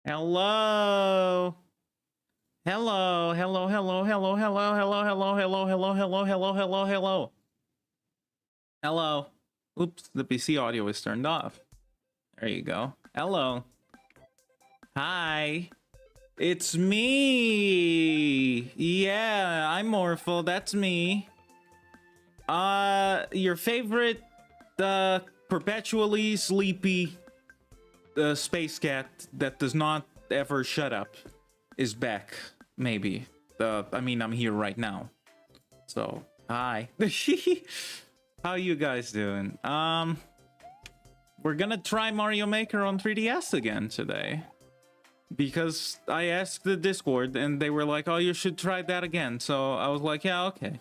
Hello. Hello. Hello. Hello. Hello. Hello. Hello. Hello. Hello. Hello. Hello. Hello. Hello. Hello. Hello. Oops, the PC audio is turned off. There you go. Hello. Hi. It's me. Yeah, I'm Morpho. That's me. Your favorite perpetually sleepy space cat that does not ever shut up is back. Maybe. I mean, I'm here right now. So, hi. How you guys doing? We're gonna try Mario Maker on 3DS again today. Because I asked the Discord and they were like, oh, you should try that again. So I was like, yeah, okay.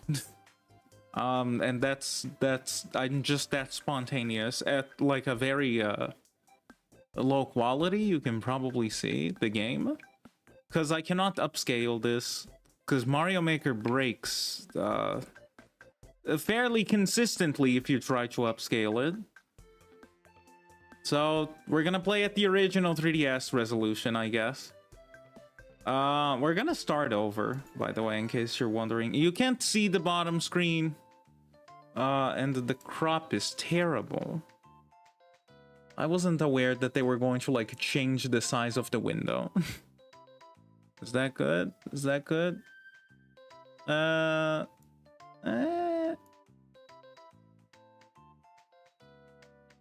And I'm just that spontaneous at like a very low quality. You can probably see the game because I cannot upscale this because Mario Maker breaks fairly consistently if you try to upscale it. So we're gonna play at the original 3DS resolution, I guess. We're gonna start over, by the way, in case you're wondering. You can't see the bottom screen, and the crop is terrible. I wasn't aware that they were going to like change the size of the window. Is that good? Is that good?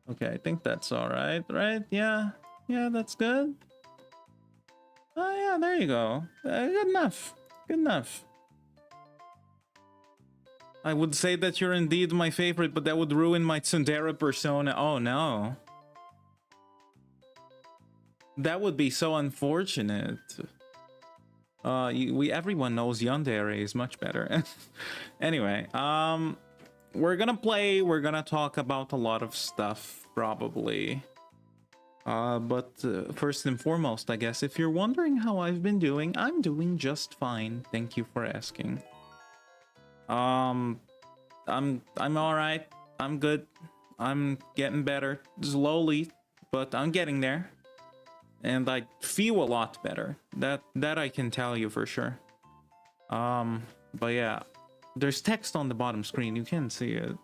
Okay, I think that's all right, right? Yeah, that's good. Oh yeah, there you go. Good enough. Good enough. I would say that you're indeed my favorite, but that would ruin my tsundere persona. Oh no. That would be so unfortunate. Everyone knows yandere is much better. Anyway, we're gonna play, we're gonna talk about a lot of stuff, probably. But first and foremost, I guess, if you're wondering how I've been doing, I'm doing just fine. Thank you for asking. I'm alright. I'm good. I'm getting better. Slowly, but I'm getting there. And I feel a lot better. That I can tell you for sure. But yeah. There's text on the bottom screen, you can see it.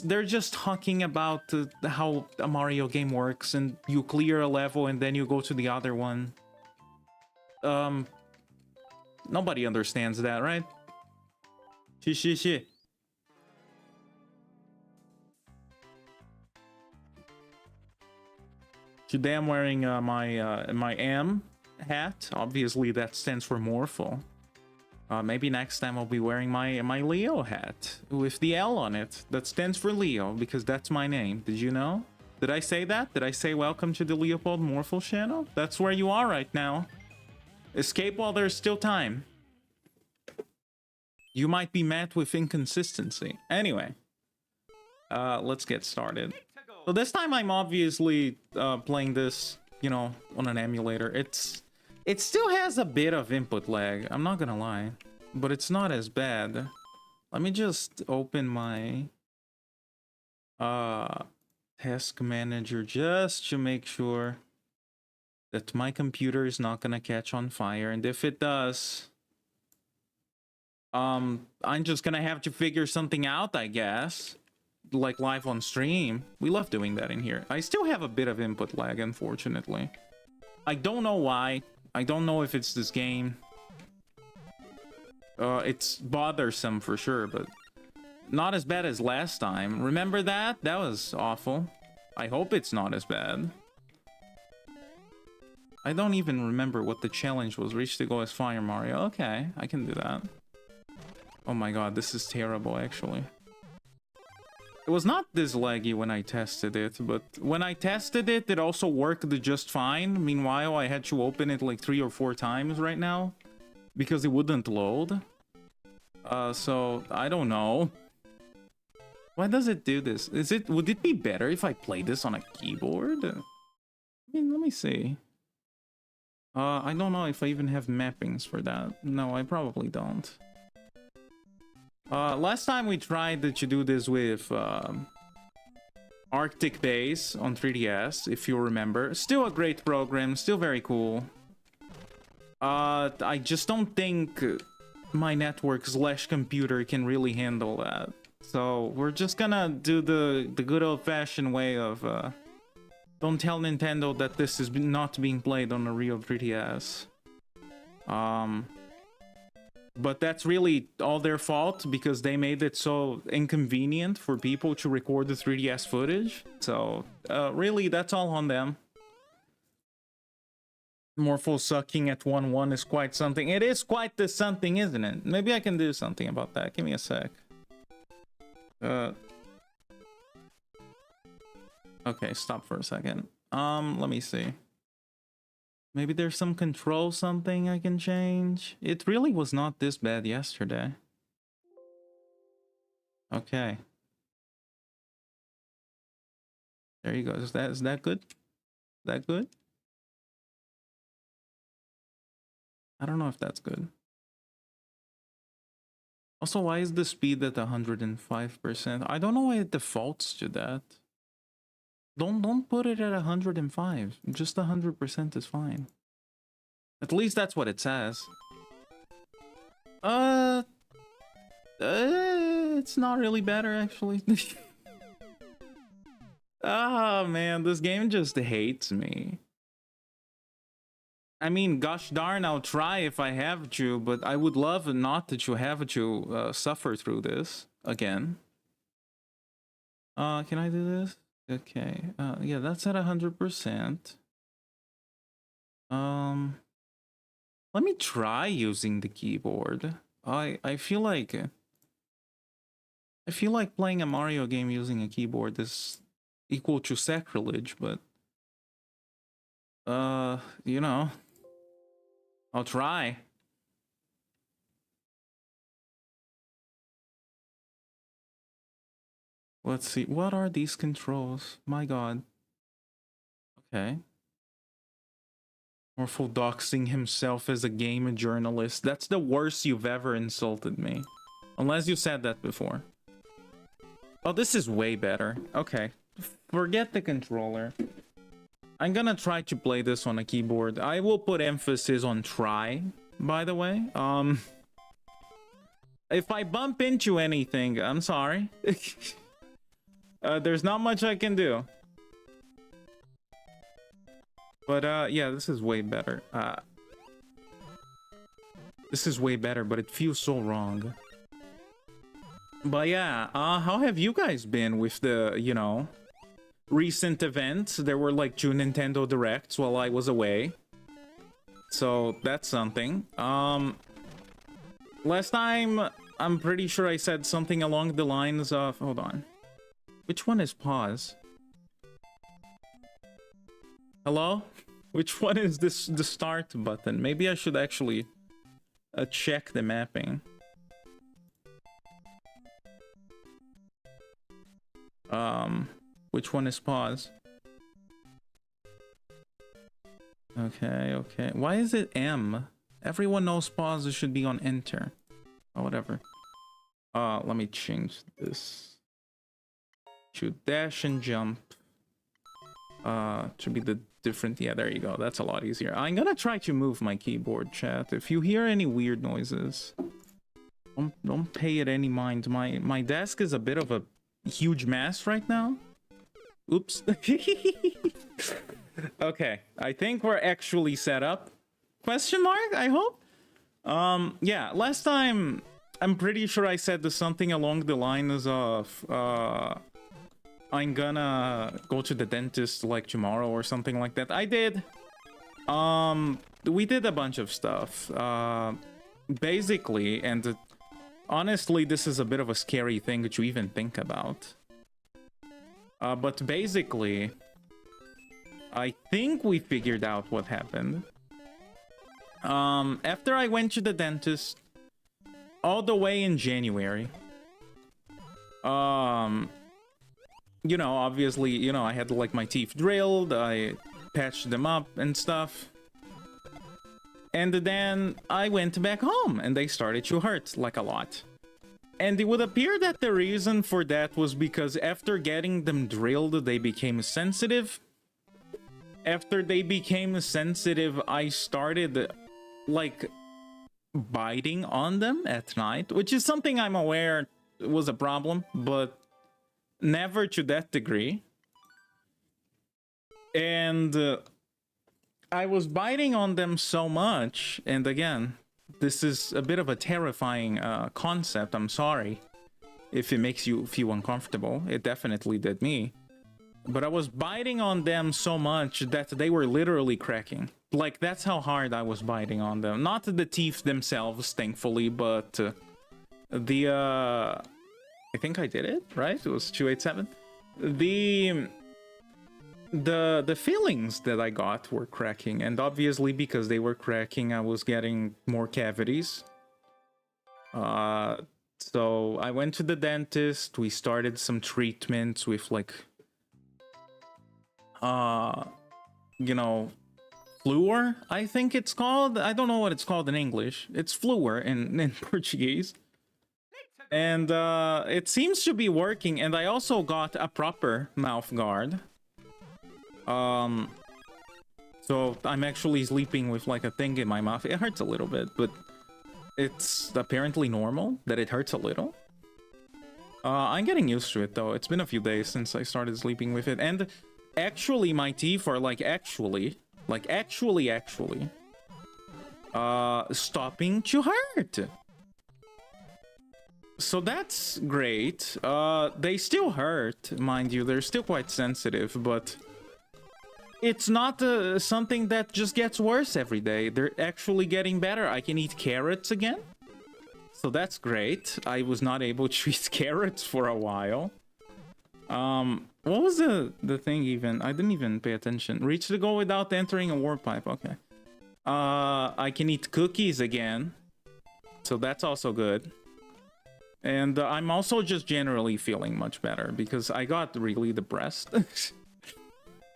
They're just talking about how a Mario game works, and you clear a level and then you go to the other one. Nobody understands that, right? Shi. Today I'm wearing my M hat. Obviously that stands for Morpho. Maybe next time I'll be wearing my Leo hat with the L on it. That stands for Leo because that's my name. Did you know? Did I say that? Did I say welcome to the Leopold Morpho channel? That's where you are right now. Escape while there's still time. You might be met with inconsistency. Anyway, let's get started. So this time I'm obviously playing this, you know, on an emulator. It still has a bit of input lag, I'm not gonna lie, but it's not as bad. Let me just open my task manager just to make sure that my computer is not gonna catch on fire, and if it does, I'm just gonna have to figure something out, I guess, like live on stream. We love doing that in here. I still have a bit of input lag, unfortunately. I don't know why. I don't know if it's this game. It's bothersome for sure, but not as bad as last time. Remember that? That was awful. I hope it's not as bad. I don't even remember what the challenge was. Reach the goal as Fire Mario. Okay, I can do that. Oh my god, this is terrible, actually. It was not this laggy when I tested it, but when I tested it, it also worked just fine. Meanwhile, I had to open it like 3 or 4 times right now because it wouldn't load. So I don't know. Why does it do this? Would it be better if I played this on a keyboard? I mean, let me see. I don't know if I even have mappings for that. No, I probably don't. Last time we tried to do this with Arctic Base on 3DS, if you remember. Still a great program, still very cool. I just don't think my network / computer can really handle that. So we're just gonna do the good old-fashioned way of don't tell Nintendo that this is not being played on a real 3DS. But that's really all their fault because they made it so inconvenient for people to record the 3DS footage. So really, that's all on them. Morpho sucking at 1-1 is quite something. It is quite the something, isn't it? Maybe I can do something about that. Give me a sec. Okay, stop for a second. Let me see. Maybe there's some control something I can change. It really was not this bad yesterday. Okay. There you go. Is that good? Is that good? I don't know if that's good. Also, why is the speed at 105%? I don't know why it defaults to that. Don't put it at 105. Just 100% is fine. At least that's what it says. It's not really better actually. Ah, man, this game just hates me. I mean, gosh darn, I'll try if I have to, but I would love not to have to suffer through this again. Can I do this? Okay, yeah, that's at 100%. Let me try using the keyboard. I feel like playing a Mario game using a keyboard is equal to sacrilege, but you know, I'll try. Let's see, what are these controls? My god. Okay. Morpho doxing himself as a game journalist. That's the worst you've ever insulted me. Unless you said that before. Oh, this is way better. Okay. Forget the controller. I'm gonna try to play this on a keyboard. I will put emphasis on try, by the way. If I bump into anything, I'm sorry. There's not much I can do. But yeah, this is way better. This is way better, but it feels so wrong. But yeah, how have you guys been with the, you know, recent events? There were like 2 Nintendo Directs while I was away. So that's something. Last time, I'm pretty sure I said something along the lines of... Hold on. Which one is pause? Hello? Which one is this, the start button? Maybe I should actually check the mapping. Which one is pause? Okay, okay. Why is it M? Everyone knows pause should be on enter. Oh, whatever. Let me change this to dash and jump. To be the different... Yeah, there you go. That's a lot easier. I'm gonna try to move my keyboard, chat. If you hear any weird noises, don't pay it any mind. My desk is a bit of a huge mess right now. Oops. Okay, I think we're actually set up. Question mark, I hope? Yeah, last time, I'm pretty sure I said something along the lines of, I'm gonna go to the dentist like tomorrow or something like that. I did. We did a bunch of stuff. Basically, and honestly, this is a bit of a scary thing to even think about. But basically, I think we figured out what happened. After I went to the dentist, all the way in January, you know, obviously, you know, I had like my teeth drilled, I patched them up and stuff. And then I went back home and they started to hurt like a lot. And it would appear that the reason for that was because after getting them drilled, they became sensitive. After they became sensitive, I started, like, biting on them at night, which is something I'm aware was a problem, but never to that degree. And I was biting on them so much, and again, this is a bit of a terrifying concept. I'm sorry if it makes you feel uncomfortable. It definitely did me. But I was biting on them so much that they were literally cracking. Like, that's how hard I was biting on them. Not the teeth themselves, thankfully, but the... I think I did it, right? It was 287. The fillings that I got were cracking, and obviously because they were cracking, I was getting more cavities. So I went to the dentist. We started some treatments with, like, you know, fluor, I think it's called. I don't know what it's called in English. It's fluor in Portuguese. And it seems to be working. And I also got a proper mouth guard. So I'm actually sleeping with, like, a thing in my mouth. It hurts a little bit, but it's apparently normal that it hurts a little. I'm getting used to it, though. It's been a few days since I started sleeping with it. And actually, my teeth are, like, actually, stopping to hurt. So that's great. They still hurt, mind you. They're still quite sensitive, but it's not something that just gets worse every day. They're actually getting better. I can eat carrots again. So that's great. I was not able to eat carrots for a while. What was the thing even? I didn't even pay attention. Reach the goal without entering a warp pipe. Okay. I can eat cookies again. So that's also good. And I'm also just generally feeling much better because I got really depressed.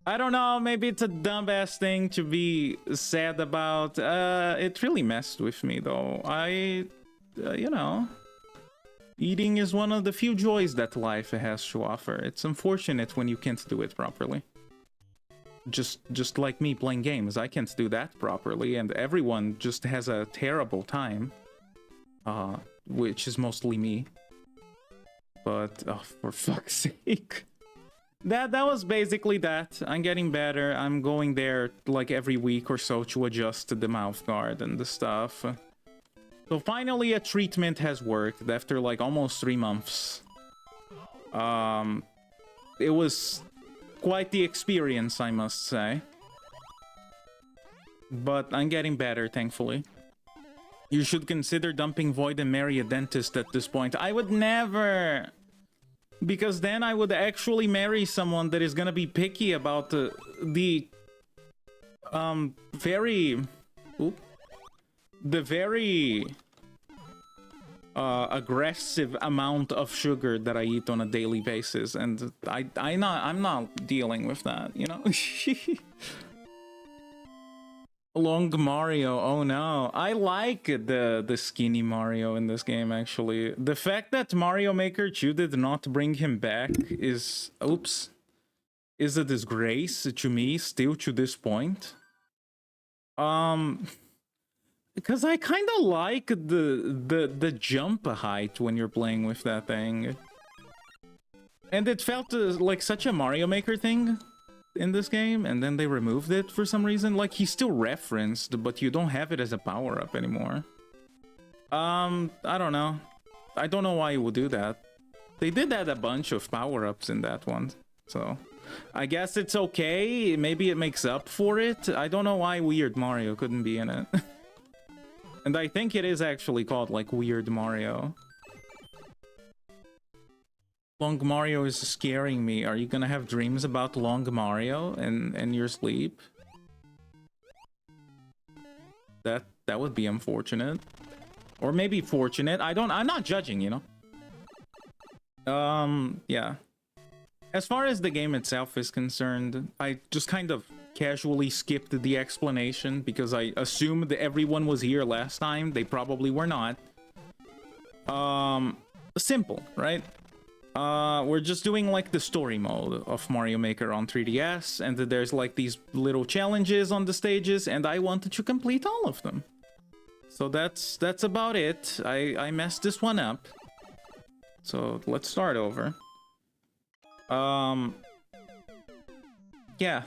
I don't know, maybe it's a dumbass thing to be sad about. It really messed with me, though. You know, eating is one of the few joys that life has to offer. It's unfortunate when you can't do it properly. Just like me playing games, I can't do that properly, and everyone just has a terrible time. Which is mostly me. But, oh, for fuck's sake. That was basically that. I'm getting better. I'm going there like every week or so to adjust the mouth guard and the stuff. So finally a treatment has worked after like almost 3 months. It was quite the experience, I must say. But I'm getting better, thankfully. You should consider dumping Void and marry a dentist at this point. I would never! Because then I would actually marry someone that is gonna be picky about the very aggressive amount of sugar that I eat on a daily basis, and I'm not dealing with that, you know. Long Mario, oh no. I like the skinny Mario in this game, actually. The fact that Mario Maker 2 did not bring him back is a disgrace to me still to this point. Because I kind of like the jump height when you're playing with that thing. And it felt like such a Mario Maker thing in this game, and then they removed it for some reason. Like, he's still referenced, but you don't have it as a power-up anymore. I don't know. I don't know why you would do that. They did add a bunch of power-ups in that one, so I guess it's okay. Maybe it makes up for it. I don't know why Weird Mario couldn't be in it. And I think it is actually called, like, Weird Mario. Long Mario is scaring me. Are you gonna have dreams about Long Mario in your sleep? That would be unfortunate. Or maybe fortunate. I'm not judging, you know? Yeah. As far as the game itself is concerned, I just kind of casually skipped the explanation because I assumed that everyone was here last time. They probably were not. simple, right? We're just doing like the story mode of Mario Maker on 3DS, and there's like these little challenges on the stages, and I wanted to complete all of them. So that's about it. I messed this one up. So let's start over. Yeah.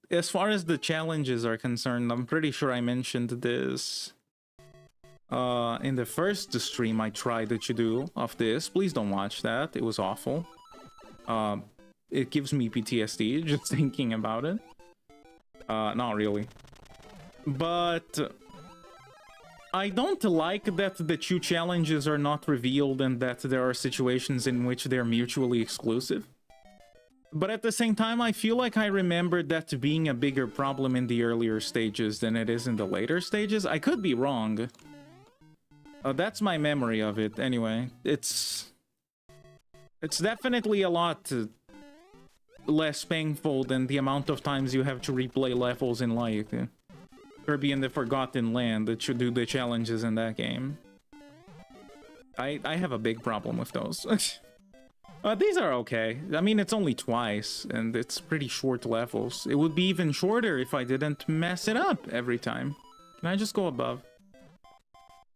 As far as the challenges are concerned, I'm pretty sure I mentioned this in the first stream I tried to do of this. Please don't watch that. It was awful. It gives me PTSD just thinking about it. Not really. But I don't like that the two challenges are not revealed and that there are situations in which they're mutually exclusive. But at the same time, I feel like I remembered that being a bigger problem in the earlier stages than it is in the later stages. I could be wrong. That's my memory of it. Anyway, it's definitely a lot less painful than the amount of times you have to replay levels in like Kirby and the Forgotten Land that should do the challenges in that game. I have a big problem with those. These are okay. I mean, it's only twice, and it's pretty short levels. It would be even shorter if I didn't mess it up every time. Can I just go above?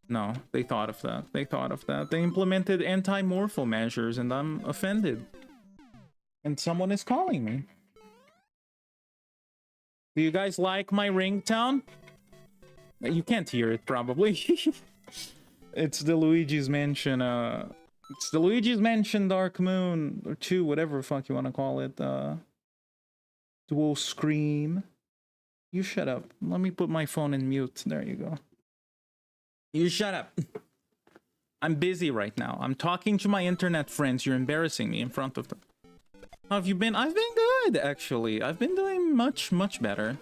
No, they thought of that. They thought of that. They implemented anti-Morpho measures, and I'm offended. And someone is calling me. Do you guys like my ringtone? You can't hear it, probably. It's the Luigi's Mansion, it's the Luigi's Mansion Dark Moon, or 2, whatever the fuck you want to call it, dual scream. You shut up. Let me put my phone in mute. There you go. You shut up. I'm busy right now. I'm talking to my internet friends. You're embarrassing me in front of them. How have you been? I've been good, actually. I've been doing much, much better.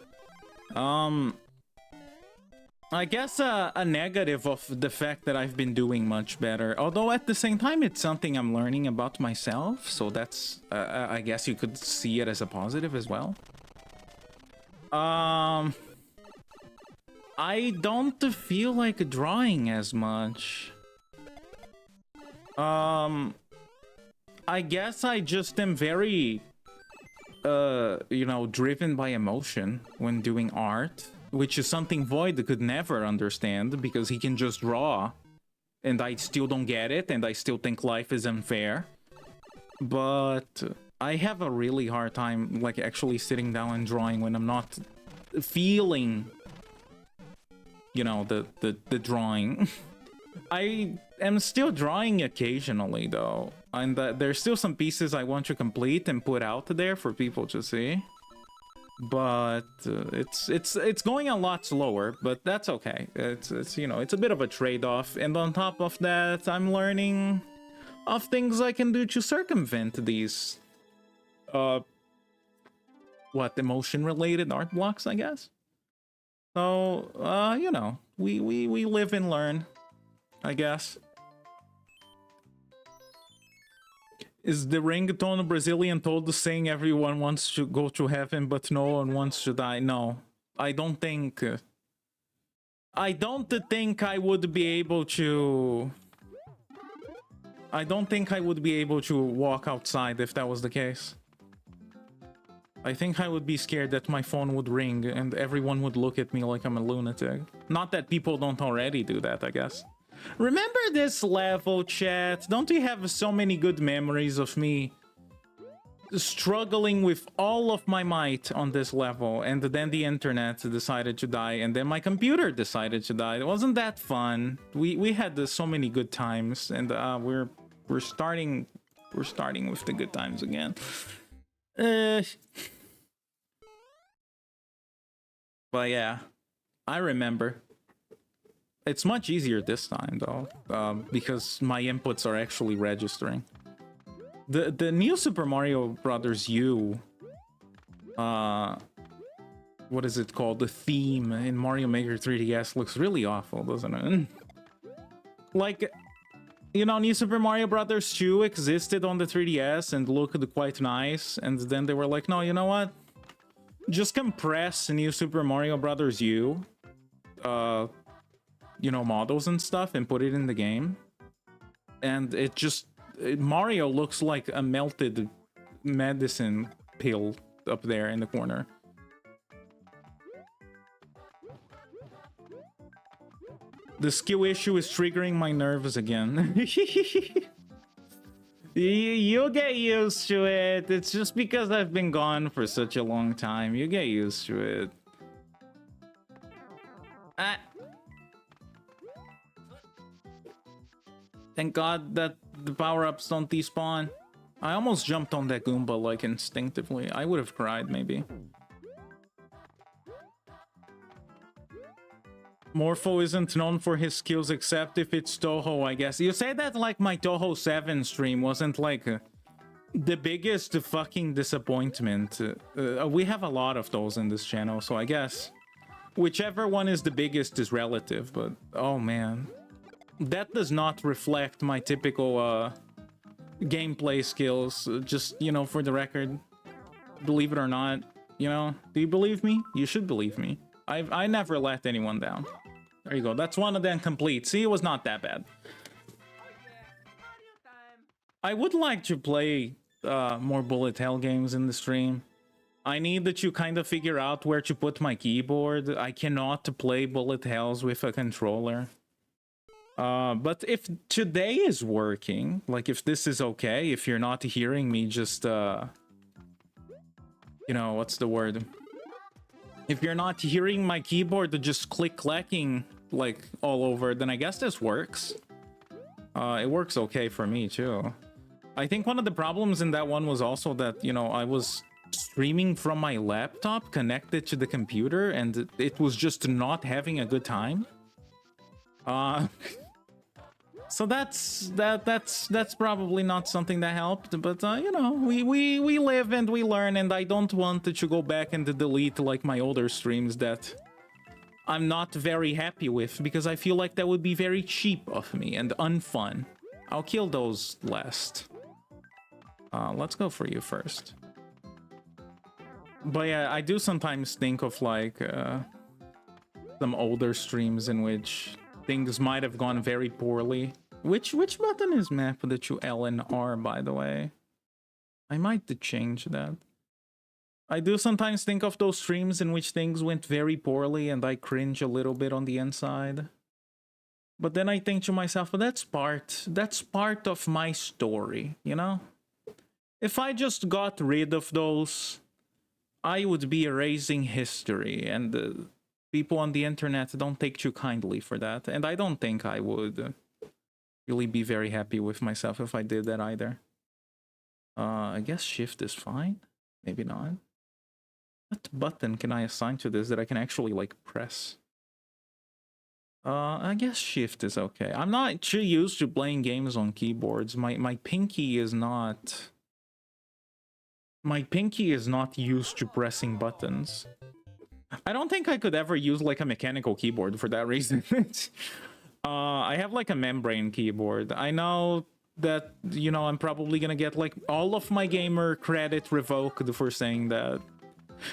I guess a negative of the fact that I've been doing much better. Although at the same time, it's something I'm learning about myself. So that's, I guess you could see it as a positive as well. I don't feel like drawing as much. I guess I just am very, you know, driven by emotion when doing art, which is something Void could never understand because he can just draw and I still don't get it and I still think life is unfair. But I have a really hard time, like, actually sitting down and drawing when I'm not feeling, you know, the drawing. I am still drawing occasionally, though, and there's still some pieces I want to complete and put out there for people to see. But it's going a lot slower, but that's okay. It's you know, it's a bit of a trade-off, and on top of that, I'm learning of things I can do to circumvent these what, emotion-related art blocks, I guess. So you know, we live and learn, I guess. Is the ringtone Brazilian told saying everyone wants to go to heaven but no one wants to die? No, I don't think I would be able to. I don't think I would be able to walk outside if that was the case. I think I would be scared that my phone would ring and everyone would look at me like I'm a lunatic. Not that people don't already do that, I guess. Remember this level, chat? Don't we have so many good memories of me struggling with all of my might on this level, and then the internet decided to die, and then my computer decided to die? It wasn't that fun. We had so many good times, and we're starting with the good times again. But yeah, I remember. It's much easier this time, though, because my inputs are actually registering. The new Super Mario Brothers U, what is it called? The theme in Mario Maker 3DS looks really awful, doesn't it? Like, you know, New Super Mario Brothers 2 existed on the 3DS and looked quite nice, and then they were like, no, you know what? Just compress New Super Mario Brothers U, you know, models and stuff, and put it in the game. and Mario looks like a melted medicine pill up there in the corner. The skill issue is triggering my nerves again. You'll get used to it. It's just because I've been gone for such a long time. You get used to it. Thank God that the power-ups don't despawn. I almost jumped on that Goomba, like, instinctively. I would have cried, maybe. Morpho isn't known for his skills except if it's Toho, I guess. You say that like my Toho 7 stream wasn't like the biggest fucking disappointment. We have a lot of those in this channel, so I guess whichever one is the biggest is relative, but oh man. That does not reflect my typical gameplay skills, just, you know, for the record. Believe it or not, you know? Do you believe me? You should believe me. I never let anyone down. There you go. That's one of them complete. See, it was not that bad. I would like to play more bullet hell games in the stream. I need that you kind of figure out where to put my keyboard. I cannot play bullet hells with a controller. But if today is working, like if this is okay, if you're not hearing me just, you know, what's the word? If you're not hearing my keyboard just click-clacking like all over, then I guess this works. It works okay for me too. I think one of the problems in that one was also that, you know, I was streaming from my laptop connected to the computer and it was just not having a good time. So that's probably not something that helped, but you know, we live and we learn, and I don't want to go back and delete like my older streams that I'm not very happy with, because I feel like that would be very cheap of me and unfun. I'll kill those last. Let's go for you first. But yeah, I do sometimes think of like some older streams in which things might have gone very poorly. Which button is map that you L and R, by the way? I might change that. I do sometimes think of those streams in which things went very poorly and I cringe a little bit on the inside. But then I think to myself, well, that's part of my story, you know? If I just got rid of those, I would be erasing history, and people on the internet don't take too kindly for that, and I don't think I would really be very happy with myself if I did that either. I guess shift is fine. Maybe not. What button can I assign to this that I can actually like press? I guess shift is okay. I'm not too used to playing games on keyboards. My pinky is not... My pinky is not used to pressing buttons. I don't think I could ever use like a mechanical keyboard for that reason. I have like a membrane keyboard. I know that, you know, I'm probably gonna get like all of my gamer credit revoked for saying that.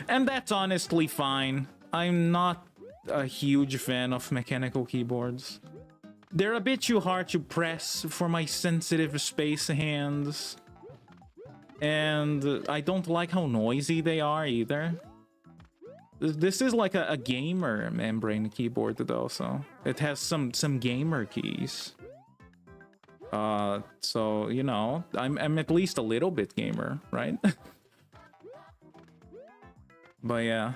And that's honestly fine. I'm not a huge fan of mechanical keyboards. They're a bit too hard to press for my sensitive space hands. And I don't like how noisy they are either. This is like a gamer membrane keyboard though, so it has some gamer keys. So, you know, I'm at least a little bit gamer, right? But yeah.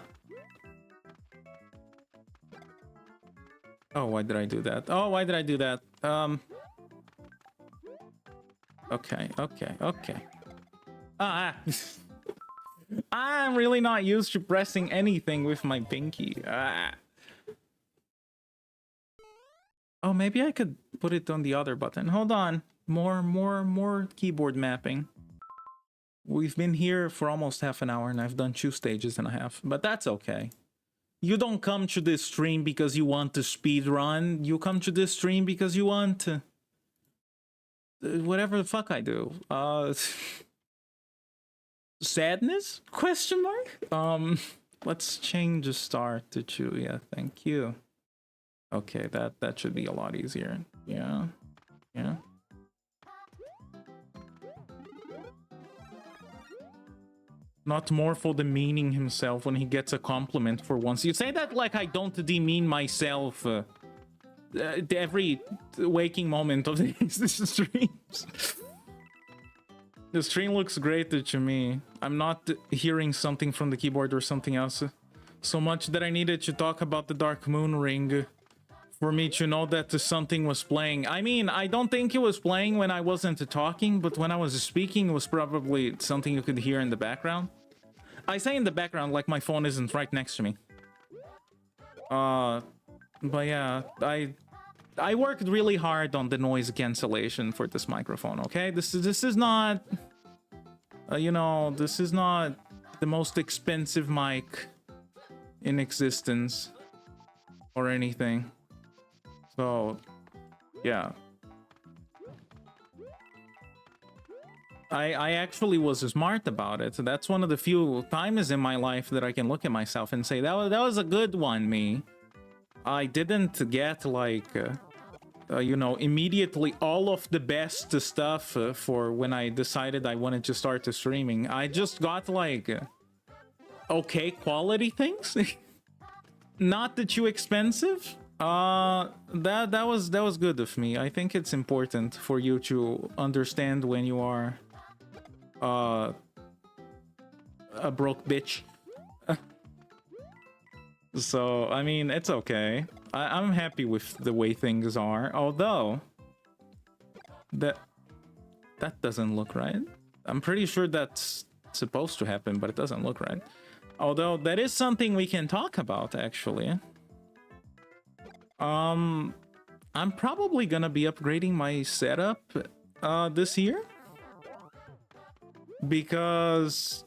Oh, why did I do that? Oh, why did I do that? Okay. I'm really not used to pressing anything with my pinky. Oh, maybe I could put it on the other button. Hold on. More keyboard mapping. We've been here for almost half an hour and I've done 2 stages and a half, but that's okay. You don't come to this stream because you want to speed run. You come to this stream because you want to... whatever the fuck I do. Sadness? Question mark? Let's change the start to 2. Yeah, thank you. Okay, that should be a lot easier. Yeah. Not Morpho demeaning himself when he gets a compliment for once. You say that like I don't demean myself every waking moment of these streams. The stream looks great to me. I'm not hearing something from the keyboard or something else so much that I needed to talk about the Dark Moon ring for me to know that something was playing. I mean, I don't think it was playing when I wasn't talking, but when I was speaking, it was probably something you could hear in the background. I say in the background like my phone isn't right next to me. But yeah, I worked really hard on the noise cancellation for this microphone, okay? This is not, you know, this is not the most expensive mic in existence or anything. So, yeah. I actually was smart about it. That's one of the few times in my life that I can look at myself and say, that was a good one, me. I didn't get, like, you know, immediately all of the best stuff for when I decided I wanted to start the streaming. I just got, like, okay quality things. Not too expensive. That was good of me. I think it's important for you to understand when you are a broke bitch. So I mean, it's okay. I'm happy with the way things are, although that doesn't look right. I'm pretty sure that's supposed to happen, but it doesn't look right. Although that is something we can talk about, actually. I'm probably gonna be upgrading my setup this year, because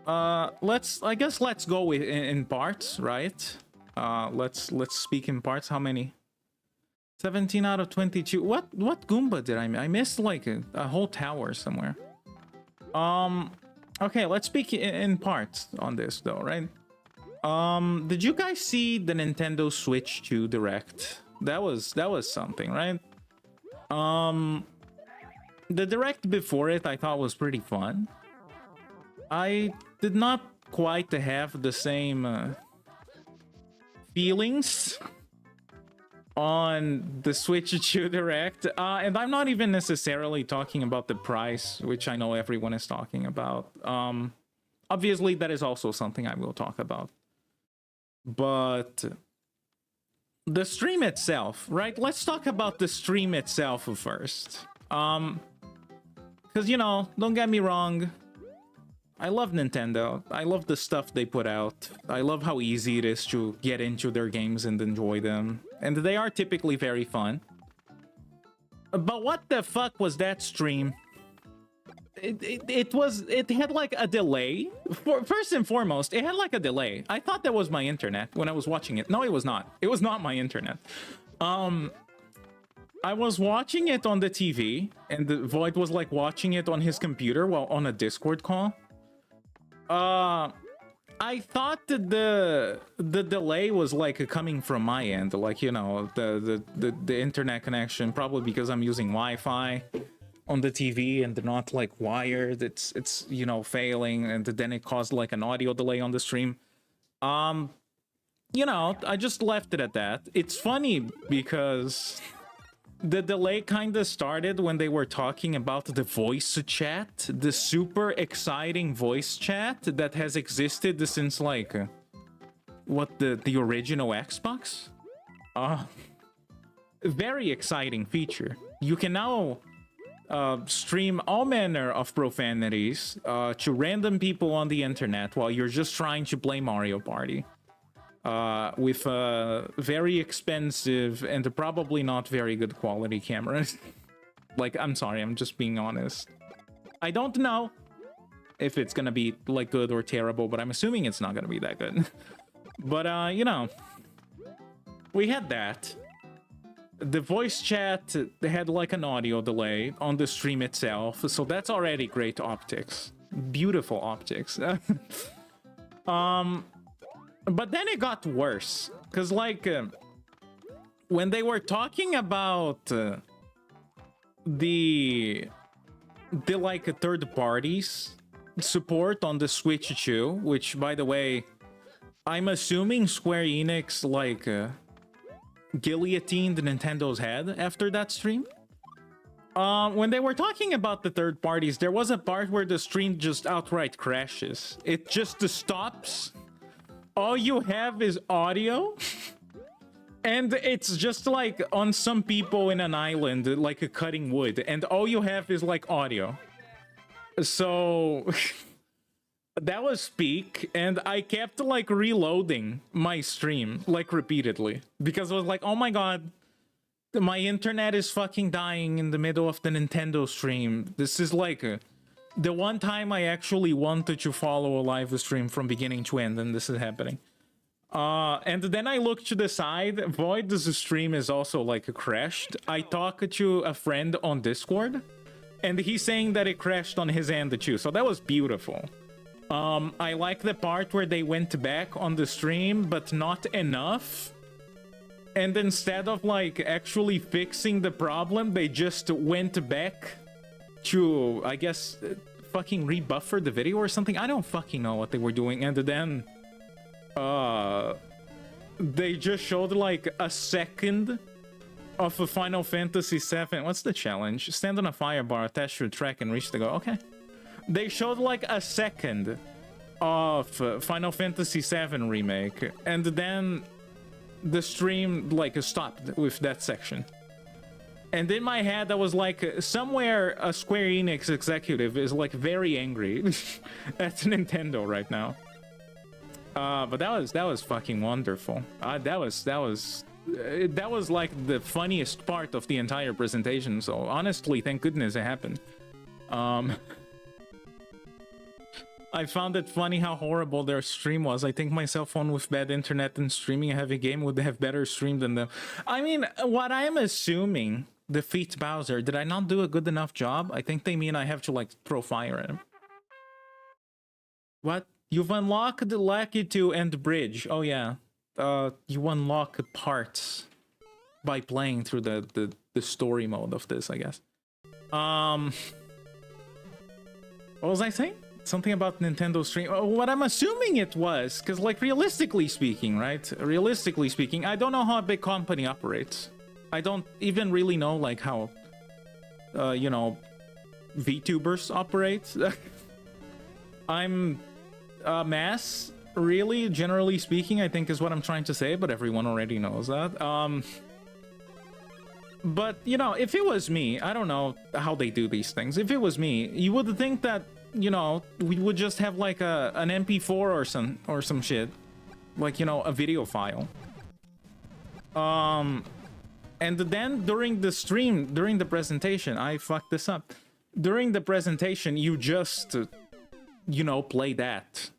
I guess let's go with in parts, right? Let's speak in parts. How many? 17 out of 22. What Goomba did I miss? I missed like a whole tower somewhere. Okay, let's speak in parts on this though, right? Did you guys see the Nintendo Switch 2 Direct? That was something, right? The Direct before it I thought was pretty fun. I did not quite have the same feelings on the Switch 2 Direct, and I'm not even necessarily talking about the price, which I know everyone is talking about. Obviously, that is also something I will talk about. But the stream itself, right? Let's talk about the stream itself first. Because, you know, don't get me wrong, I love Nintendo. I love the stuff they put out. I love how easy it is to get into their games and enjoy them. And they are typically very fun. But what the fuck was that stream? It had like a delay. First and foremost, it had like a delay. I thought that was my internet when I was watching it. No, it was not. It was not my internet. I was watching it on the TV, and the Void was like watching it on his computer while on a Discord call. I thought that the delay was like coming from my end, like, you know, the internet connection, probably because I'm using Wi-Fi on the TV and not like wired. It's you know, failing, and then it caused like an audio delay on the stream. You know, I just left it at that. It's funny because the delay kind of started when they were talking about the voice chat, the super exciting voice chat that has existed since like what, the original Xbox. Very exciting feature. You can now stream all manner of profanities to random people on the internet while you're just trying to play Mario Party. With very expensive and probably not very good quality cameras. Like, I'm sorry, I'm just being honest. I don't know if it's gonna be like good or terrible, but I'm assuming it's not gonna be that good. But you know, we had that. The voice chat had like an audio delay on the stream itself, so that's already great optics. Beautiful optics. But then it got worse, because like when they were talking about the like third parties support on the Switch 2, which, by the way, I'm assuming Square Enix, like, guillotined Nintendo's head after that stream. When they were talking about the third parties, there was a part where the stream just outright crashes. It just stops. All you have is audio. And it's just like on some people in an island, like a cutting wood. And all you have is like audio. So that was peak. And I kept like reloading my stream like repeatedly. Because I was like, oh my god. My internet is fucking dying in the middle of the Nintendo stream. This is like the one time I actually wanted to follow a live stream from beginning to end, and this is happening. And then I looked to the side. Void's stream is also like crashed. I talked to a friend on Discord, and he's saying that it crashed on his end too. So that was beautiful. I like the part where they went back on the stream, but not enough. And instead of like actually fixing the problem, they just went back to, I guess, fucking rebuffer the video or something. I don't fucking know what they were doing. And then they just showed like a second of a Final Fantasy VII. What's the challenge? Stand on a fire bar, attach your track, and reach the goal. Okay. They showed like a second of Final Fantasy VII Remake, and then the stream like stopped with that section. And in my head I was like, somewhere a Square Enix executive is like very angry at Nintendo right now. But that was fucking wonderful. That was like the funniest part of the entire presentation. So honestly, thank goodness it happened. I found it funny how horrible their stream was. I think my cell phone with bad internet and streaming a heavy game would have better stream than them. I mean, what I'm assuming, defeat Bowser, did I not do a good enough job? I think they mean I have to like throw fire at him. What? You've unlocked the Lucky 2 and Bridge. Oh yeah. You unlock parts by playing through the story mode of this, I guess. What was I saying? Something about Nintendo stream. What I'm assuming it was, because like realistically speaking, right? Realistically speaking, I don't know how a big company operates. I don't even really know like how, you know, VTubers operate. I'm a mass, really, generally speaking, I think is what I'm trying to say, but everyone already knows that. But, you know, if it was me, I don't know how they do these things. If it was me, you would think that, you know, we would just have like an MP4 or some shit, like, you know, a video file. And then during the stream, during the presentation, I fucked this up. During the presentation, you just, you know, play that.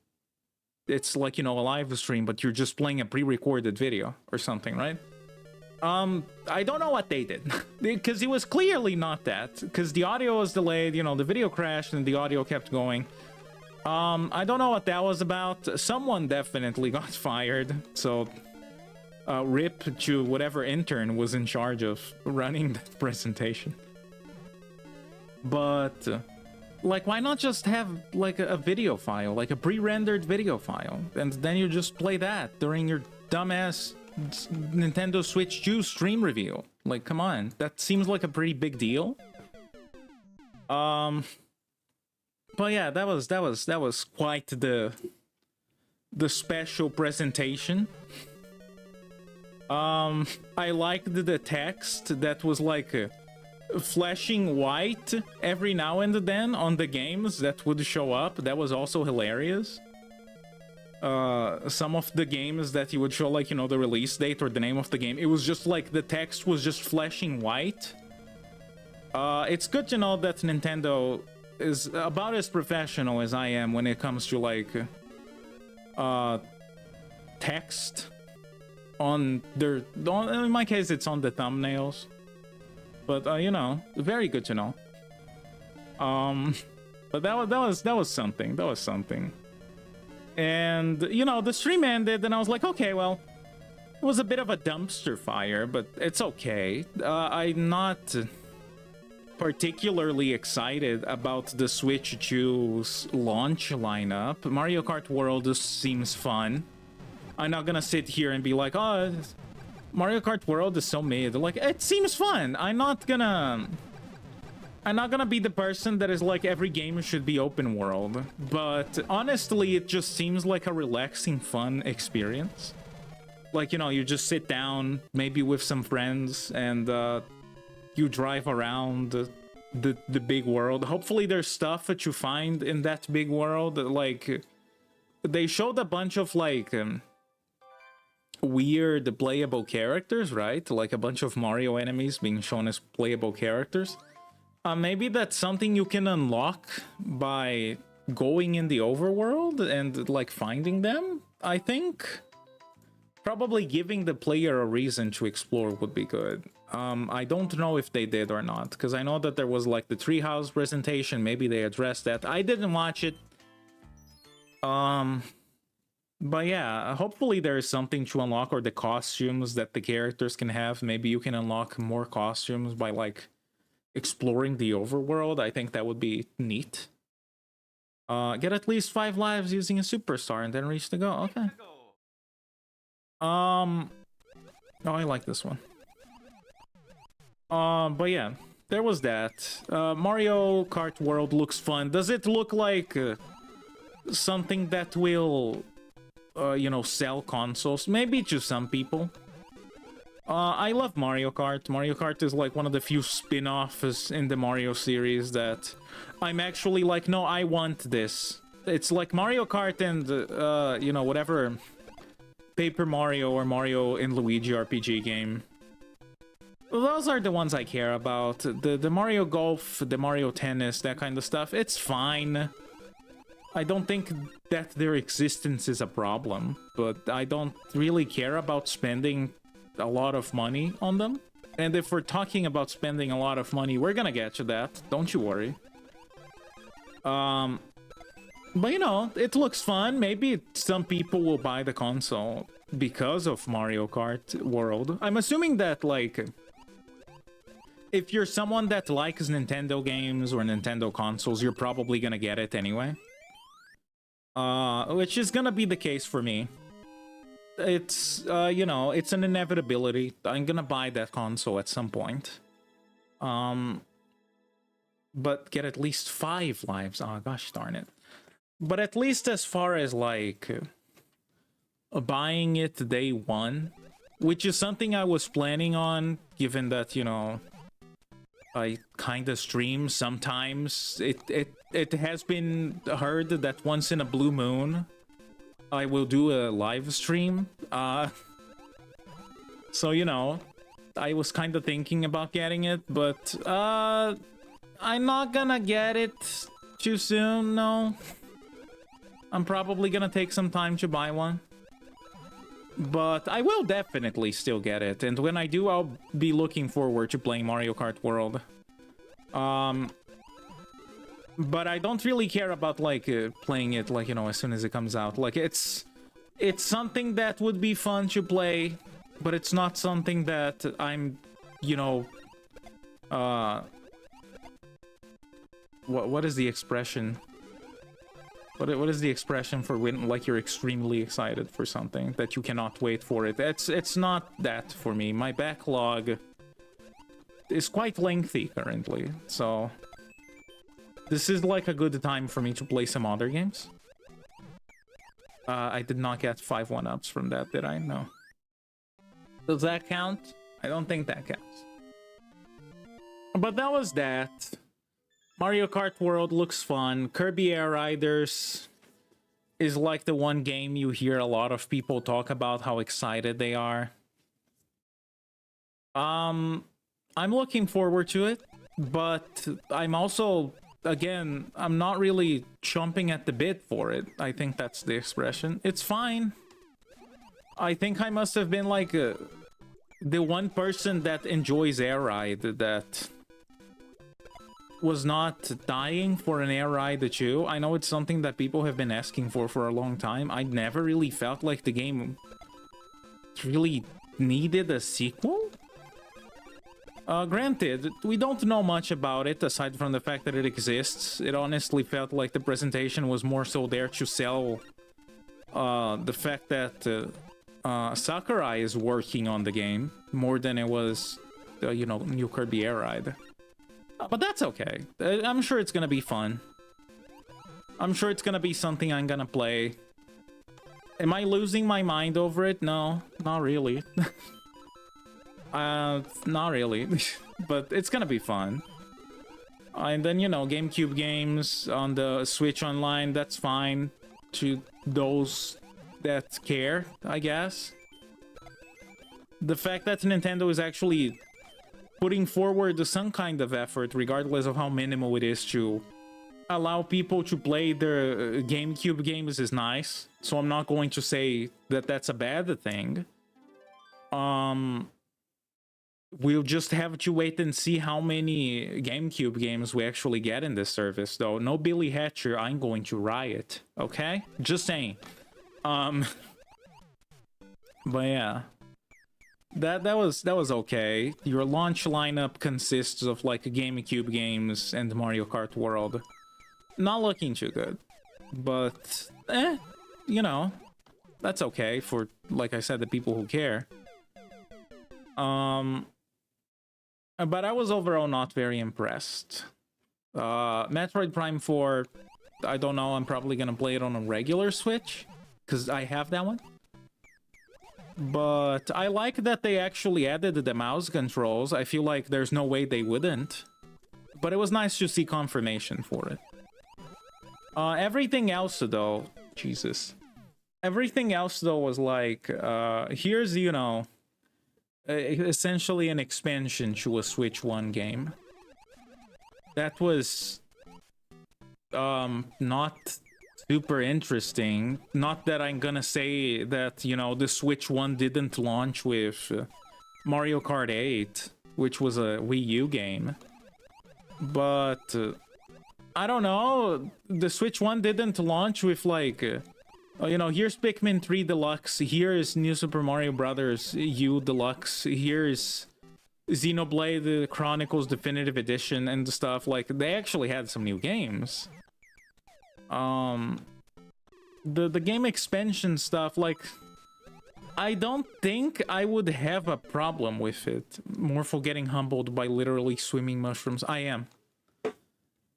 It's like, you know, a live stream, but you're just playing a pre-recorded video or something, right? I don't know what they did, because it was clearly not that, because the audio was delayed, you know, the video crashed and the audio kept going. I don't know what that was about. Someone definitely got fired, so rip to whatever intern was in charge of running the presentation. But like, why not just have like a video file, like a pre-rendered video file, and then you just play that during your dumbass Nintendo Switch 2 stream review? Like, come on, that seems like a pretty big deal. But yeah, that was quite the special presentation. I liked the text that was like flashing white every now and then on the games that would show up. That was also hilarious. Some of the games that you would show, like, you know, the release date or the name of the game, it was just like the text was just flashing white. It's good to know that Nintendo is about as professional as I am when it comes to like text on their, in my case it's on the thumbnails, but you know, very good to know. But that was something. And, you know, the stream ended, and I was like, okay, well, it was a bit of a dumpster fire, but it's okay. I'm not particularly excited about the Switch 2's launch lineup. Mario Kart World just seems fun. I'm not gonna sit here and be like, oh, Mario Kart World is so mid. Like, it seems fun. I'm not gonna be the person that is like, every game should be open world. But honestly, it just seems like a relaxing, fun experience. Like, you know, you just sit down, maybe with some friends, and you drive around the big world. Hopefully there's stuff that you find in that big world. Like, they showed a bunch of, like, weird playable characters, right? Like a bunch of Mario enemies being shown as playable characters. Maybe that's something you can unlock by going in the overworld and, like, finding them, I think. Probably giving the player a reason to explore would be good. I don't know if they did or not, because I know that there was, like, the treehouse presentation. Maybe they addressed that. I didn't watch it. But yeah, hopefully there is something to unlock, or the costumes that the characters can have. Maybe you can unlock more costumes by, like, exploring the overworld. I think that would be neat. Get at least 5 lives using a superstar and then reach the goal. Okay. Oh, I like this one. But yeah, there was that. Mario Kart World looks fun. Does it look like something that will, you know, sell consoles? Maybe to some people. I love Mario Kart. Mario Kart is like one of the few spin-offs in the Mario series that I'm actually like, no, I want this. It's like Mario Kart and, you know, whatever Paper Mario or Mario and Luigi RPG game. Those are the ones I care about. The Mario Golf, the Mario Tennis, that kind of stuff, it's fine. I don't think that their existence is a problem, but I don't really care about spending a lot of money on them. And if we're talking about spending a lot of money, we're gonna get to that. Don't you worry. But, you know, it looks fun. Maybe some people will buy the console because of Mario Kart World. I'm assuming that, like, if you're someone that likes Nintendo games or Nintendo consoles, you're probably gonna get it anyway. Which is gonna be the case for me. It's, you know, it's an inevitability. I'm gonna buy that console at some point. But get at least 5 lives. Oh, gosh darn it. But at least as far as, like, buying it day one, which is something I was planning on, given that, you know, I kind of stream sometimes. It has been heard that once in a blue moon, I will do a live stream. So, you know, I was kind of thinking about getting it, but, I'm not gonna get it too soon, no. I'm probably gonna take some time to buy one. But I will definitely still get it, and when I do, I'll be looking forward to playing Mario Kart World. But I don't really care about, like, playing it, like, you know, as soon as it comes out. Like, it's something that would be fun to play, but it's not something that I'm, you know, what is the expression? What is the expression for when, like, you're extremely excited for something that you cannot wait for it? It's not that for me. My backlog is quite lengthy currently, so this is like a good time for me to play some other games. I did not get 5 1-ups from that, did I? No. Does that count? I don't think that counts. But that was that. Mario Kart World looks fun. Kirby Air Riders is like the one game you hear a lot of people talk about how excited they are. I'm looking forward to it, but I'm also, again, I'm not really chomping at the bit for it. I think that's the expression. It's fine. I think I must have been like the one person that enjoys Air Ride that was not dying for an air ride too. I know it's something that people have been asking for a long time. I never really felt like the game really needed a sequel. Granted, we don't know much about it aside from the fact that it exists. It honestly felt like the presentation was more so there to sell the fact that Sakurai is working on the game more than it was, you know, new Kirby Air Ride. But that's okay. I'm sure it's gonna be fun. I'm sure it's gonna be something I'm gonna play. Am I losing my mind over it? No, not really. Not really. But it's gonna be fun. And then, you know, GameCube games on the Switch Online, that's fine to those that care, I guess. The fact that Nintendo is actually putting forward some kind of effort, regardless of how minimal it is, to allow people to play their GameCube games is nice. So I'm not going to say that that's a bad thing. We'll just have to wait and see how many GameCube games we actually get in this service, though. No Billy Hatcher, I'm going to riot, okay? Just saying. But yeah. That was okay. Your launch lineup consists of like GameCube games and Mario Kart World. Not looking too good. But, you know, that's okay for, like I said, the people who care. But I was overall not very impressed. Metroid Prime 4, I don't know, I'm probably gonna play it on a regular Switch, because I have that one. But I like that they actually added the mouse controls. I feel like there's no way they wouldn't. But it was nice to see confirmation for it. Everything else, though... Jesus. Everything else, though, was like... here's, you know... essentially an expansion to a Switch 1 game. That was not super interesting. Not that I'm gonna say that, you know, the Switch 1 didn't launch with Mario Kart 8, which was a Wii U game. But I don't know, the Switch 1 didn't launch with like you know, here's Pikmin 3 Deluxe, here's New Super Mario Bros. U Deluxe, here's Xenoblade Chronicles Definitive Edition and stuff. Like, they actually had some new games. The game expansion stuff, like, I don't think I would have a problem with it. Morpho getting humbled by literally swimming mushrooms. I am.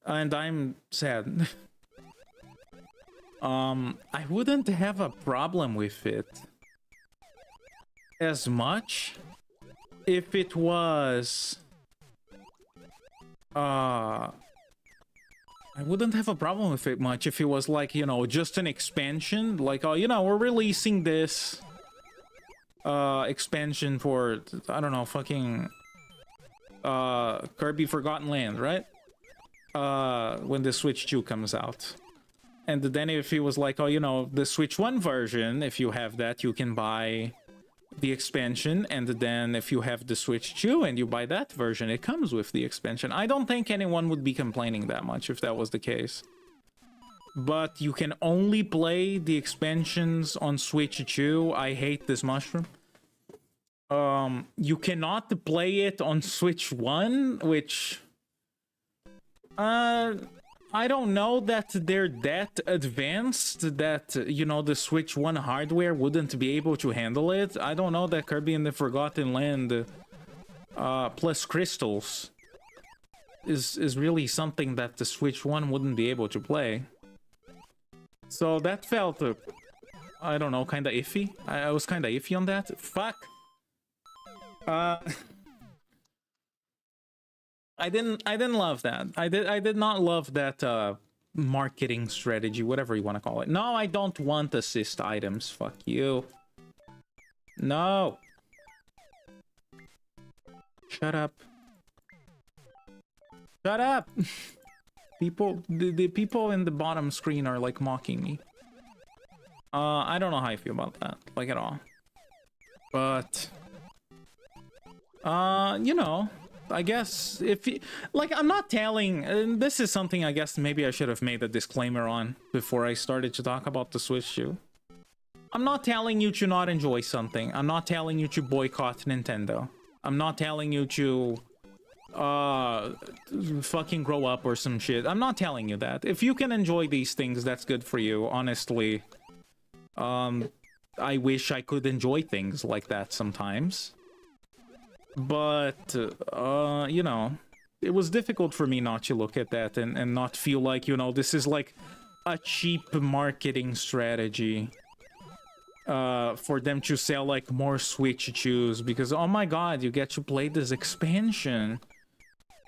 And I'm sad. I wouldn't have a problem with it as much if it was, I wouldn't have a problem with it much if it was like, you know, just an expansion, like, oh, you know, we're releasing this, expansion for, I don't know, fucking, Kirby Forgotten Land, right? When the Switch 2 comes out. And then if it was like, oh, you know, the Switch 1 version, if you have that, you can buy the expansion. And then if you have the Switch 2 and you buy that version, it comes with the expansion. I don't think anyone would be complaining that much if that was the case. But you can only play the expansions on Switch 2. I hate this mushroom. You cannot play it on Switch 1, which... I don't know that they're that advanced that, you know, the Switch 1 hardware wouldn't be able to handle it. I don't know that Kirby in the Forgotten Land plus crystals is really something that the Switch 1 wouldn't be able to play. So that felt, I don't know, kind of iffy. I was kind of iffy on that. Fuck. I didn't love that. I did not love that marketing strategy, whatever you want to call it. No, I don't want assist items. Fuck you. No. Shut up. Shut up. People, the people in the bottom screen are like mocking me. I don't know how I feel about that, like at all. But you know, I guess if you, like, I'm not telling, and this is something I guess maybe I should have made a disclaimer on before I started to talk about the Switch 2. I'm not telling you to not enjoy something. I'm not telling you to boycott Nintendo. I'm not telling you to fucking grow up or some shit. I'm not telling you that. If you can enjoy these things, that's good for you, honestly. I wish I could enjoy things like that sometimes. But, you know, it was difficult for me not to look at that and not feel like, you know, this is like a cheap marketing strategy. For them to sell like more Switch Chews, because oh my god, you get to play this expansion,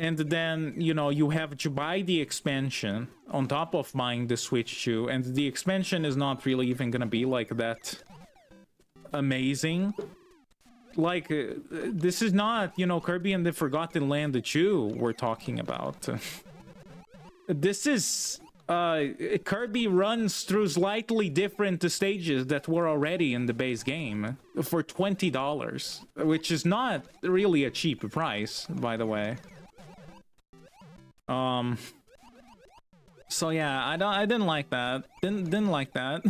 and then, you know, you have to buy the expansion on top of buying the Switch Chew, and the expansion is not really even gonna be like that amazing. Like, this is not, you know, Kirby and the Forgotten Land the Chew we're talking about. This is Kirby runs through slightly different stages that were already in the base game for $20, which is not really a cheap price, by the way. So yeah, I didn't like that. Didn't like that.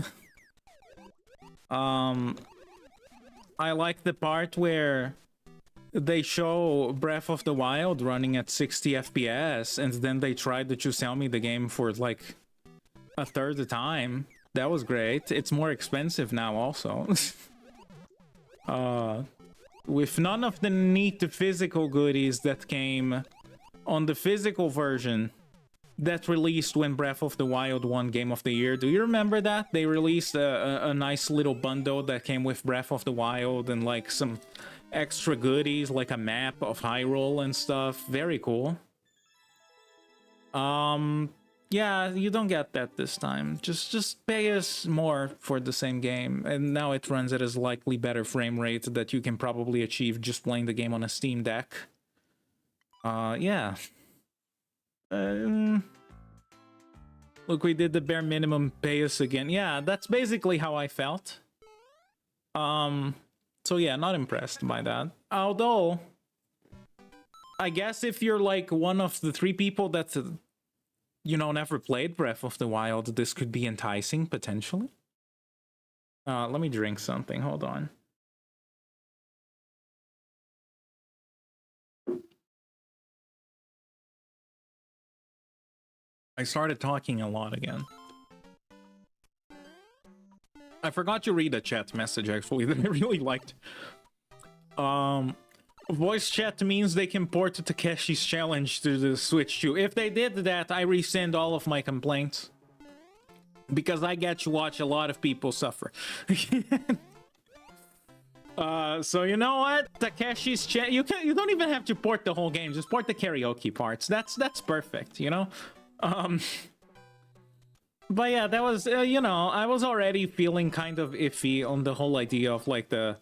I like the part where they show Breath of the Wild running at 60 FPS, and then they tried to sell me the game for like a third the time. That was great. It's more expensive now also. With none of the neat physical goodies that came on the physical version that released when Breath of the Wild won Game of the Year. Do you remember that? They released a nice little bundle that came with Breath of the Wild and like some extra goodies, like a map of Hyrule and stuff. Very cool. Yeah, you don't get that this time. Just pay us more for the same game, and now it runs at a slightly better frame rate that you can probably achieve just playing the game on a Steam Deck. Yeah. Look, we did the bare minimum, pay us again. Yeah, that's basically how I felt. So yeah, not impressed by that. Although, I guess if you're like one of the 3 people that, you know, never played Breath of the Wild, this could be enticing, potentially. Let me drink something, hold on. I started talking a lot again. I forgot to read a chat message, actually, that I really liked. Voice chat means they can port Takeshi's challenge to the Switch too. If they did that, I rescind all of my complaints. Because I get to watch a lot of people suffer. So you know what? Takeshi's chat, you don't even have to port the whole game, just port the karaoke parts. That's perfect, you know? But yeah, that was, you know, I was already feeling kind of iffy on the whole idea of like the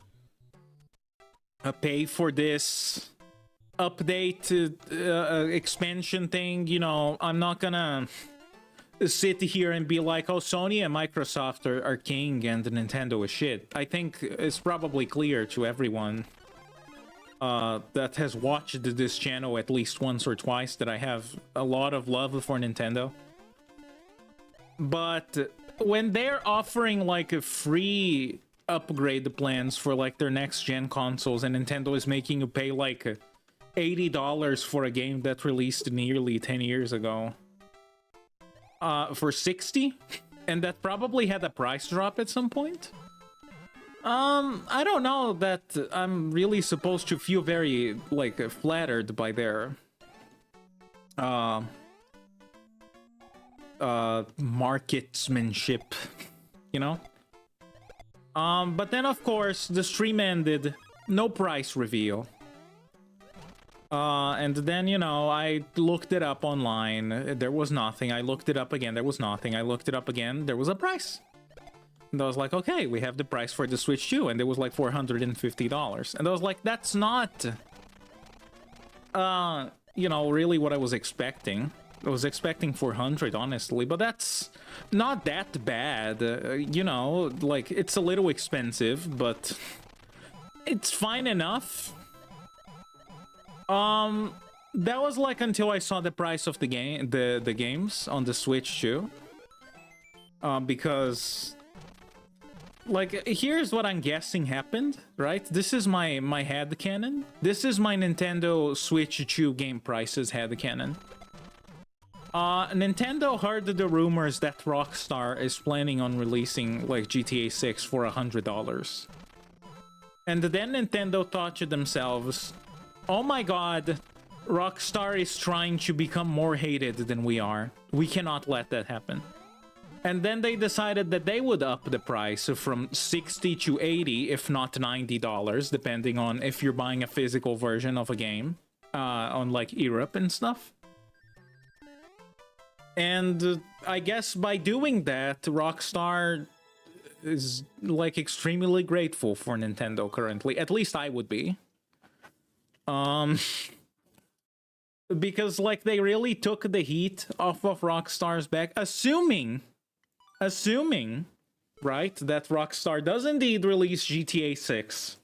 pay for this update expansion thing. You know, I'm not gonna sit here and be like, oh, Sony and Microsoft are king and Nintendo is shit. I think it's probably clear to everyone that has watched this channel at least once or twice that I have a lot of love for Nintendo. But when they're offering like a free upgrade plans for like their next gen consoles, and Nintendo is making you pay like $80 for a game that released nearly 10 years ago, for 60, and that probably had a price drop at some point. I don't know that I'm really supposed to feel very, like, flattered by their, marketsmanship, you know? But then, of course, the stream ended, no price reveal. And then, you know, I looked it up online, there was nothing. I looked it up again, there was nothing. I looked it up again, there was a price. And I was like, okay, we have the price for the Switch too, and it was like $450. And I was like, that's not, you know, really what I was expecting. I was expecting 400, honestly, but that's not that bad. You know, like, it's a little expensive, but it's fine enough. That was like until I saw the price of the game, the games on the Switch too. Because Like, here's what I'm guessing happened, right? This is my headcanon. This is my Nintendo Switch 2 game prices headcanon. Nintendo heard the rumors that Rockstar is planning on releasing, like, GTA 6 for $100. And then Nintendo thought to themselves, oh my god, Rockstar is trying to become more hated than we are. We cannot let that happen. And then they decided that they would up the price from $60 to $80, if not $90, depending on if you're buying a physical version of a game on, like, Europe and stuff. And I guess by doing that, Rockstar is, like, extremely grateful for Nintendo currently. At least I would be. Because, like, they really took the heat off of Rockstar's back, assuming, right, that Rockstar does indeed release GTA 6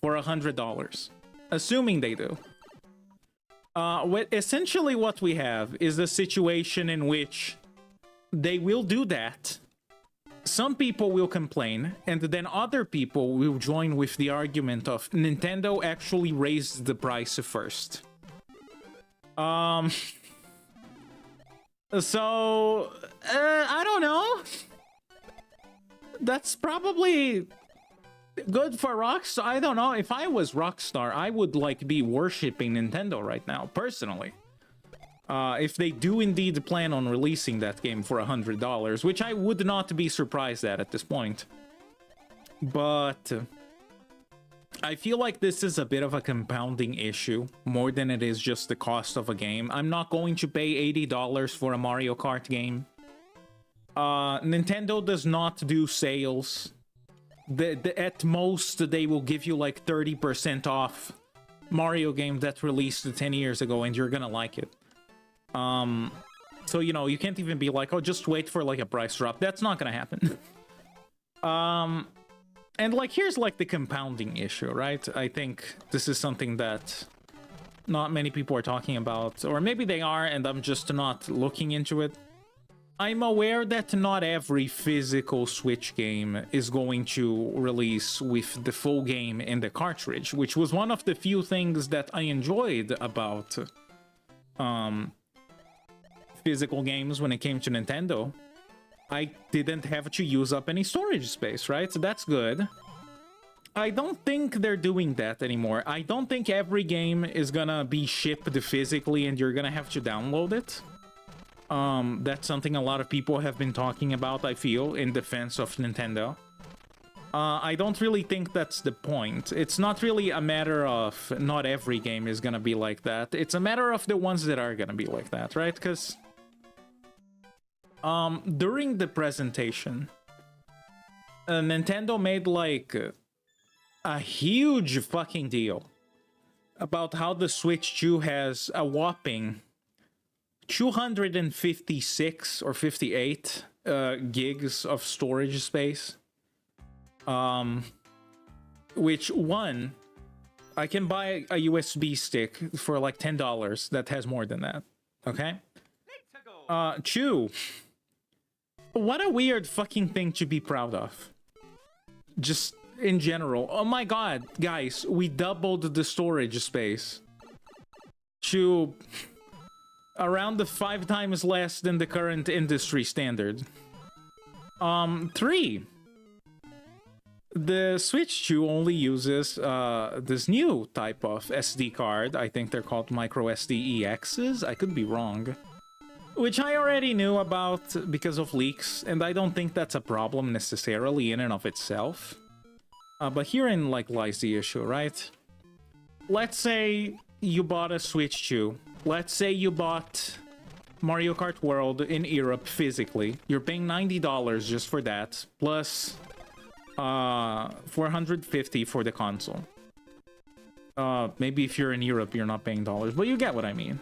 for $100. Assuming they do. Essentially what we have is a situation in which they will do that. Some people will complain, and then other people will join with the argument of Nintendo actually raised the price first. So, I don't know. That's probably good for Rockstar. I don't know. If I was Rockstar, I would, like, be worshipping Nintendo right now, personally. If they do indeed plan on releasing that game for $100, which I would not be surprised at this point. But I feel like this is a bit of a compounding issue, more than it is just the cost of a game. I'm not going to pay $80 for a Mario Kart game. Nintendo does not do sales. At most, they will give you like 30% off Mario game that released 10 years ago, and you're gonna like it. So, you know, you can't even be like, oh, just wait for like a price drop. That's not gonna happen. And like, here's like the compounding issue, right? I think this is something that not many people are talking about, or maybe they are, and I'm just not looking into it. I'm aware that not every physical Switch game is going to release with the full game in the cartridge, which was one of the few things that I enjoyed about physical games when it came to Nintendo. I didn't have to use up any storage space, right? So that's good. I don't think they're doing that anymore. I don't think every game is gonna be shipped physically and you're gonna have to download it. That's something a lot of people have been talking about, I feel, in defense of Nintendo. I don't really think that's the point. It's not really a matter of not every game is gonna be like that. It's a matter of the ones that are gonna be like that, right? Because during the presentation, Nintendo made like a huge fucking deal about how the Switch 2 has a whopping 256 or 58 gigs of storage space. Which, one, I can buy a USB stick for like $10 that has more than that, okay? Two, what a weird fucking thing to be proud of. Just in general. Oh my god, guys, we doubled the storage space to around the 5 times less than the current industry standard. 3, the Switch 2 only uses this new type of SD card. I think they're called micro SD EXs. I could be wrong. Which I already knew about because of leaks, and I don't think that's a problem necessarily in and of itself. But herein like lies the issue, right? Let's say you bought a Switch 2. Let's say you bought Mario Kart World in Europe physically. You're paying $90 just for that, plus $450 for the console. Maybe if you're in Europe, you're not paying dollars, but you get what I mean.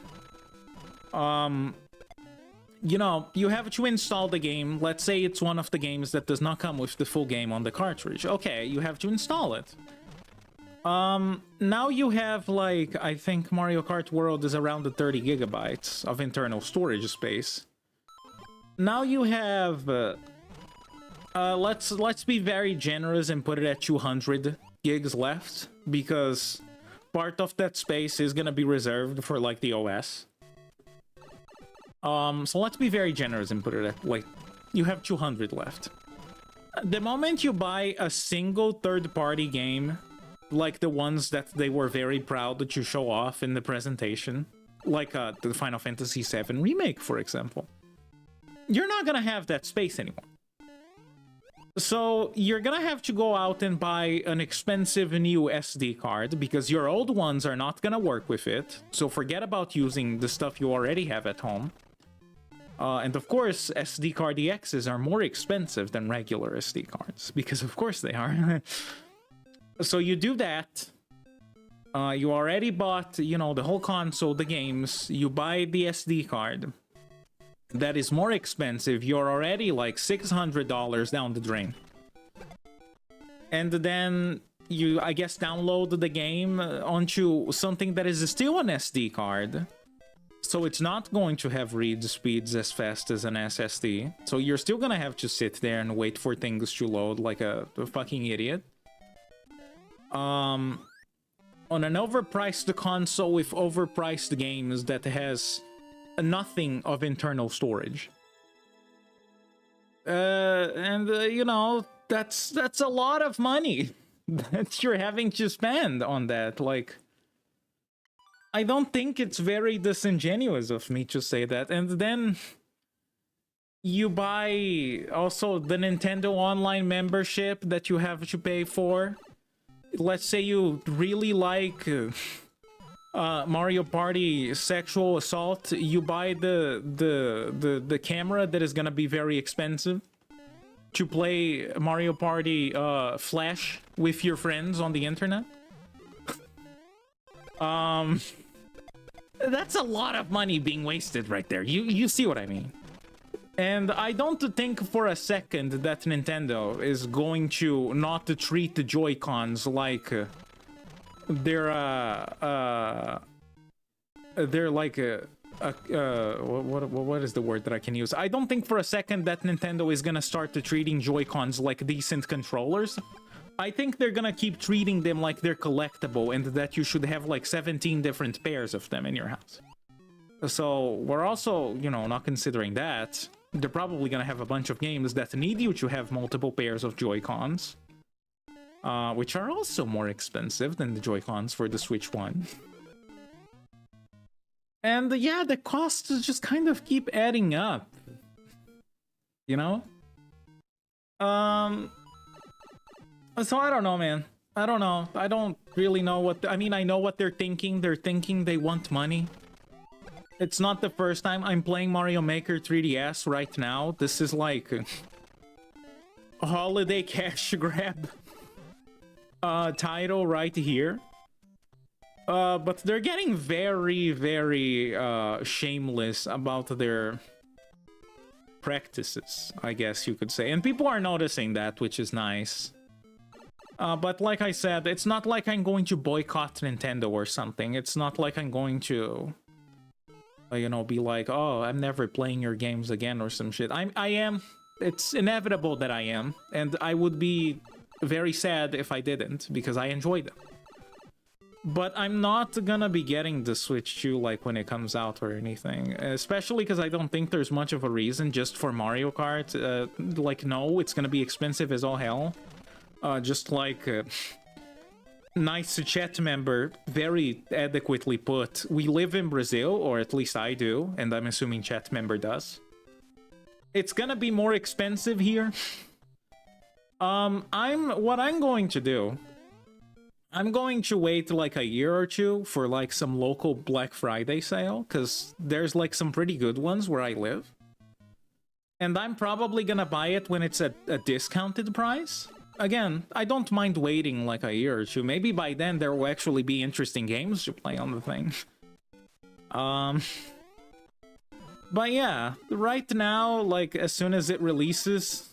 You know, you have to install the game. Let's say it's one of the games that does not come with the full game on the cartridge. Okay, you have to install it. Now you have, like, I think Mario Kart World is around the 30 gigabytes of internal storage space. Now you have let's be very generous and put it at 200 gigs left, because part of that space is gonna be reserved for like the OS. So let's be very generous and put it at like you have 200 left. The moment you buy a single third-party game, like the ones that they were very proud to show off in the presentation, like the Final Fantasy VII Remake, for example, you're not gonna have that space anymore. So you're gonna have to go out and buy an expensive new SD card, because your old ones are not gonna work with it. So forget about using the stuff you already have at home. And of course, SD card EXs are more expensive than regular SD cards, because of course they are. So you do that. You already bought, you know, the whole console, the games. You buy the SD card. That is more expensive. You're already like $600 down the drain. And then you, I guess, download the game onto something that is still an SD card. So it's not going to have read speeds as fast as an SSD. So you're still gonna have to sit there and wait for things to load like a fucking idiot. On an overpriced console with overpriced games that has nothing of internal storage. You know, that's a lot of money that you're having to spend on that. Like, I don't think it's very disingenuous of me to say that. And then you buy also the Nintendo Online membership that you have to pay for. Let's say you really like Mario Party Sexual Assault. You buy the camera that is gonna be very expensive to play Mario Party Flash with your friends on the internet. That's a lot of money being wasted right there. You see what I mean? And I don't think for a second that Nintendo is going to not treat the Joy-Cons like they're like what is the word that I can use? I don't think for a second that Nintendo is gonna start treating Joy-Cons like decent controllers. I think they're gonna keep treating them like they're collectible, and that you should have like 17 different pairs of them in your house. So we're also, you know, not considering that. They're probably gonna have a bunch of games that need you to have multiple pairs of Joy-Cons, which are also more expensive than the Joy-Cons for the Switch One. And yeah, the costs just kind of keep adding up, you know? So I don't know, man. I don't know. I don't really know what... I mean, I know what they're thinking. They're thinking they want money. It's not the first time I'm playing Mario Maker 3DS right now. This is like a holiday cash grab title right here. But they're getting very, very shameless about their practices, I guess you could say. And people are noticing that, which is nice. But like I said, it's not like I'm going to boycott Nintendo or something. It's not like I'm going to, you know, be like, oh, I'm never playing your games again or some shit. I am. It's inevitable that I am. And I would be very sad if I didn't, because I enjoyed them. But I'm not gonna be getting the Switch 2 like when it comes out or anything. Especially because I don't think there's much of a reason just for Mario Kart. Like, no, it's gonna be expensive as all hell. Just like nice chat member very adequately put, we live in Brazil, or at least I do, and I'm assuming chat member does. It's gonna be more expensive here. What I'm going to do, I'm going to wait like a year or two for like some local Black Friday sale, because there's like some pretty good ones where I live. And I'm probably gonna buy it when it's at a discounted price. Again, I don't mind waiting like a year or two. Maybe by then there will actually be interesting games to play on the thing. But yeah, right now, like as soon as it releases,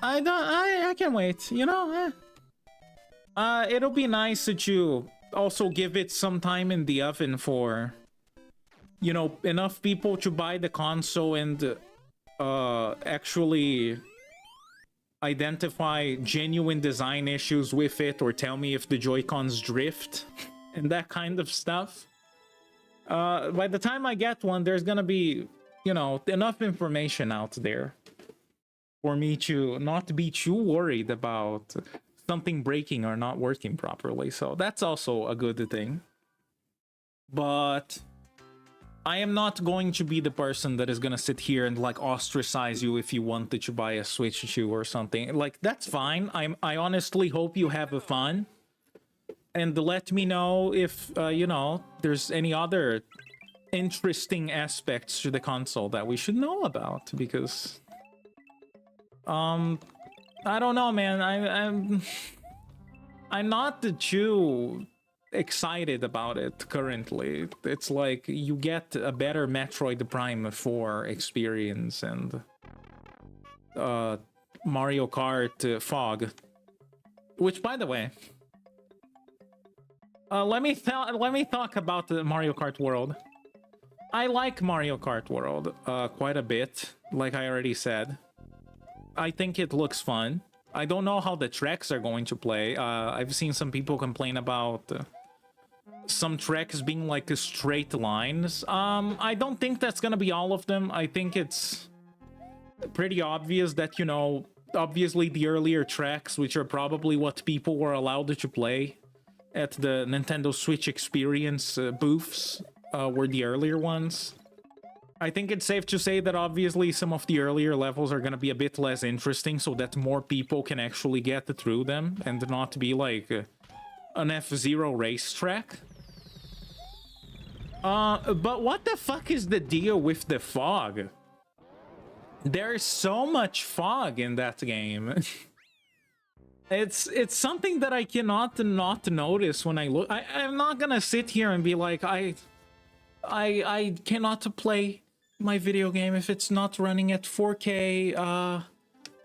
I can wait, you know? It'll be nice to also give it some time in the oven for, you know, enough people to buy the console and actually identify genuine design issues with it or tell me if the Joy-Cons drift and that kind of stuff. By the time I get one, there's gonna be, you know, enough information out there for me to not be too worried about something breaking or not working properly. So that's also a good thing. But I am not going to be the person that is gonna sit here and like ostracize you if you wanted to buy a Switch 2 or something. Like, that's fine. I honestly hope you have fun. And let me know if, you know, there's any other interesting aspects to the console that we should know about. Because, I don't know, man. I'm not too excited about it currently. It's like you get a better Metroid Prime 4 experience and Mario Kart Fog, which, by the way, let me talk about the Mario Kart World. I like Mario Kart World quite a bit, like I already said. I think it looks fun. I don't know how the tracks are going to play. I've seen some people complain about some tracks being like straight lines. I don't think that's gonna be all of them. I think it's pretty obvious that, you know, obviously the earlier tracks, which are probably what people were allowed to play at the Nintendo Switch Experience booths, were the earlier ones. I think it's safe to say that obviously some of the earlier levels are going to be a bit less interesting so that more people can actually get through them and not be like an F-Zero racetrack. But what the fuck is the deal with the fog? There's so much fog in that game. It's something that I cannot not notice when I look. I'm not gonna sit here and be like, I cannot play my video game if it's not running at 4K,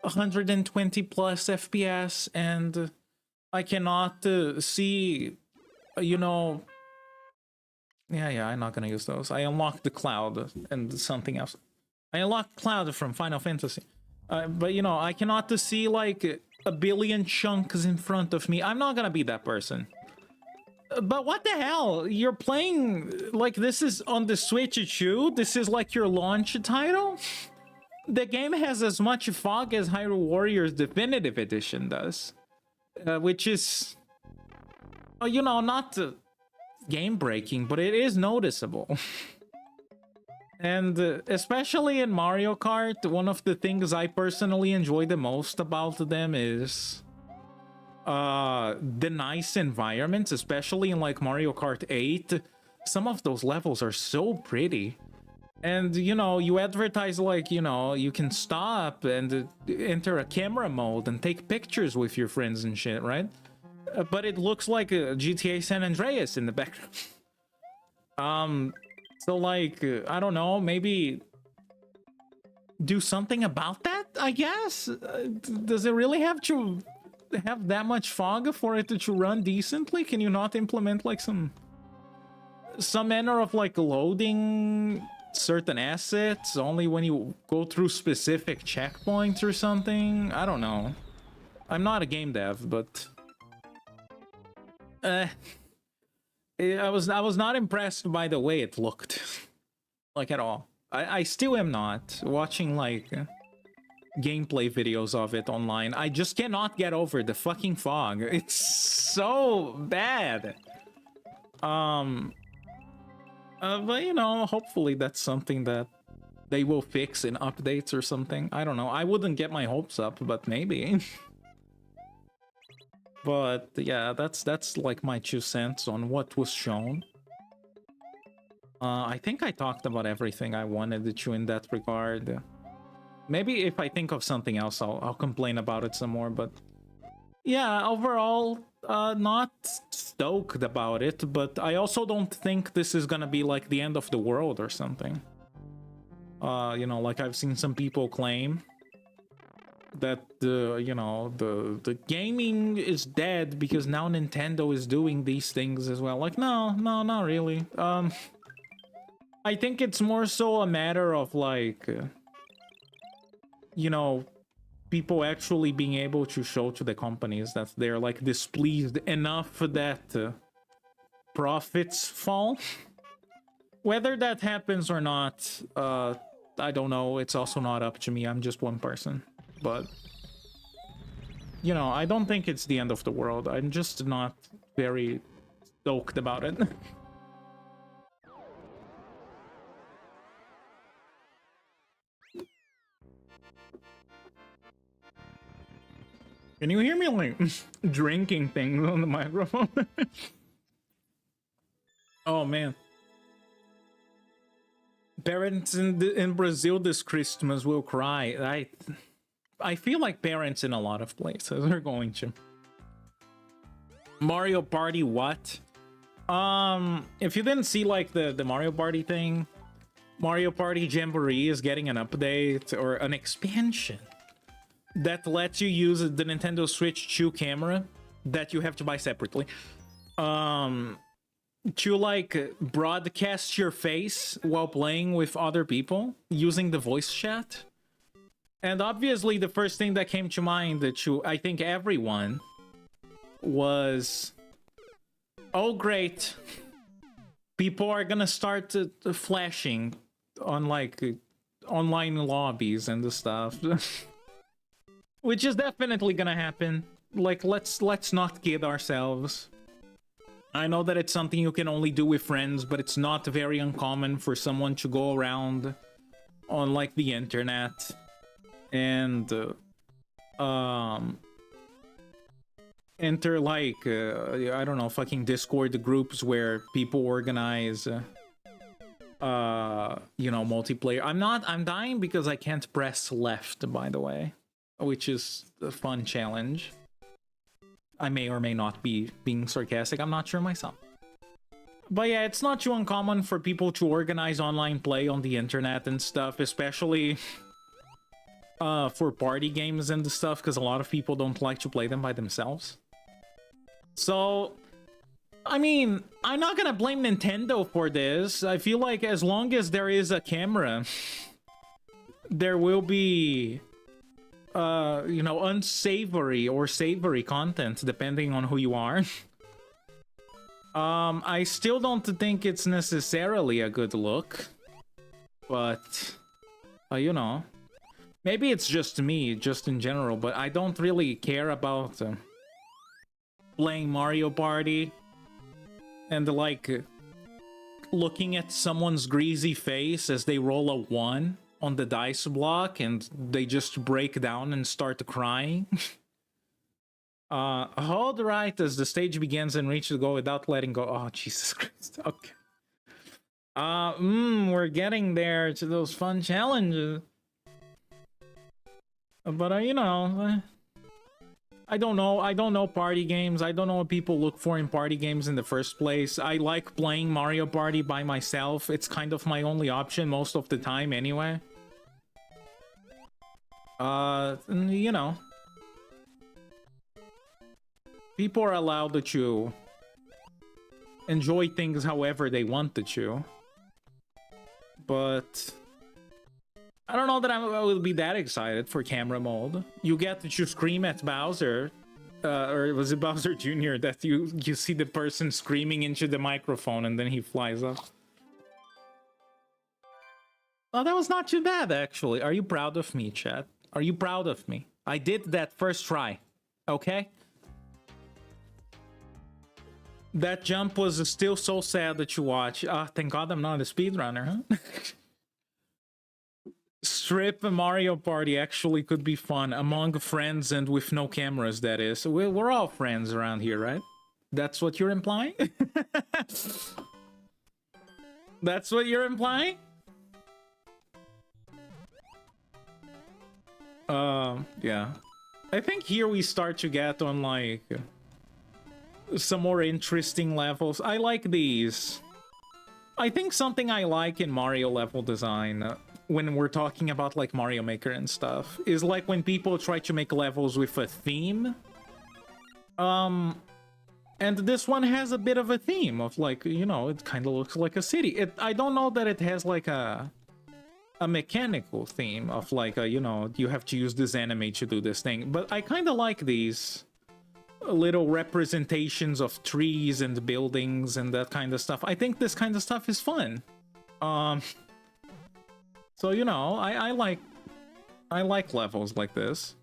120 plus FPS, and I cannot see, you know. Yeah, I'm not gonna use those. I unlocked the Cloud and something else. I unlocked Cloud from Final Fantasy. But, you know, I cannot see, like, a billion chunks in front of me. I'm not gonna be that person. But what the hell? You're playing, like, this is on the Switch 2? This is, like, your launch title? The game has as much fog as Hyrule Warriors Definitive Edition does. Which is, you know, not game-breaking, but it is noticeable. And especially in Mario Kart, one of the things I personally enjoy the most about them is the nice environments, especially in like Mario Kart 8. Some of those levels are so pretty. And, you know, you advertise like, you know, you can stop and enter a camera mode and take pictures with your friends and shit, right? But it looks like a GTA San Andreas in the background. So, like, I don't know, maybe do something about that, I guess? Does it really have to have that much fog for it to run decently? Can you not implement, like, some manner of, like, loading certain assets only when you go through specific checkpoints or something? I don't know. I'm not a game dev, but I was not impressed by the way it looked, like, at all. I still am not. Watching like gameplay videos of it online, I just cannot get over the fucking fog. It's so bad. But you know, hopefully that's something that they will fix in updates or something. I don't know. I wouldn't get my hopes up, but maybe. But yeah, that's like my 2 cents on what was shown. I think I talked about everything I wanted to in that regard. Maybe if I think of something else, I'll complain about it some more. But yeah, overall, not stoked about it. But I also don't think this is gonna be like the end of the world or something. You know, like I've seen some people claim that you know, the gaming is dead because now Nintendo is doing these things as well. Like, no, not really. I think it's more so a matter of like, you know, people actually being able to show to the companies that they're like displeased enough that profits fall. Whether that happens or not, I don't know. It's also not up to me. I'm just one person. But, you know, I don't think it's the end of the world. I'm just not very stoked about it. Can you hear me like drinking things on the microphone? Oh man. Parents in Brazil this Christmas will cry. I feel like parents in a lot of places are going to. Mario Party what? If you didn't see like the Mario Party thing, Mario Party Jamboree is getting an update or an expansion that lets you use the Nintendo Switch 2 camera that you have to buy separately. To like broadcast your face while playing with other people using the voice chat. And obviously the first thing that came to mind to I think everyone was, oh great, people are gonna start flashing on like online lobbies and the stuff. Which is definitely gonna happen. Like let's not kid ourselves. I know that it's something you can only do with friends, but it's not very uncommon for someone to go around on like the internet and enter like I don't know, fucking Discord groups where people organize you know, multiplayer. I'm dying because I can't press left, by the way, which is a fun challenge. I may or may not be being sarcastic, I'm not sure myself. But yeah, it's not too uncommon for people to organize online play on the internet and stuff, especially for party games and stuff, because a lot of people don't like to play them by themselves. So, I mean, I'm not gonna blame Nintendo for this. I feel like as long as there is a camera, there will be you know, unsavory or savory content depending on who you are. I still don't think it's necessarily a good look, but you know, maybe it's just me, just in general, but I don't really care about playing Mario Party and like looking at someone's greasy face as they roll a 1 on the dice block and they just break down and start crying. Hold right as the stage begins and reach the goal without letting go. Oh, Jesus Christ. Okay. We're getting there to those fun challenges. But, you know, I don't know party games. I don't know what people look for in party games in the first place. I like playing Mario Party by myself. It's kind of my only option most of the time anyway. You know, people are allowed to enjoy things however they want to. But I don't know that I will be that excited for camera mode. You get to scream at Bowser, or was it Bowser Jr. that you see the person screaming into the microphone and then he flies up. Oh, that was not too bad, actually. Are you proud of me, chat? Are you proud of me? I did that first try, okay? That jump was still so sad that you watch. Ah, thank God I'm not a speedrunner, huh? Strip Mario Party actually could be fun among friends and with no cameras, that is. We're all friends around here, right? That's what you're implying? That's what you're implying? Yeah. I think here we start to get on, like, some more interesting levels. I like these. I think something I like in Mario level design, when we're talking about, like, Mario Maker and stuff, is, like, when people try to make levels with a theme. And this one has a bit of a theme of, like, you know, it kind of looks like a city. I don't know that it has, like, a a mechanical theme of like, you know, you have to use this anime to do this thing. But I kind of like these little representations of trees and buildings and that kind of stuff. I think this kind of stuff is fun. So, you know, I like levels like this.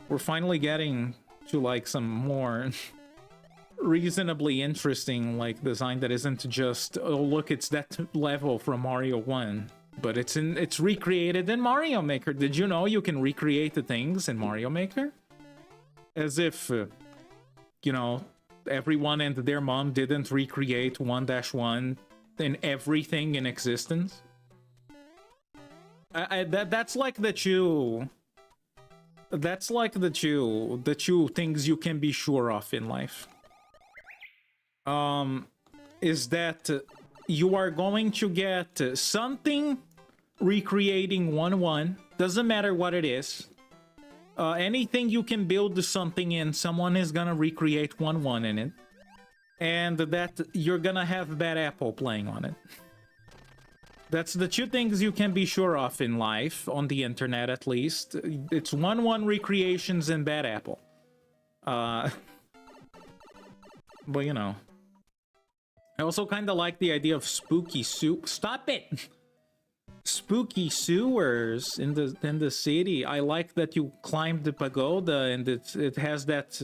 We're finally getting to like some more reasonably interesting like design that isn't just, oh look, it's that level from Mario 1, but it's recreated in Mario Maker. Did you know you can recreate the things in Mario Maker? As if you know, everyone and their mom didn't recreate 1-1 in everything in existence. That's like the two. That's like the two things you can be sure of in life. Is that you are going to get something recreating 1-1. Doesn't matter what it is. Anything you can build something in, someone is gonna recreate 1-1 in it. And that you're gonna have Bad Apple playing on it. That's the two things you can be sure of in life, on the internet at least. It's 1-1 recreations and Bad Apple. But you know. I also kind of like the idea of spooky soup. Stop it! Spooky sewers in the city. I like that you climb the pagoda and it has that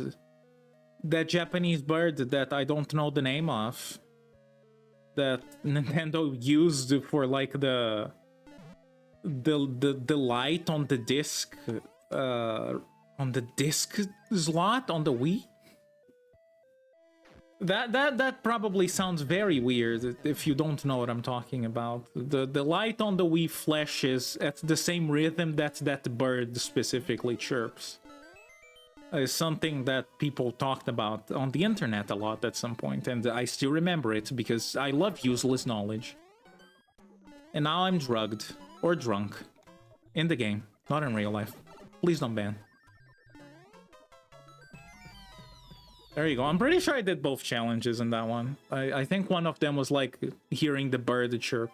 Japanese bird that I don't know the name of, that Nintendo used for like the light on the disc slot on the Wii. That probably sounds very weird if you don't know what I'm talking about. The light on the Wii flashes at the same rhythm that bird specifically chirps. Is something that people talked about on the internet a lot at some point, and I still remember it because I love useless knowledge. And now I'm drugged or drunk in the game, not in real life. Please don't ban. There you go. I'm pretty sure I did both challenges in that one. I think one of them was like hearing the bird chirp.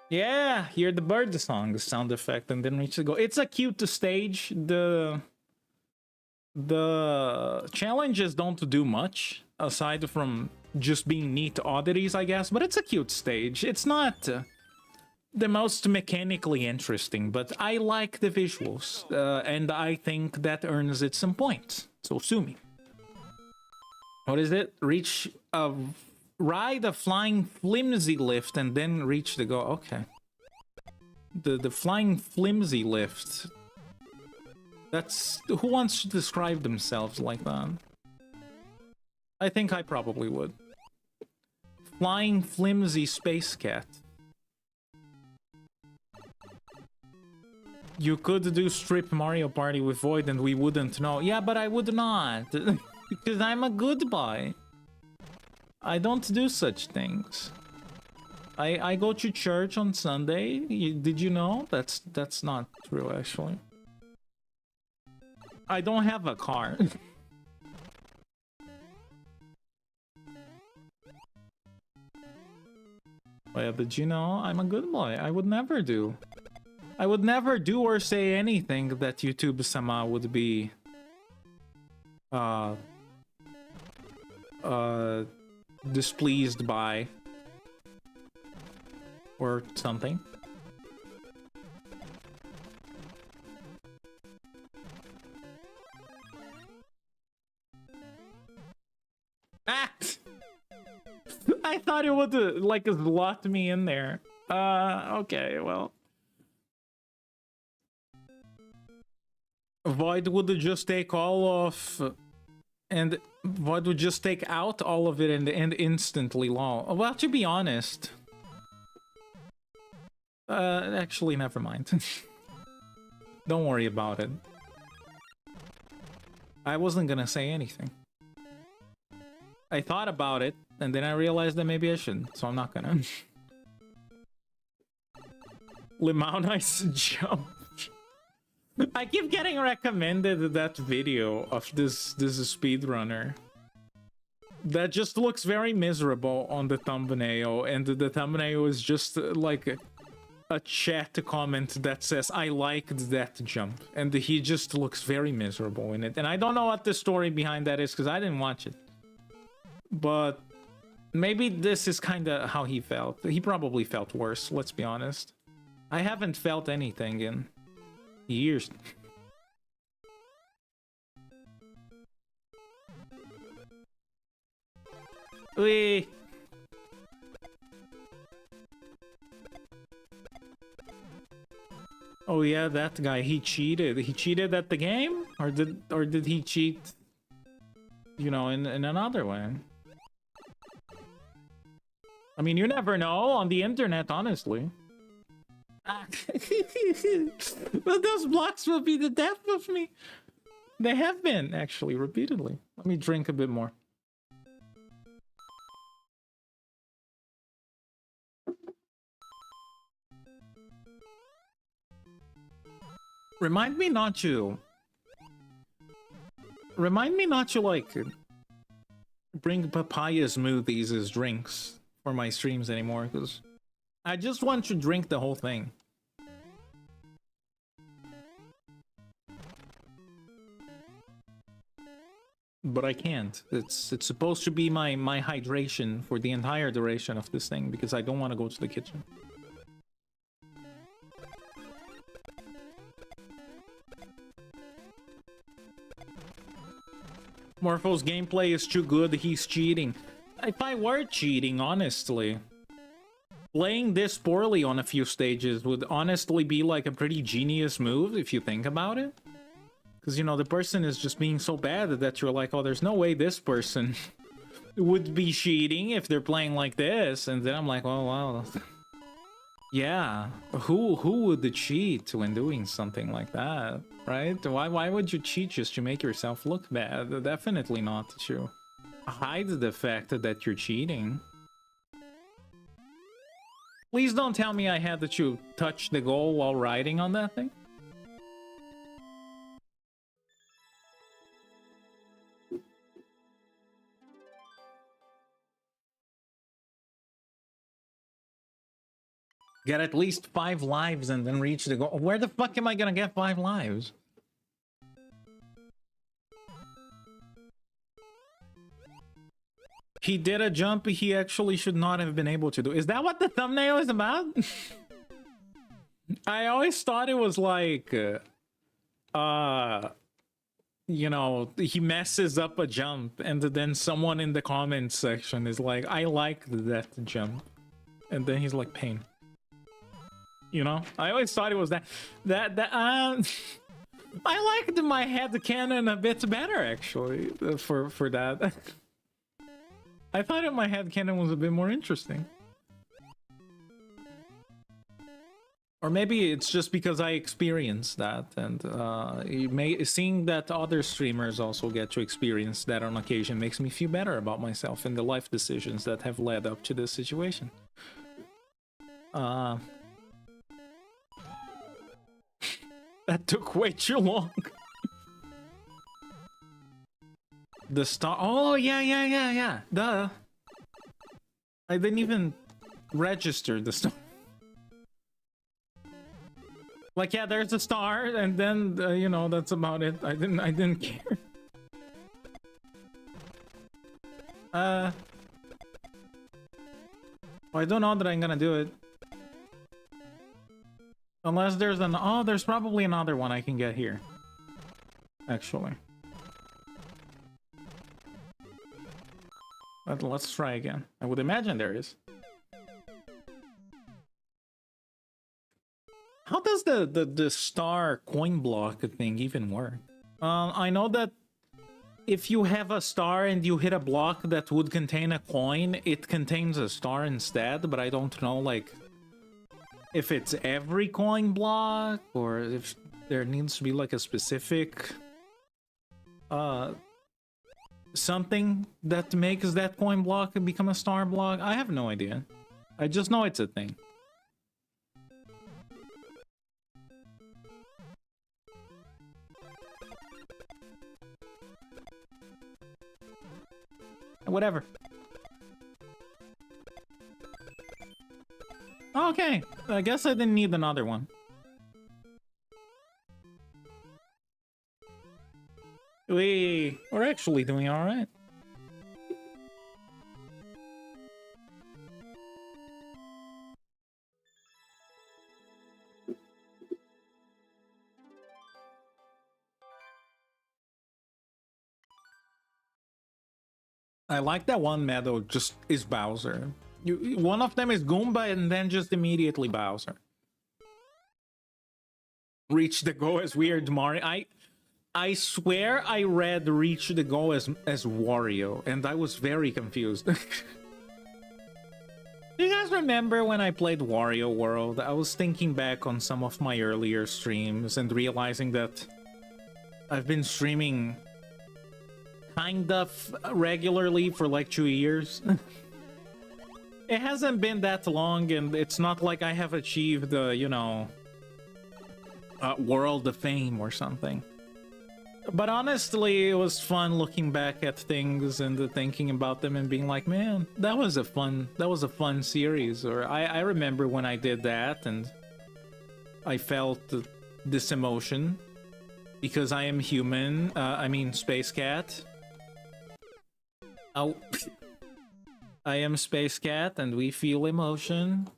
Yeah, hear the bird song sound effect and then reach the goal. It's a cute stage. The challenges don't do much aside from just being neat oddities, I guess, but it's a cute stage. It's not the most mechanically interesting, but I like the visuals, and I think that earns it some points. So sue me. What is it? Ride a flying flimsy lift and then reach the goal. Okay. The flying flimsy lift. That's... Who wants to describe themselves like that? I think I probably would. Flying flimsy space cat. You could do Strip Mario Party with Void and we wouldn't know. Yeah, but I would not. Because I'm a good boy. I don't do such things. I go to church on Sunday. Did you know? That's not true, actually. I don't have a car. Well, did you know? I'm a good boy. I would never do. I would never do or say anything that YouTube-sama would be... displeased by. Or something. Ah! I thought it would, like, locked me in there. Okay, well... Void would just take all of... And Void would just take out all of it and instantly lol. Well, to be honest... actually, never mind. Don't worry about it. I wasn't gonna say anything. I thought about it, and then I realized that maybe I shouldn't, so I'm not gonna. Limau nice jump. I keep getting recommended that video of this speedrunner. That just looks very miserable on the thumbnail, and the thumbnail is just like a chat comment that says, I liked that jump. And he just looks very miserable in it. And I don't know what the story behind that is because I didn't watch it. But maybe this is kind of how he felt. He probably felt worse, let's be honest. I haven't felt anything in years. Wee. Oh yeah, that guy, he cheated. He cheated at the game? Or did he cheat, you know, in another way? I mean, you never know on the internet, honestly. But those blocks will be the death of me. They have been, actually, repeatedly. Let me drink a bit more. Remind me not to, like, bring papaya smoothies as drinks for my streams anymore, because I just want to drink the whole thing. But I can't. It's supposed to be my hydration for the entire duration of this thing, because I don't want to go to the kitchen. Morpho's gameplay is too good, he's cheating. If I were cheating, honestly, playing this poorly on a few stages would honestly be like a pretty genius move if you think about it. Because, you know, the person is just being so bad that you're like, oh, there's no way this person would be cheating if they're playing like this. And then I'm like, oh, wow. Yeah, who would cheat when doing something like that, right? Why would you cheat just to make yourself look bad? Definitely not to hide the fact that you're cheating. Please don't tell me I had to touch the goal while riding on that thing. Get at least 5 lives and then reach the goal. Where the fuck am I gonna get 5 lives? He did a jump he actually should not have been able to do. Is that what the thumbnail is about? I always thought it was like... you know, he messes up a jump and then someone in the comments section is like, I liked that jump. And then he's like, pain. You know, I always thought it was that I liked my head cannon a bit better actually for that. I thought that my head cannon was a bit more interesting. Or maybe it's just because I experienced that, and seeing that other streamers also get to experience that on occasion makes me feel better about myself and the life decisions that have led up to this situation. That took way too long. The star. Oh, yeah. Duh. I didn't even register the star. Like, yeah, there's a star, and then, you know, that's about it. I didn't care. I don't know that I'm gonna do it. Unless there's an... Oh, there's probably another one I can get here. Actually. But let's try again. I would imagine there is. How does the star coin block thing even work? I know that if you have a star and you hit a block that would contain a coin, it contains a star instead, but I don't know, like... if it's every coin block, or if there needs to be like a specific something that makes that coin block become a star block. I have no idea. I just know it's a thing. Whatever. Okay, I guess I didn't need another one. We're actually doing all right. I like that one meadow just is Bowser. One of them is Goomba and then just immediately Bowser. Reach the goal as Weird Mario. I swear I read Reach the Goal as Wario, and I was very confused. Do you guys remember when I played Wario World? I was thinking back on some of my earlier streams and realizing that I've been streaming kind of regularly for like 2 years. It hasn't been that long, and it's not like I have achieved the, you know, world of fame or something. But honestly, it was fun looking back at things and thinking about them and being like, man, that was a fun series. Or I remember when I did that and I felt this emotion because I am human. I mean, Space Cat. Oh, I am Space Cat, and we feel emotion.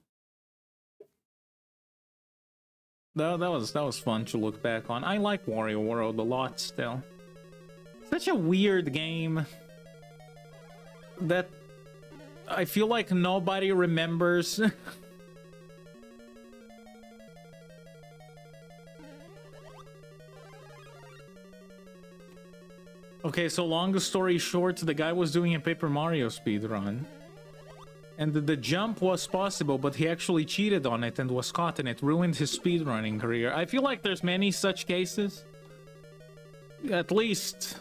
That was fun to look back on. I like Wario World a lot still. Such a weird game that I feel like nobody remembers. Okay, so long story short, the guy was doing a Paper Mario speedrun. And the jump was possible, but he actually cheated on it and was caught, and it ruined his speedrunning career. I feel like there's many such cases. At least.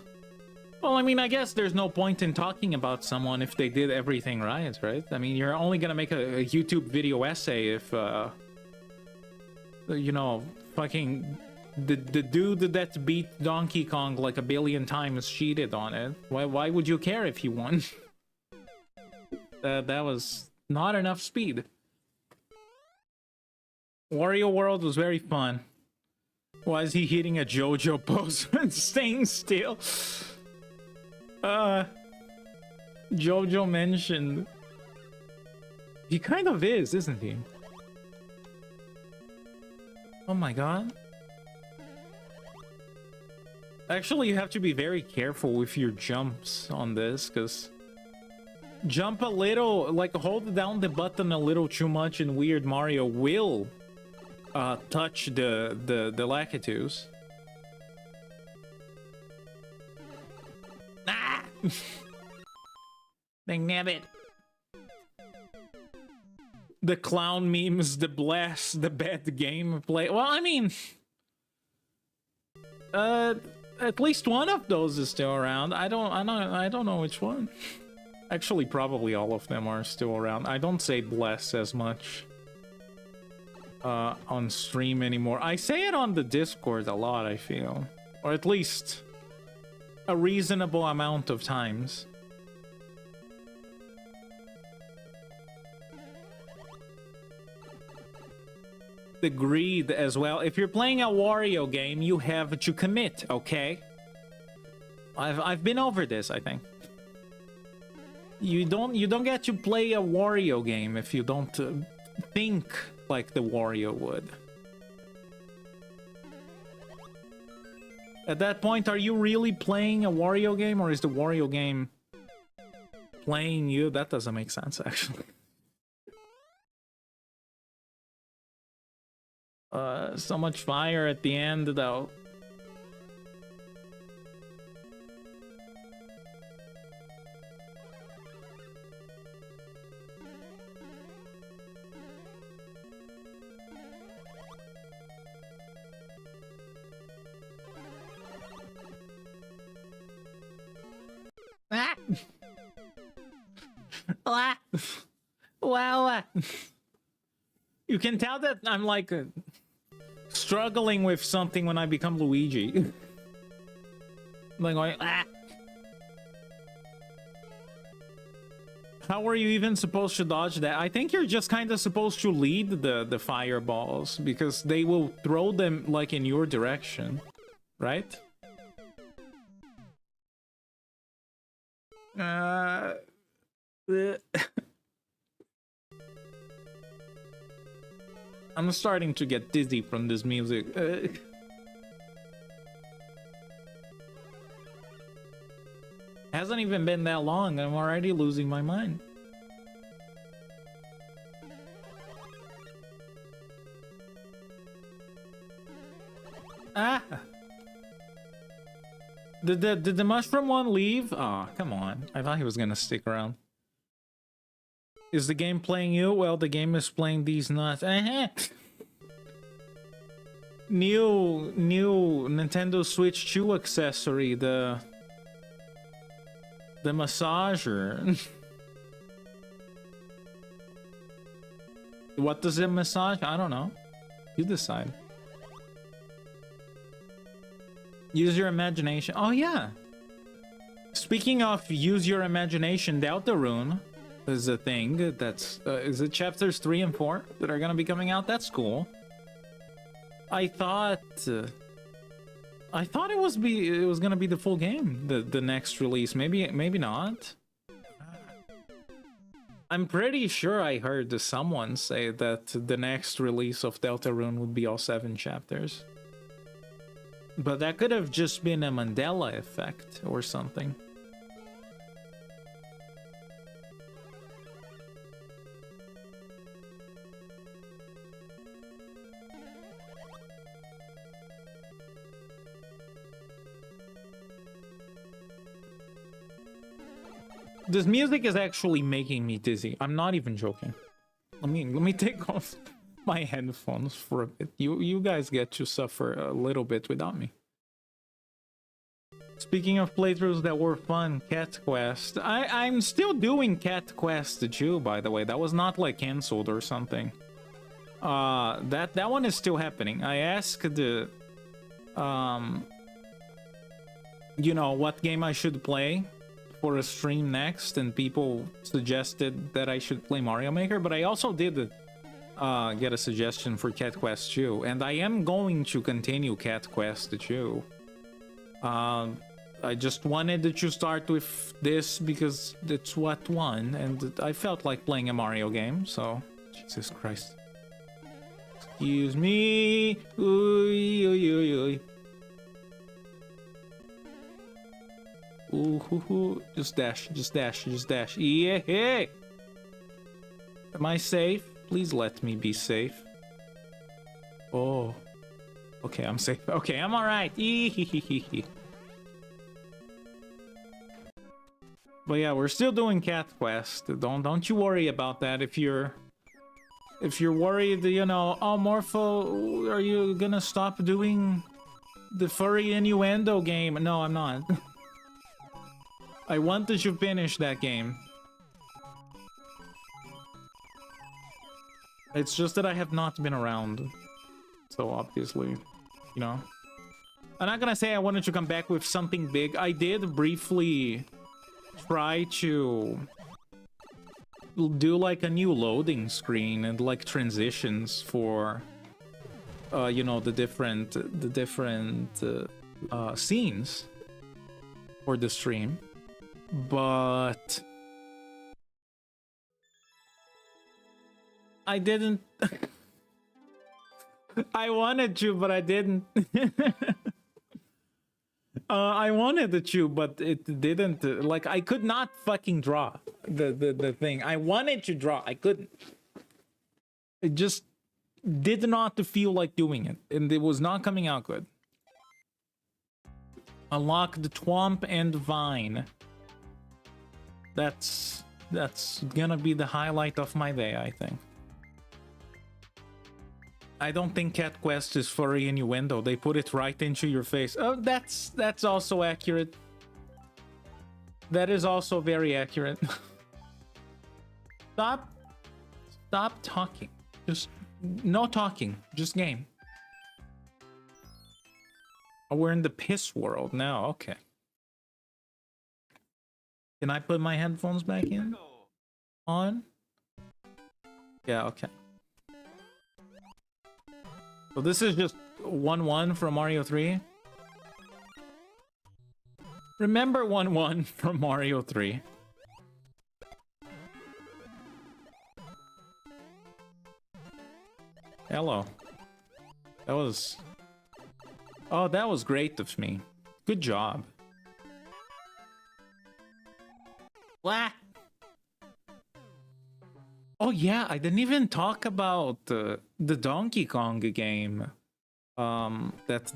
Well, I mean, I guess there's no point in talking about someone if they did everything right? I mean, you're only gonna make a YouTube video essay if, you know, fucking the dude that beat Donkey Kong like a billion times cheated on it. Why would you care if he won? That was not enough speed. Wario World was very fun. Why is he hitting a JoJo pose and staying still? JoJo mentioned. He kind of is, isn't he? Oh my god. Actually, you have to be very careful with your jumps on this, because jump a little, like hold down the button a little too much and Weird Mario will touch the Lakitus. Ah! Dang nabbit. The clown memes, the blast, the bad game play. Well, I mean, at least one of those is still around. I don't know which one. Actually, probably all of them are still around. I don't say bless as much on stream anymore. I say it on the Discord a lot, I feel. Or at least a reasonable amount of times. The greed as well. If you're playing a Wario game, you have to commit, okay? I've been over this, I think. You don't get to play a Wario game if you don't think like the Wario would. At that point, are you really playing a Wario game, or is the Wario game playing you? That doesn't make sense, actually. So much fire at the end, though. Ah! Wow. You can tell that I'm like struggling with something when I become Luigi. Like going, ah! How are you even supposed to dodge that? I think you're just kind of supposed to lead the fireballs because they will throw them like in your direction, right? I'm starting to get dizzy from this music. Hasn't even been that long, and I'm already losing my mind. Ah! Did the mushroom one leave? Oh, come on. I thought he was gonna stick around. Is the game playing you? Well, the game is playing these nuts. New Nintendo Switch 2 accessory, the massager. What does it massage? I don't know. You decide. Use your imagination. Oh yeah. Speaking of use your imagination, Deltarune is a thing that's is it chapters 3 and 4 that are gonna be coming out? That's cool. I thought it was gonna be the full game, the next release. Maybe not. I'm pretty sure I heard someone say that the next release of Deltarune would be all 7 chapters. But that could have just been a Mandela effect or something. This music is actually making me dizzy. I'm not even joking. Let me take off my headphones for a bit. You guys get to suffer a little bit without me. Speaking of playthroughs that were fun, Cat Quest. I'm still doing Cat Quest 2, by the way. That was not like cancelled or something. That one is still happening. I asked the you know, what game I should play for a stream next, and people suggested that I should play Mario Maker, but I also did get a suggestion for Cat Quest 2, and I am going to continue Cat Quest 2. I just wanted to start with this because it's what won, and I felt like playing a Mario game, so... Jesus Christ. Excuse me! Oy, oy, oy, oy. Ooh, hoo, hoo. Just dash, just dash, just dash. Yeah, hey! Am I safe? Please let me be safe. Oh. Okay, I'm safe. Okay, I'm alright. But yeah, we're still doing Cat Quest. Don't you worry about that. If you're worried, you know, oh, Morpho, are you gonna stop doing the furry innuendo game? No, I'm not. I wanted to finish that game. It's just that I have not been around. So obviously, you know. I'm not gonna say I wanted to come back with something big. I did briefly try to do like a new loading screen and like transitions for you know, the different scenes for the stream. But I didn't. I wanted to, but I didn't. I wanted to, but it didn't. Like, I could not fucking draw the thing. I wanted to draw, I couldn't. It just did not feel like doing it, and it was not coming out good. Unlock the Twomp and Vine. That's gonna be the highlight of my day, I think. I don't think Cat Quest is furry innuendo. They put it right into your face. Oh, that's also accurate. That is also very accurate. Stop talking. Just no talking. Just game. Oh, we're in the piss world now. Okay. Can I put my headphones back in? on? Yeah, okay. So this is just 1-1 from Mario 3. Remember 1-1 from Mario 3. Hello. That was... Oh, that was great of me. Good job. What? Oh yeah, I didn't even talk about the Donkey Kong game that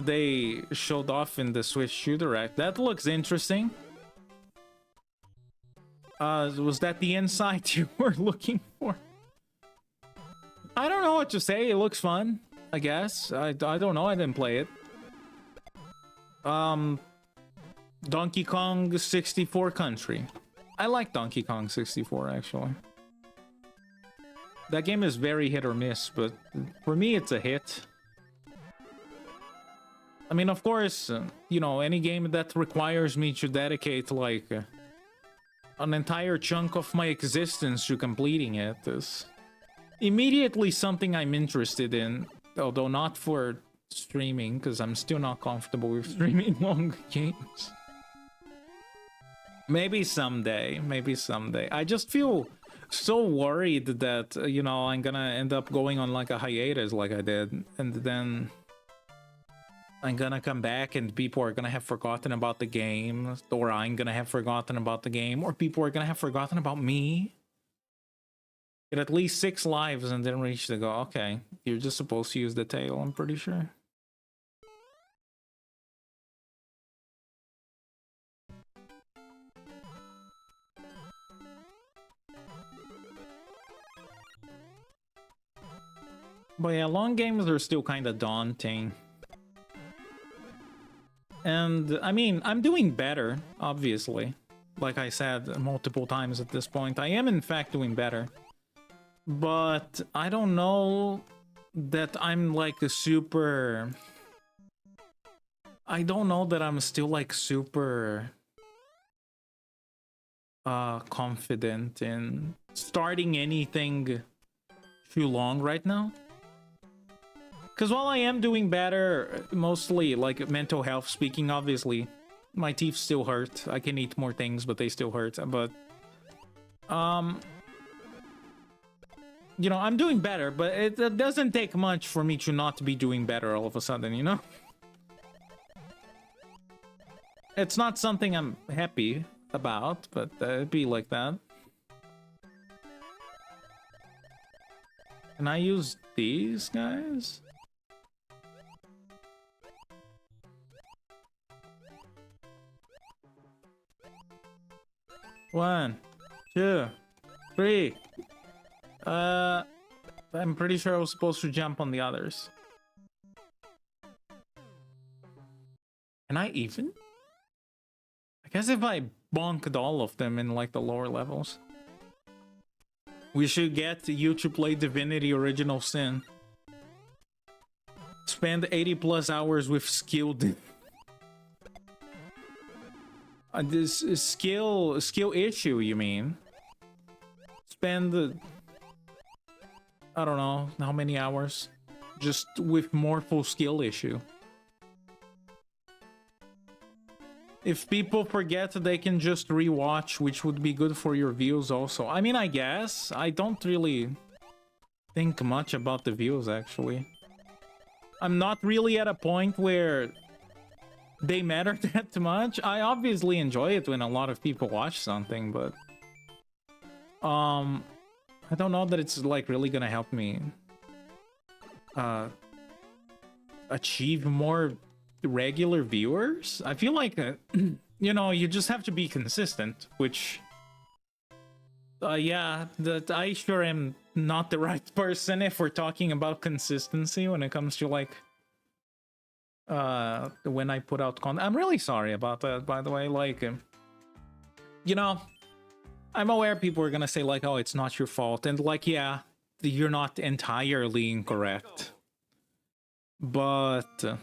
they showed off in the Switch Shooter Act. That looks interesting. Was that the insight you were looking for? I don't know what to say. It looks fun, I guess. I don't know. I didn't play it. Donkey Kong 64 Country. I like Donkey Kong 64, actually. That game is very hit or miss, but for me, it's a hit. I mean, of course, you know, any game that requires me to dedicate, like, an entire chunk of my existence to completing it is immediately something I'm interested in, although not for streaming, because I'm still not comfortable with streaming long games. Maybe someday, maybe someday. I just feel so worried that, you know, I'm gonna end up going on like a hiatus like I did, and then I'm gonna come back and people are gonna have forgotten about the game, or I'm gonna have forgotten about the game, or people are gonna have forgotten about me. Get at least 6 lives and then reach the goal. Okay, you're just supposed to use the tail, I'm pretty sure. But yeah, long games are still kind of daunting. And, I mean, I'm doing better, obviously. Like I said multiple times at this point. I am, in fact, doing better. But I don't know that I'm, like, a super... I don't know that I'm still, like, super... confident in starting anything too long right now. Because while I am doing better, mostly, like, mental health speaking, obviously, my teeth still hurt. I can eat more things, but they still hurt. But, you know, I'm doing better, but it doesn't take much for me to not be doing better all of a sudden, you know? It's not something I'm happy about, but it'd be like that. Can I use these guys? One, 2, 3. I'm pretty sure I was supposed to jump on the others. Can I even? I guess if I bonked all of them in, like, the lower levels. We should get you to play Divinity Original Sin. Spend 80 plus hours with skilled... this is skill issue, you mean? Spend... I don't know how many hours. Just with Morpho skill issue. If people forget, they can just rewatch, which would be good for your views also. I mean, I guess. I don't really think much about the views, actually. I'm not really at a point where they matter that much. I obviously enjoy it when a lot of people watch something, but... I don't know that it's, like, really gonna help me... achieve more regular viewers. I feel like, you know, you just have to be consistent, which... yeah, that I sure am not the right person if we're talking about consistency when it comes to, like... when I put out content. I'm really sorry about that, by the way. Like, you know, I'm aware people are gonna say, like, oh, it's not your fault. And, like, yeah, you're not entirely incorrect. But...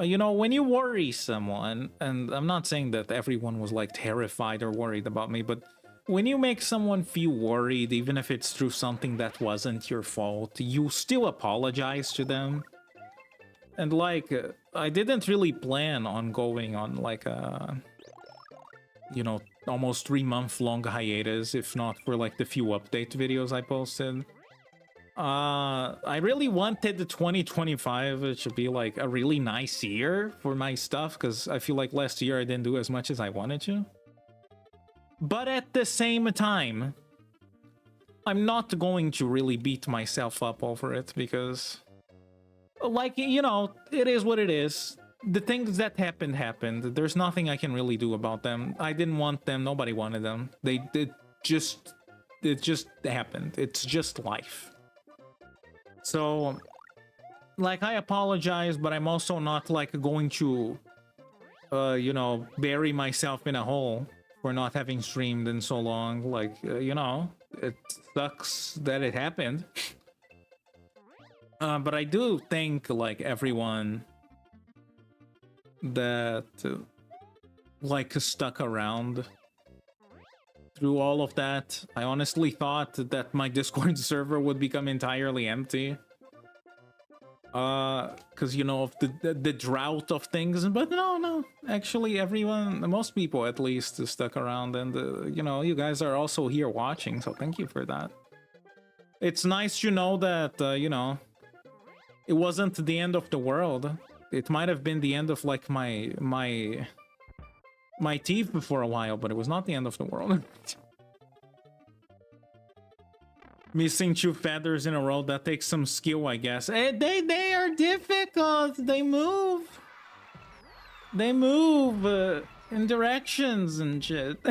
You know, when you worry someone, and I'm not saying that everyone was like terrified or worried about me, but when you make someone feel worried, even if it's through something that wasn't your fault, you still apologize to them. And like, I didn't really plan on going on like a, you know, almost 3-month long hiatus, if not for like the few update videos I posted. I really wanted the 2025 to be like a really nice year for my stuff, because I feel like last year I didn't do as much as I wanted to. But at the same time, I'm not going to really beat myself up over it, because, like, you know, it is what it is. The things that happened. There's nothing I can really do about them. I didn't want them. Nobody wanted them. It just happened. It's just life. So, like, I apologize, but I'm also not like going to, you know, bury myself in a hole for not having streamed in so long. Like, you know, it sucks that it happened. But I do think, like, everyone that like stuck around through all of that. I honestly thought that my Discord server would become entirely empty, because, you know, of the drought of things. But no, actually everyone, most people at least, stuck around, and you know, you guys are also here watching, so thank you for that. It's nice to know that, you know, it wasn't the end of the world. It might have been the end of like my teeth for a while, but it was not the end of the world. Missing 2 feathers in a row, that takes some skill, I guess. They are difficult. They move in directions and shit.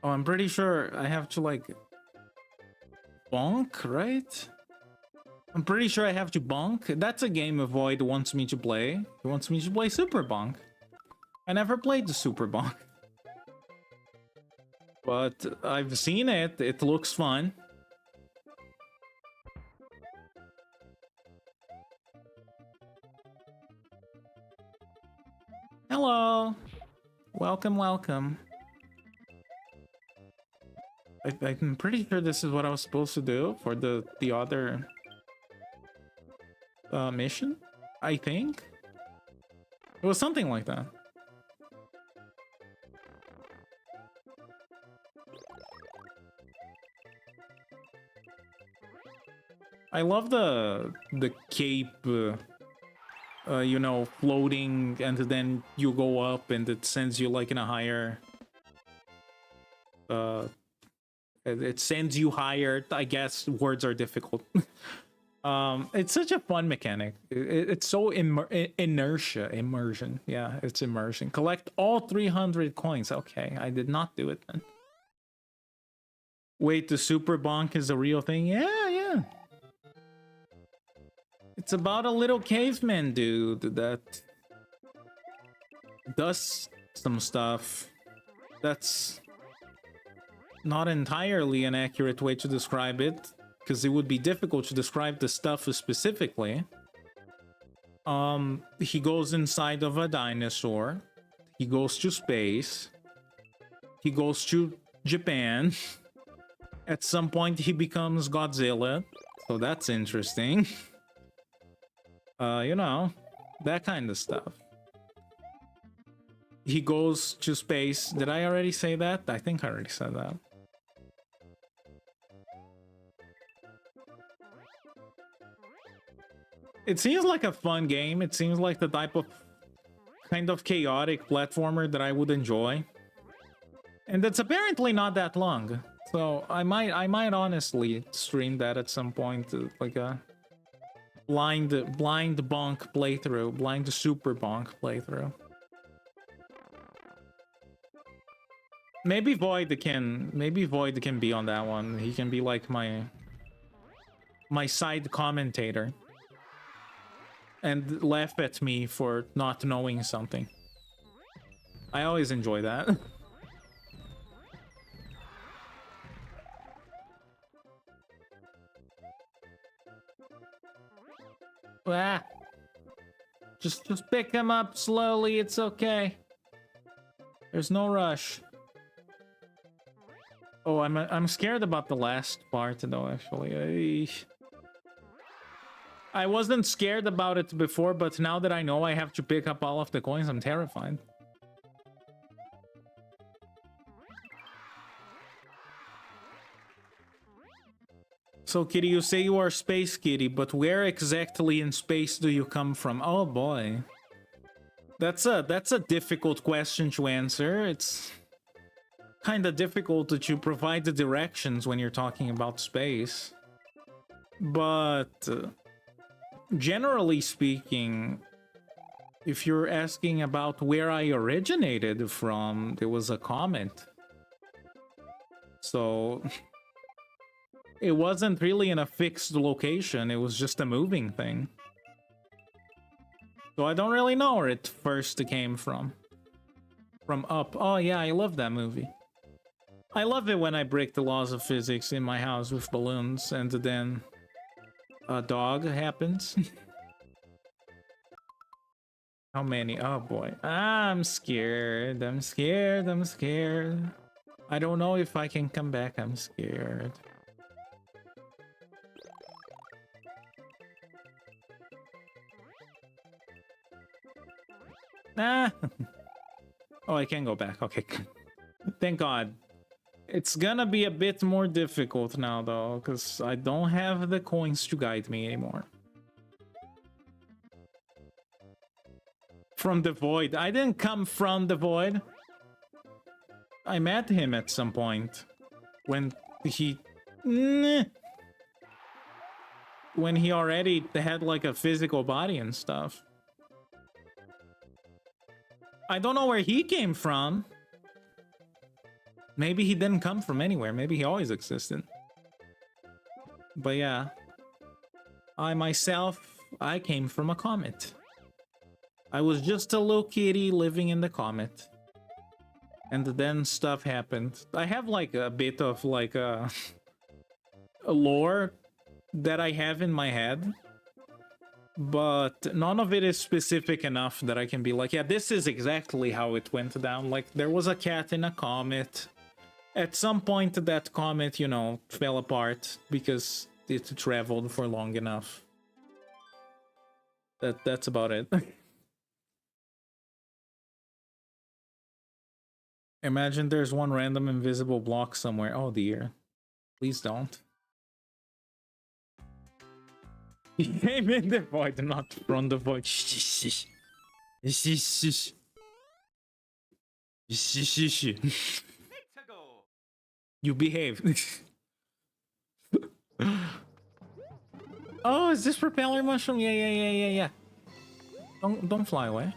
Oh, I'm pretty sure I have to like bonk, right? I'm pretty sure I have to bonk. That's a game Void wants me to play. He wants me to play Super Bonk. I never played the Super Bonk, but I've seen it. It looks fun. Hello. Welcome. I'm pretty sure this is what I was supposed to do for the other mission. I think it was something like that. I love the cape, you know, floating, and then you go up and it sends you like in a higher, it sends you higher. I guess words are difficult. It's such a fun mechanic. It's so immersion. Yeah, it's immersion. Collect all 300 coins. Okay, I did not do it then. Wait, the Super Bonk is a real thing? Yeah. It's about a little caveman dude that does some stuff. That's not entirely an accurate way to describe it, because it would be difficult to describe the stuff specifically. He goes inside of a dinosaur. He goes to space. He goes to Japan. At some point, he becomes Godzilla. So that's interesting. You know, that kind of stuff. He goes to space. Did I already say that? I think I already said that. It seems like a fun game. It seems like the type of kind of chaotic platformer that I would enjoy. And it's apparently not that long. So I might honestly stream that at some point, like a blind bonk playthrough, blind super bonk playthrough. Maybe Void can be on that one. He can be like my side commentator and laugh at me for not knowing something. I always enjoy that. Ah. Just pick him up slowly. It's okay. There's no rush. Oh, I'm scared about the last part though. Actually, I wasn't scared about it before, but now that I know I have to pick up all of the coins, I'm terrified. So, Kitty, you say you are Space Kitty, but where exactly in space do you come from? Oh boy. That's a difficult question to answer. It's kind of difficult to provide the directions when you're talking about space. But generally speaking, if you're asking about where I originated from, there was a comment. So it wasn't really in a fixed location, it was just a moving thing. So I don't really know where it first came from. From Up. Oh yeah, I love that movie. I love it when I break the laws of physics in my house with balloons and then a dog happens. How many? Oh boy. I'm scared. I'm scared. I'm scared. I don't know if I can come back. I'm scared. Ah. Oh, I can go back. Okay. Thank God. It's gonna be a bit more difficult now, though, because I don't have the coins to guide me anymore. From the void. I didn't come from the void. I met him at some point. When he... When he already had, like, a physical body and stuff. I don't know where he came from. Maybe he didn't come from anywhere. Maybe he always existed. But yeah. I came from a comet. I was just a little kitty living in the comet. And then stuff happened. I have like a bit of like a lore that I have in my head. But none of it is specific enough that I can be like, yeah, this is exactly how it went down. Like, there was a cat in a comet. At some point, that comet, you know, fell apart because it traveled for long enough. That's about it. Imagine there's one random invisible block somewhere. Oh dear. Please don't. He came in the void, not from the void. You behave. Oh, is this propeller mushroom? Yeah. Don't fly away.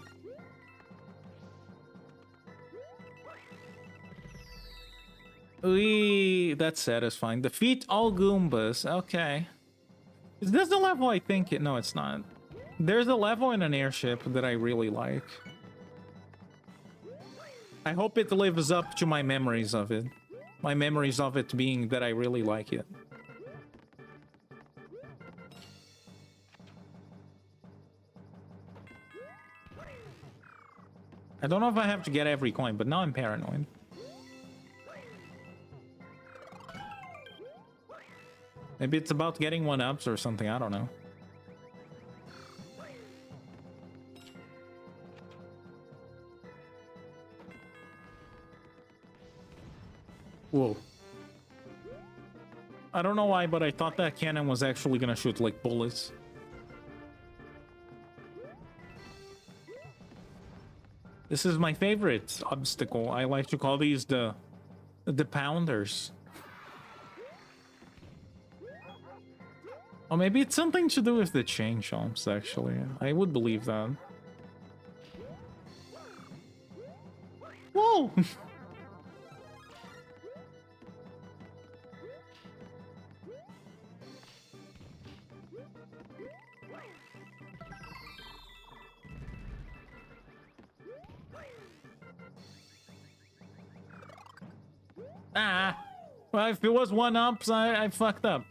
That's satisfying. Defeat all Goombas. Okay. Is this the level I think it? No, it's not. There's a level in an airship that I really like. I hope it lives up to my memories of it. My memories of it being that I really like it. I don't know if I have to get every coin, but now I'm paranoid. Maybe it's about getting one-ups or something, I don't know. Whoa. I don't know why, but I thought that cannon was actually gonna shoot, like, bullets. This is my favorite obstacle. I like to call these the pounders. Oh, maybe it's something to do with the chain chomps, actually. I would believe that. Whoa! Ah! Well, if it was one-ups, I fucked up.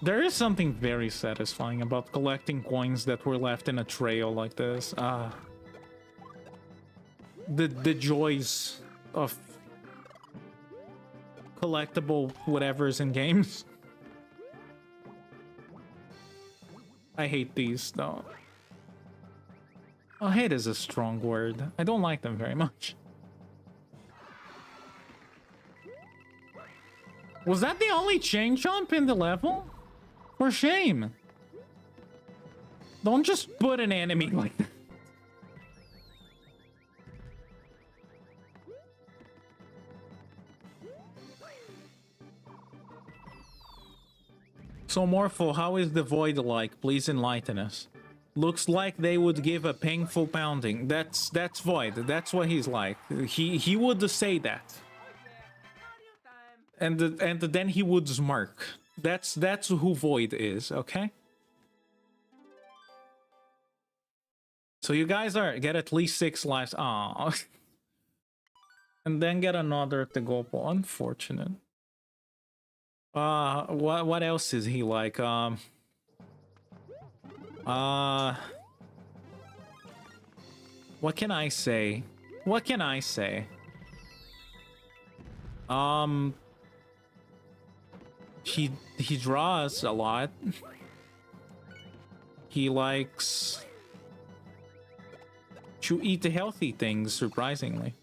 There is something very satisfying about collecting coins that were left in a trail like this. The joys of collectible whatever's in games. I hate these though. Oh, hate is a strong word. I don't like them very much. Was that the only chain jump in the level? For shame. Don't just put an enemy like that. So Morpho, how is the void like? Please enlighten us. Looks like they would give a painful pounding. That's void. That's what he's like. He would say that. And then he would smirk. That's who void is, okay? So you guys get at least 6 lives. Aw. And then get another to go for. Unfortunate. What else is he like? What can I say? What can I say? He draws a lot. He likes to eat healthy things, surprisingly.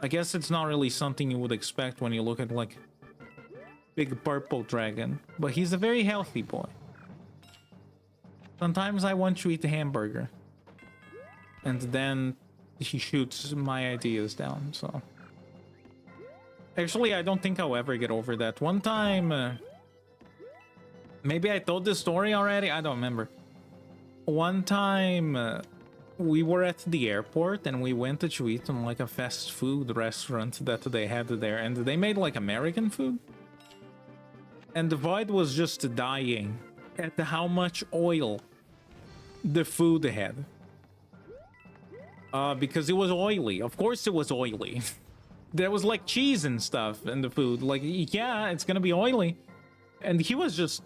I guess it's not really something you would expect when you look at like big purple dragon, but he's a very healthy boy. Sometimes I want to eat a hamburger, and then he shoots my ideas down, so... Actually, I don't think I'll ever get over that. One time... maybe I told this story already? I don't remember. One time... we were at the airport, and we went to eat in like a fast food restaurant that they had there, and they made like American food. And the void was just dying at how much oil the food had. Because it was oily. Of course it was oily. There was like cheese and stuff in the food. Like, yeah, it's gonna be oily. And he was just...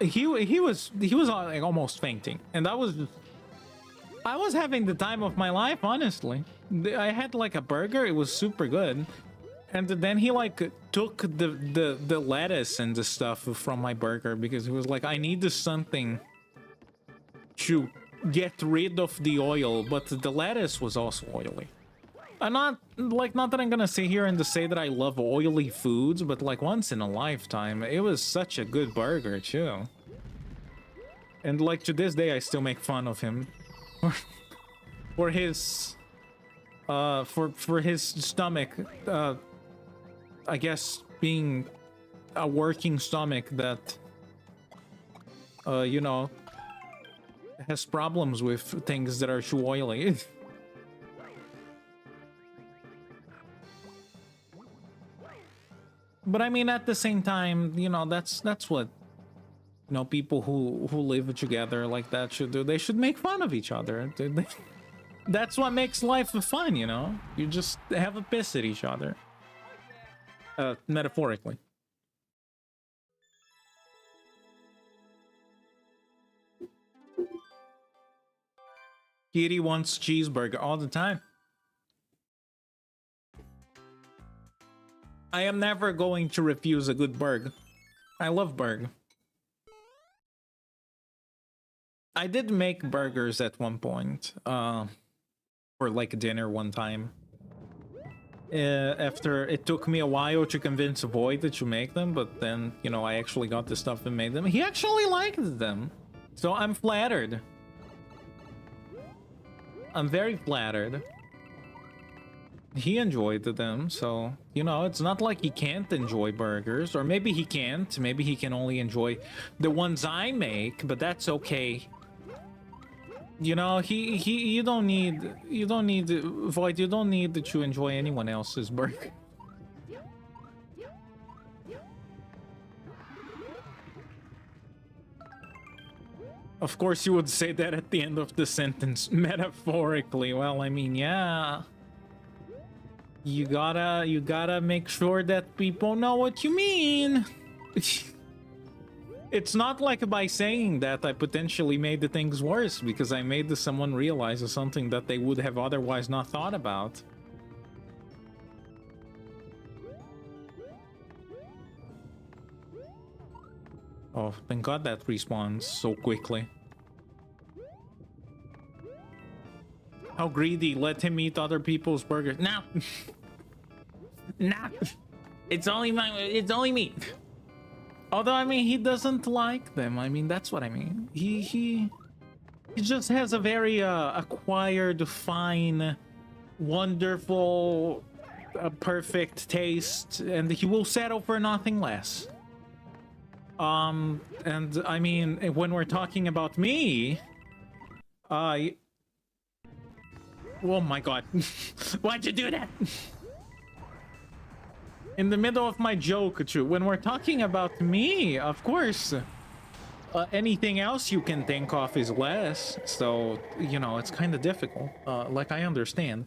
He was like almost fainting. And I was having the time of my life, honestly. I had like a burger. It was super good. And then he like took the lettuce and the stuff from my burger because he was like, I need something to get rid of the oil, but the lettuce was also oily. I'm not that I'm gonna sit here and to say that I love oily foods, but like once in a lifetime, it was such a good burger too. And like to this day, I still make fun of him for his for his stomach. I guess being a working stomach that, you know, has problems with things that are too oily. But I mean, at the same time, you know, that's what, you know, people who live together like that should do. They should make fun of each other. That's what makes life fun, you know? You just have a piss at each other. Metaphorically. Kitty wants cheeseburger all the time. I am never going to refuse a good burger. I love burger. I did make burgers at one point, for like dinner one time. After it took me a while to convince Void to make them, but then, you know, I actually got the stuff and made them. He actually liked them, so I'm flattered. I'm very flattered. He enjoyed them, so, you know, it's not like he can't enjoy burgers, or maybe he can't. Maybe he can only enjoy the ones I make, but that's okay. You know, you don't need Void, you don't need to enjoy anyone else's burger. Of course you would say that at the end of the sentence, metaphorically. Well, I mean, yeah. You gotta make sure that people know what you mean. It's not like by saying that I potentially made the things worse, because I made someone realize something that they would have otherwise not thought about. Oh, thank God that respawns so quickly. How greedy, let him eat other people's burgers. No! No! It's only me! Although, I mean, he doesn't like them. I mean, that's what I mean. He just has a very acquired, fine, wonderful, perfect taste, and he will settle for nothing less. And I mean, when we're talking about me, oh my God, why'd you do that? In the middle of my joke, when we're talking about me, of course, anything else you can think of is less. So, you know, it's kind of difficult. Like, I understand.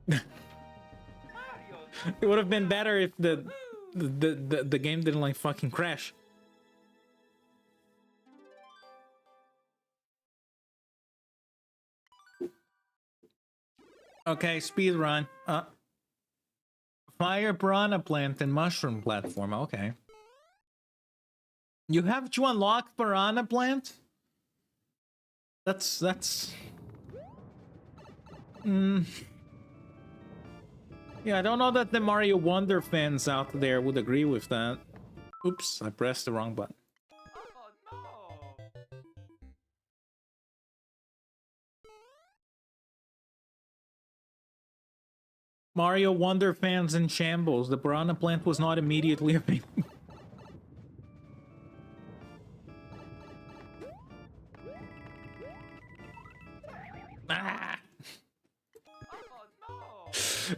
It would have been better if the game didn't, like, fucking crash. Okay, speed run. Fire piranha plant and mushroom platform. Okay. You have to unlock piranha plant? That's yeah, I don't know that the Mario Wonder fans out there would agree with that. Oops, I pressed the wrong button. Mario Wonder fans in shambles. The piranha plant was not immediately available. Ah!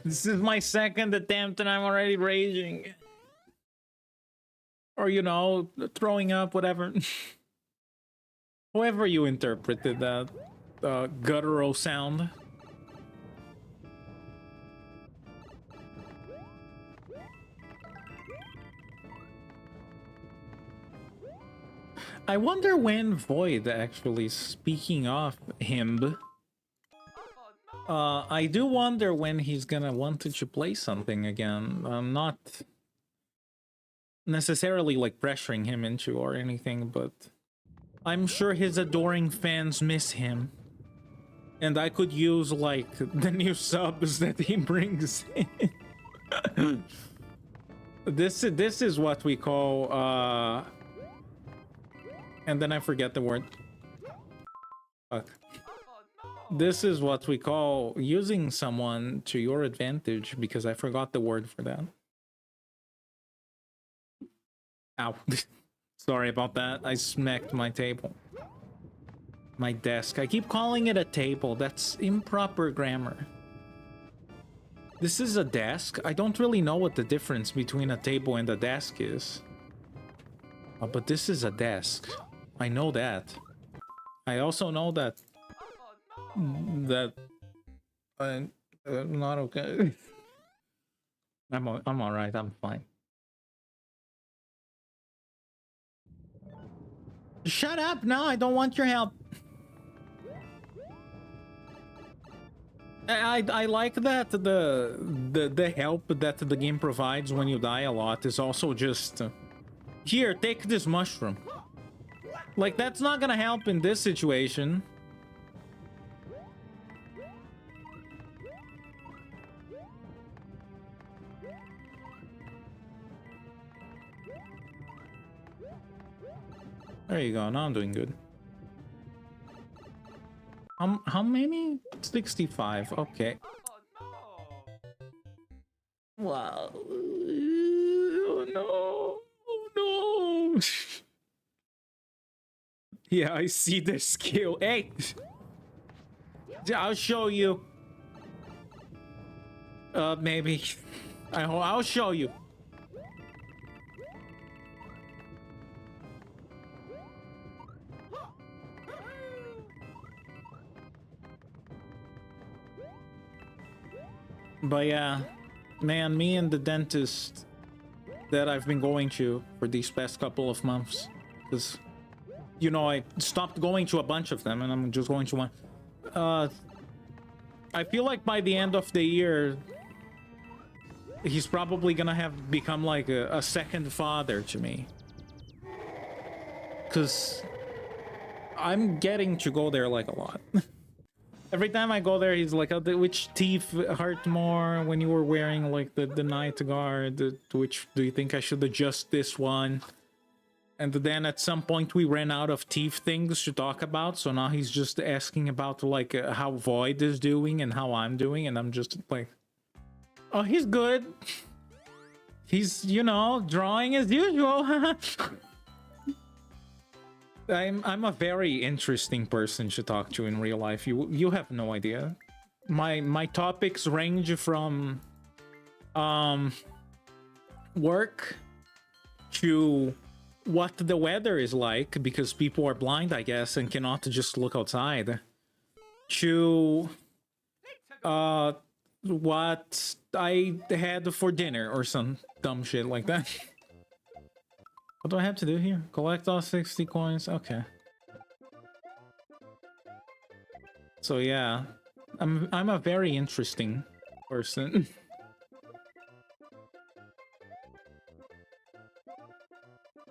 This is my second attempt and I'm already raging. Or, you know, throwing up, whatever. However you interpreted that guttural sound. I wonder when Void, actually, speaking of him, I do wonder when he's gonna want to play something again. I'm not necessarily, like, pressuring him into or anything, but I'm sure his adoring fans miss him. And I could use, like, the new subs that he brings in. This is what we call, and then I forget the word. Fuck. This is what we call using someone to your advantage, because I forgot the word for that. Ow. Sorry about that. I smacked my table. My desk. I keep calling it a table. That's improper grammar. This is a desk? I don't really know what the difference between a table and a desk is. But this is a desk. I know that. I also know that I'm not okay. I'm all right. I'm fine. Shut up! No, I don't want your help. I like that the help that the game provides when you die a lot is also just here, take this mushroom. Like, that's not gonna help in this situation. There you go. Now I'm doing good. How many? 65. Okay. Wow. Oh no. Oh no. Yeah, I see the skill. Hey. I'll show you. Maybe. I'll show you. But yeah, man, me and the dentist that I've been going to for these past couple of months. Because, you know, I stopped going to a bunch of them and I'm just going to one. I feel like by the end of the year, he's probably gonna have become like a second father to me. Because I'm getting to go there like a lot. Every time I go there, he's like, oh, which teeth hurt more when you were wearing like the night guard? Which do you think I should adjust this one? And then at some point we ran out of teeth things to talk about, so now he's just asking about like how Void is doing and how I'm doing, and I'm just like, oh, he's good. He's, you know, drawing as usual. I'm a very interesting person to talk to in real life. You have no idea. My topics range from work to what the weather is like, because people are blind, I guess, and cannot just look outside, to what I had for dinner or some dumb shit like that. What do I have to do here? Collect all 60 coins? Okay. So yeah, I'm a very interesting person.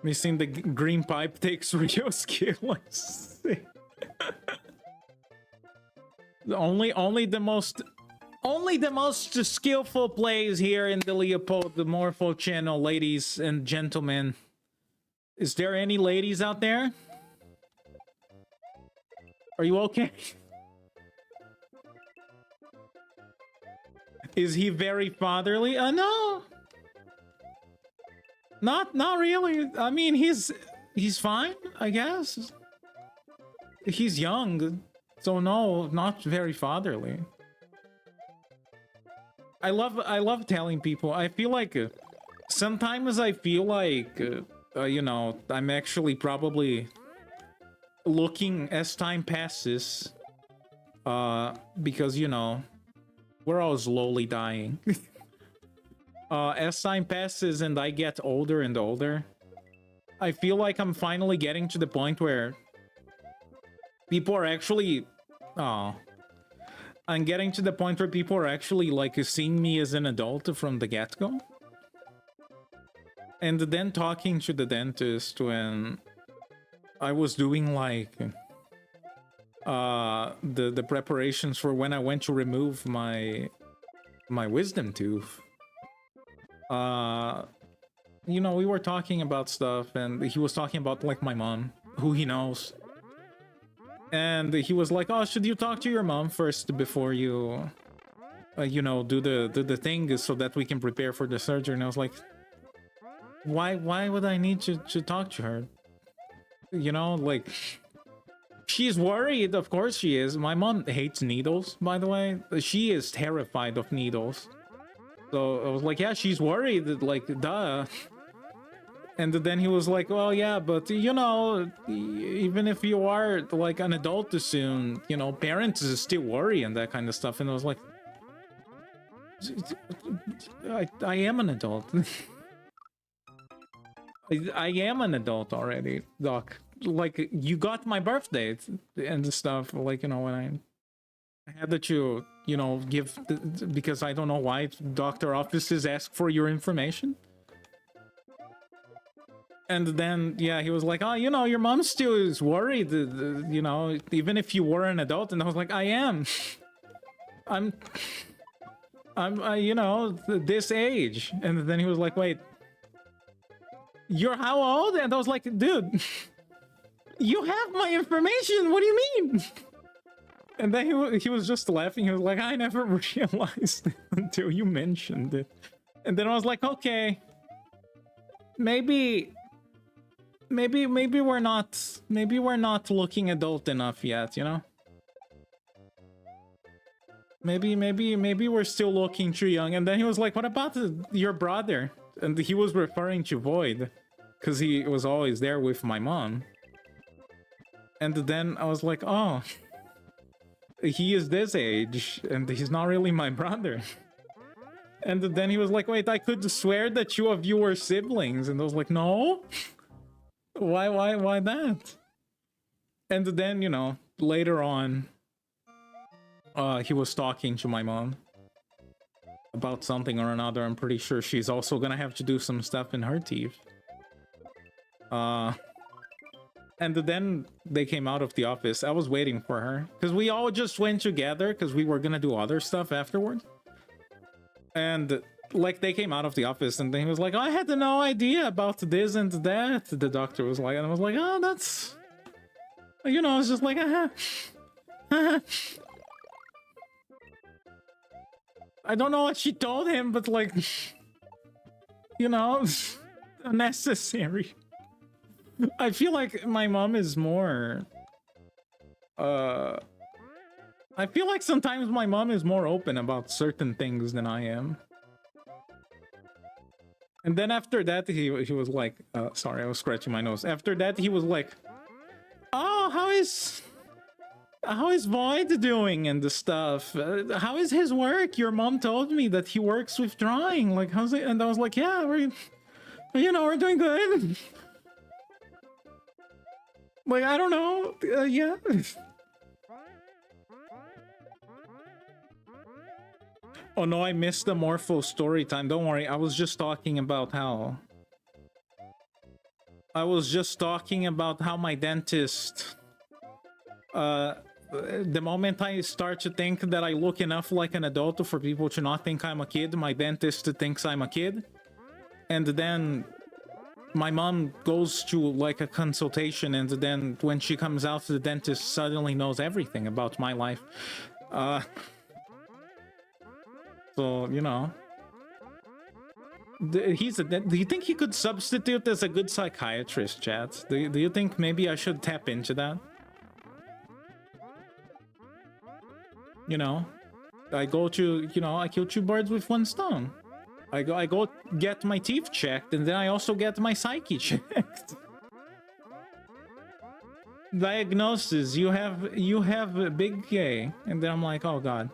Missing the green pipe takes real skill. only the most skillful plays here in the Leopold the Morpho channel, ladies and gentlemen. Is there any ladies out there? Are you okay? Is he very fatherly? No. Not really. I mean, he's fine, I guess. He's young, so no, not very fatherly. I love telling people. I feel like sometimes I feel like you know, I'm actually probably looking as time passes, because, you know, we're all slowly dying. As time passes and I get older and older, I feel like I'm finally getting to the point where people are actually... Oh. I'm getting to the point where people are actually, like, seeing me as an adult from the get-go. And then talking to the dentist when I was doing, like, the preparations for when I went to remove my wisdom tooth. You know, we were talking about stuff, and he was talking about, like, my mom, who he knows. And he was like, oh, should you talk to your mom first before you, you know, do the thing so that we can prepare for the surgery? And I was like, why would I need to talk to her? You know, like, she's worried, of course she is. My mom hates needles, by the way. She is terrified of needles. So I was like, yeah, she's worried, like, duh. And then he was like, well, yeah, but, you know, even if you are, like, an adult soon, you know, parents still worry and that kind of stuff. And I was like, I am an adult. I am an adult already, Doc. Like, you got my birthday and stuff, like, you know, when I had to, you know, give, because I don't know why doctor offices ask for your information. And then, yeah, he was like, oh, you know, your mom still is worried, you know, even if you were an adult. And I was like, I am. I'm you know, this age. And then he was like, wait, you're how old? And I was like, dude, you have my information. What do you mean? And then he was just laughing. He was like, I never realized until you mentioned it. And then I was like, okay, maybe we're not looking adult enough yet, you know? Maybe we're still looking too young. And then he was like, what about your brother? And he was referring to Void, because he was always there with my mom. And then I was like, oh, he is this age, and he's not really my brother. And then he was like, wait, I could swear that two of you were siblings. And I was like, no. Why that? And then, you know, later on, he was talking to my mom about something or another. I'm pretty sure she's also gonna have to do some stuff in her teeth. And then they came out of the office. I was waiting for her because we all just went together because we were gonna do other stuff afterwards. And like they came out of the office and then he was like, oh, I had no idea about this and that. The doctor was like, and I was like, oh, that's, you know, it's just like, I don't know what she told him, but like, you know, unnecessary. I feel like my mom is more, I feel like sometimes my mom is more open about certain things than I am. And then after that, he was like, sorry, I was scratching my nose. After that, he was like, oh, how is Void doing and the stuff? How is his work? Your mom told me that he works with drawing. Like, how's it? And I was like, yeah, we're doing good. Like, I don't know. Yeah. Oh no, I missed the Morpho story time. Don't worry, I was just talking about how... my dentist... the moment I start to think that I look enough like an adult for people to not think I'm a kid, my dentist thinks I'm a kid. And then my mom goes to like a consultation, and then when she comes out, the dentist suddenly knows everything about my life. So, you know. Do you think he could substitute as a good psychiatrist, chat? Do you think maybe I should tap into that? You know, I kill two birds with one stone. I go get my teeth checked, and then I also get my psyche checked. Diagnosis, you have a big K, and then I'm like, oh god.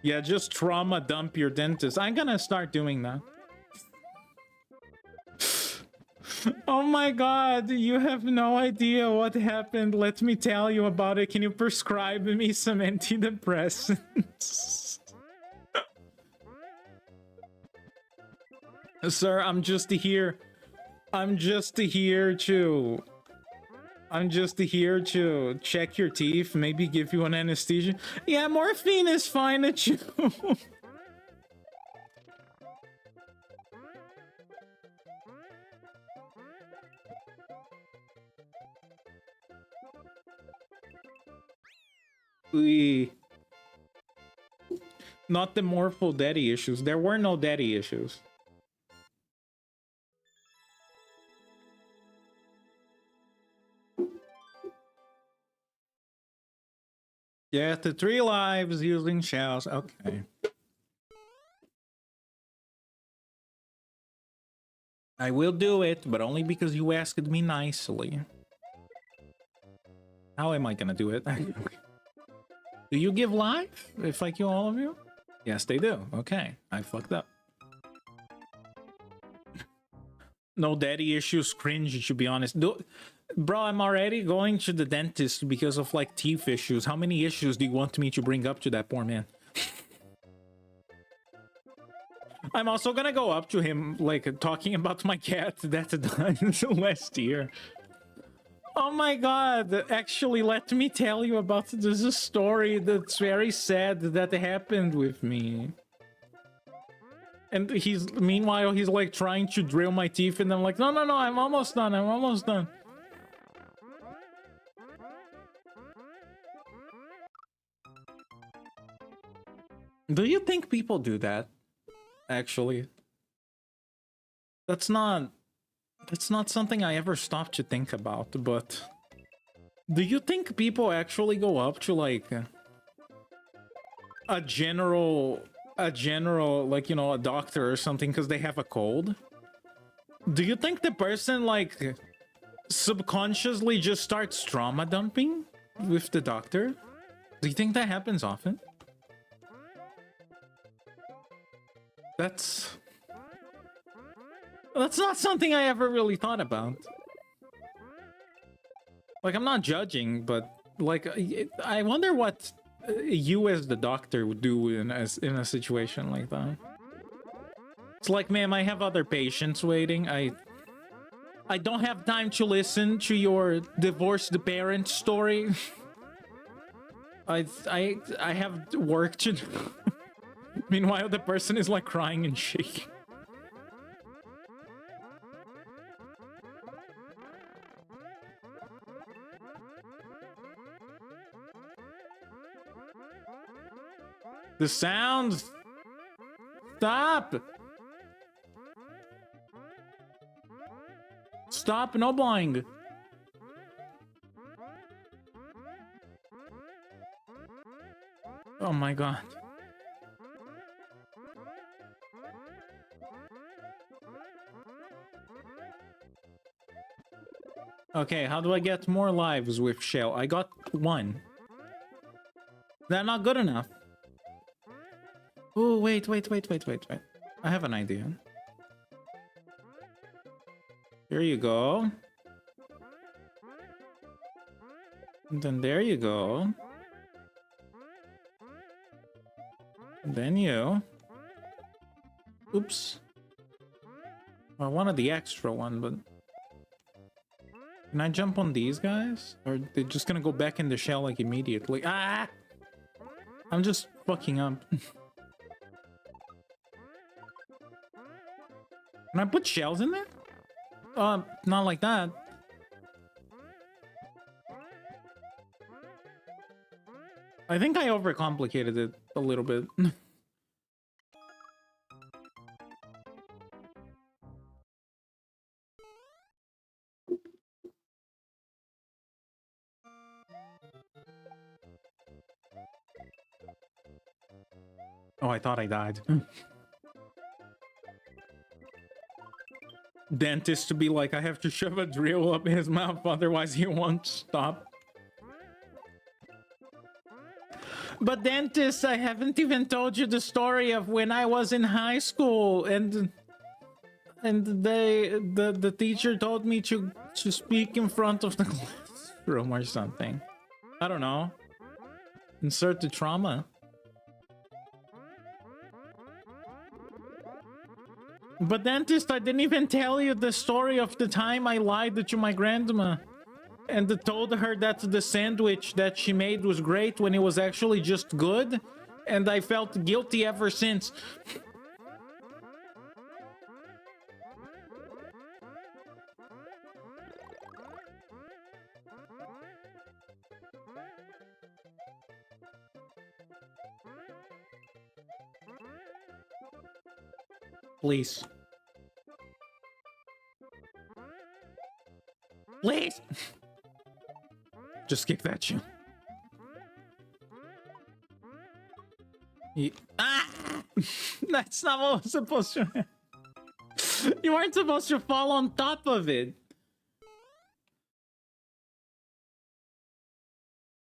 Yeah, just trauma dump your dentist. I'm gonna start doing that. Oh my god, you have no idea what happened. Let me tell you about it. Can you prescribe me some antidepressants? Sir, I'm just here to check your teeth, maybe give you an anesthesia. Yeah, morphine is fine at you. Not the Morpho daddy issues. There were no daddy issues. Yeah, the 3 lives using shells. Okay. I will do it, but only because you asked me nicely. How am I gonna do it? Do you give life if I kill all of you? Yes, they do. Okay, I fucked up. No daddy issues, cringe, to be honest. Bro, I'm already going to the dentist because of, like, teeth issues. How many issues do you want me to bring up to that poor man? I'm also gonna go up to him, like, talking about my cat that died last year. Oh my god, actually, let me tell you about this story that's very sad that happened with me. And meanwhile, he's like trying to drill my teeth, and I'm like, no, I'm almost done. Do you think people do that? Actually, that's not something I ever stopped to think about, but do you think people actually go up to, like, a general, like, you know, a doctor or something because they have a cold? Do you think the person, like, subconsciously just starts trauma dumping with the doctor? Do you think that happens often? That's not something I ever really thought about. Like, I'm not judging, but like, I wonder what you as the doctor would do in a situation like that. It's like, ma'am, I have other patients waiting. I don't have time to listen to your divorced parent story. I have work to do. Meanwhile, the person is like crying and shaking. The sounds. Stop. Stop nobbling. Oh my god. Okay, how do I get more lives with Shell? I got 1. That's not good enough. Oh, wait. I have an idea. Here you go. And then there you go. And then you. Oops. Well, I wanted the extra one, but... Can I jump on these guys? Or they're just gonna go back in the shell like immediately? Ah! I'm just fucking up. Can I put shells in there? Not like that. I think I overcomplicated it a little bit. Oh, I thought I died. Dentist to be like, I have to shove a drill up his mouth, otherwise he won't stop. But dentist, I haven't even told you the story of when I was in high school and the teacher told me to speak in front of the classroom or something. I don't know. Insert the trauma. But dentist, I didn't even tell you the story of the time I lied to my grandma and told her that the sandwich that she made was great when it was actually just good, and I felt guilty ever since. Please. Please! Just kick that shit. Ah! That's not what was supposed to... You weren't supposed to fall on top of it.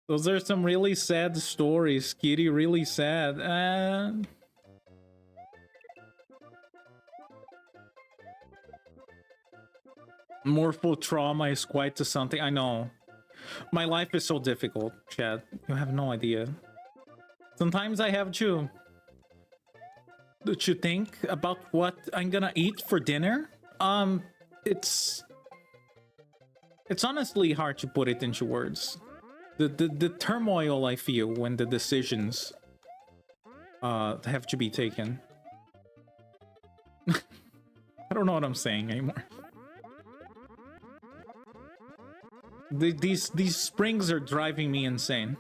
Those are some really sad stories, Kitty. Really sad. Morpho trauma is quite something. I know. My life is so difficult, Chad. You have no idea. Sometimes I have to think about what I'm gonna eat for dinner. It's honestly hard to put it into words. The turmoil I feel when the decisions have to be taken. I don't know what I'm saying anymore. These springs are driving me insane.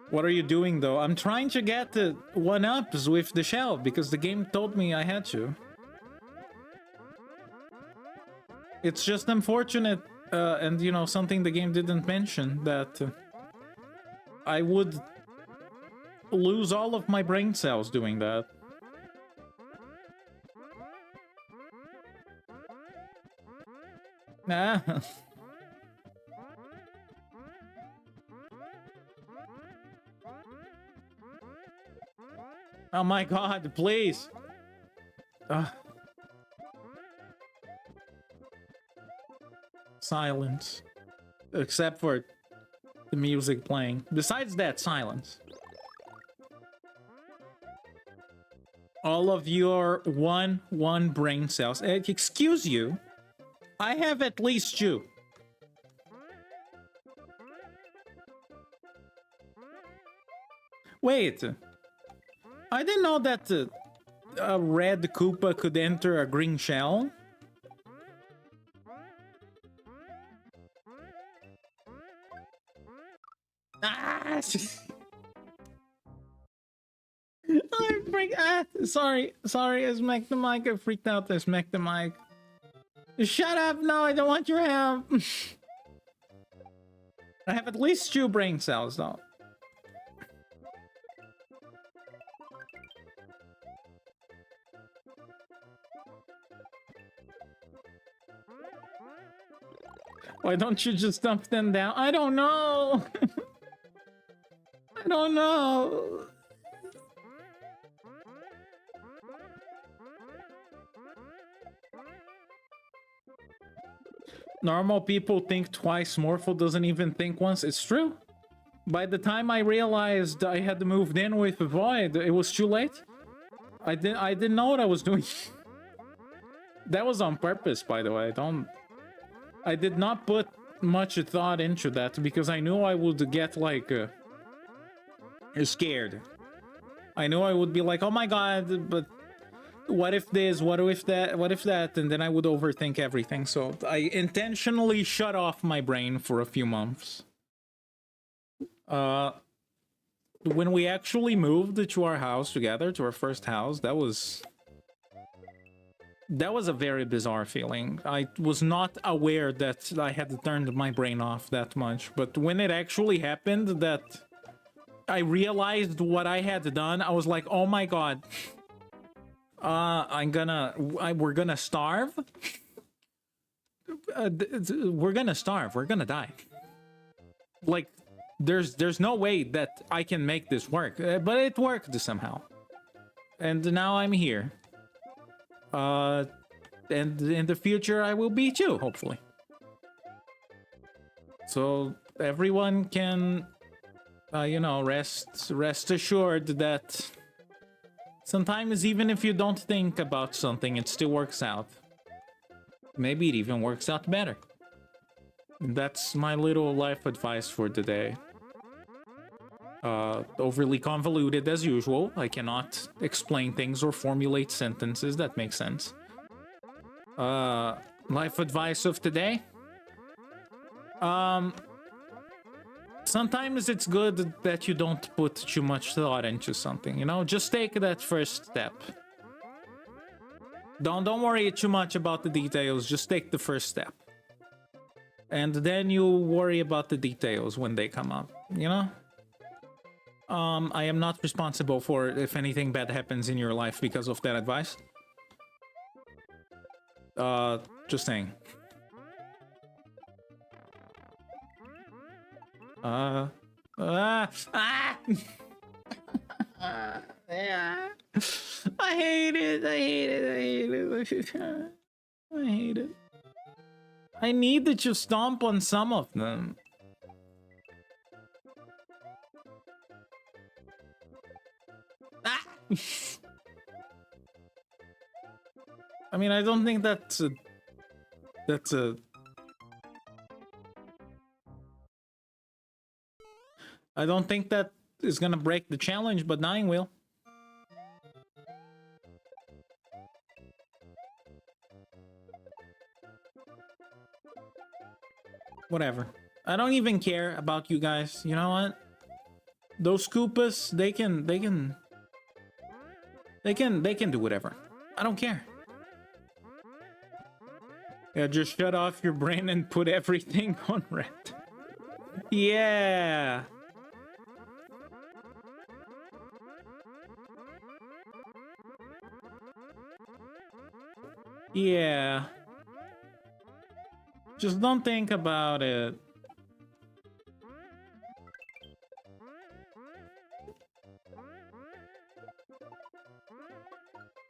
What are you doing though? I'm trying to get the 1-ups with the shell because the game told me I had to. It's just unfortunate, and you know, something the game didn't mention, that I would lose all of my brain cells doing that. Ah. Oh my god, please. Silence. Except for the music playing. Besides that, silence. All of your one brain cells. Excuse you. I have at least two. Wait. I didn't know that a red Koopa could enter a green shell. Ah! Sorry, I smacked the mic. I freaked out. I smacked the mic. Shut up! No, I don't want your help. I have at least two brain cells, though. Why don't you just dump them down? I don't know. I don't know. Normal people think twice. Morpho doesn't even think once. It's true. By the time I realized I had moved in with Void, it was too late. I didn't know what I was doing. That was on purpose, by the way. I did not put much thought into that because I knew I would get like scared. I knew I would be like, oh my god, but what if this, what if that, and then I would overthink everything. So I intentionally shut off my brain for a few months. When we actually moved to our house together, to our first house, that was a very bizarre feeling. I was not aware that I had turned my brain off that much, but when it actually happened, that I realized what I had done, I was like, oh my god. We're gonna starve? We're gonna starve. We're gonna die. Like, there's no way that I can make this work. But it worked somehow. And now I'm here. And in the future I will be too, hopefully. So everyone can, you know, rest assured that sometimes even if you don't think about something, it still works out. Maybe it even works out better. That's my little life advice for today. Overly convoluted as usual. I cannot explain things or formulate sentences that make sense. Life advice of today? Sometimes it's good that you don't put too much thought into something, you know? Just take that first step. Don't worry too much about the details, just take the first step. And then you worry about the details when they come up, you know? I am not responsible for if anything bad happens in your life because of that advice. Just saying. Yeah. I hate it. I need that you stomp on some of them. I mean, I don't think that's a... I don't think that is gonna break the challenge, but 9 will. Whatever. I don't even care about you guys. You know what? Those Koopas, they can do whatever. I don't care. Yeah, just shut off your brain and put everything on red. Yeah. Yeah. Just don't think about it.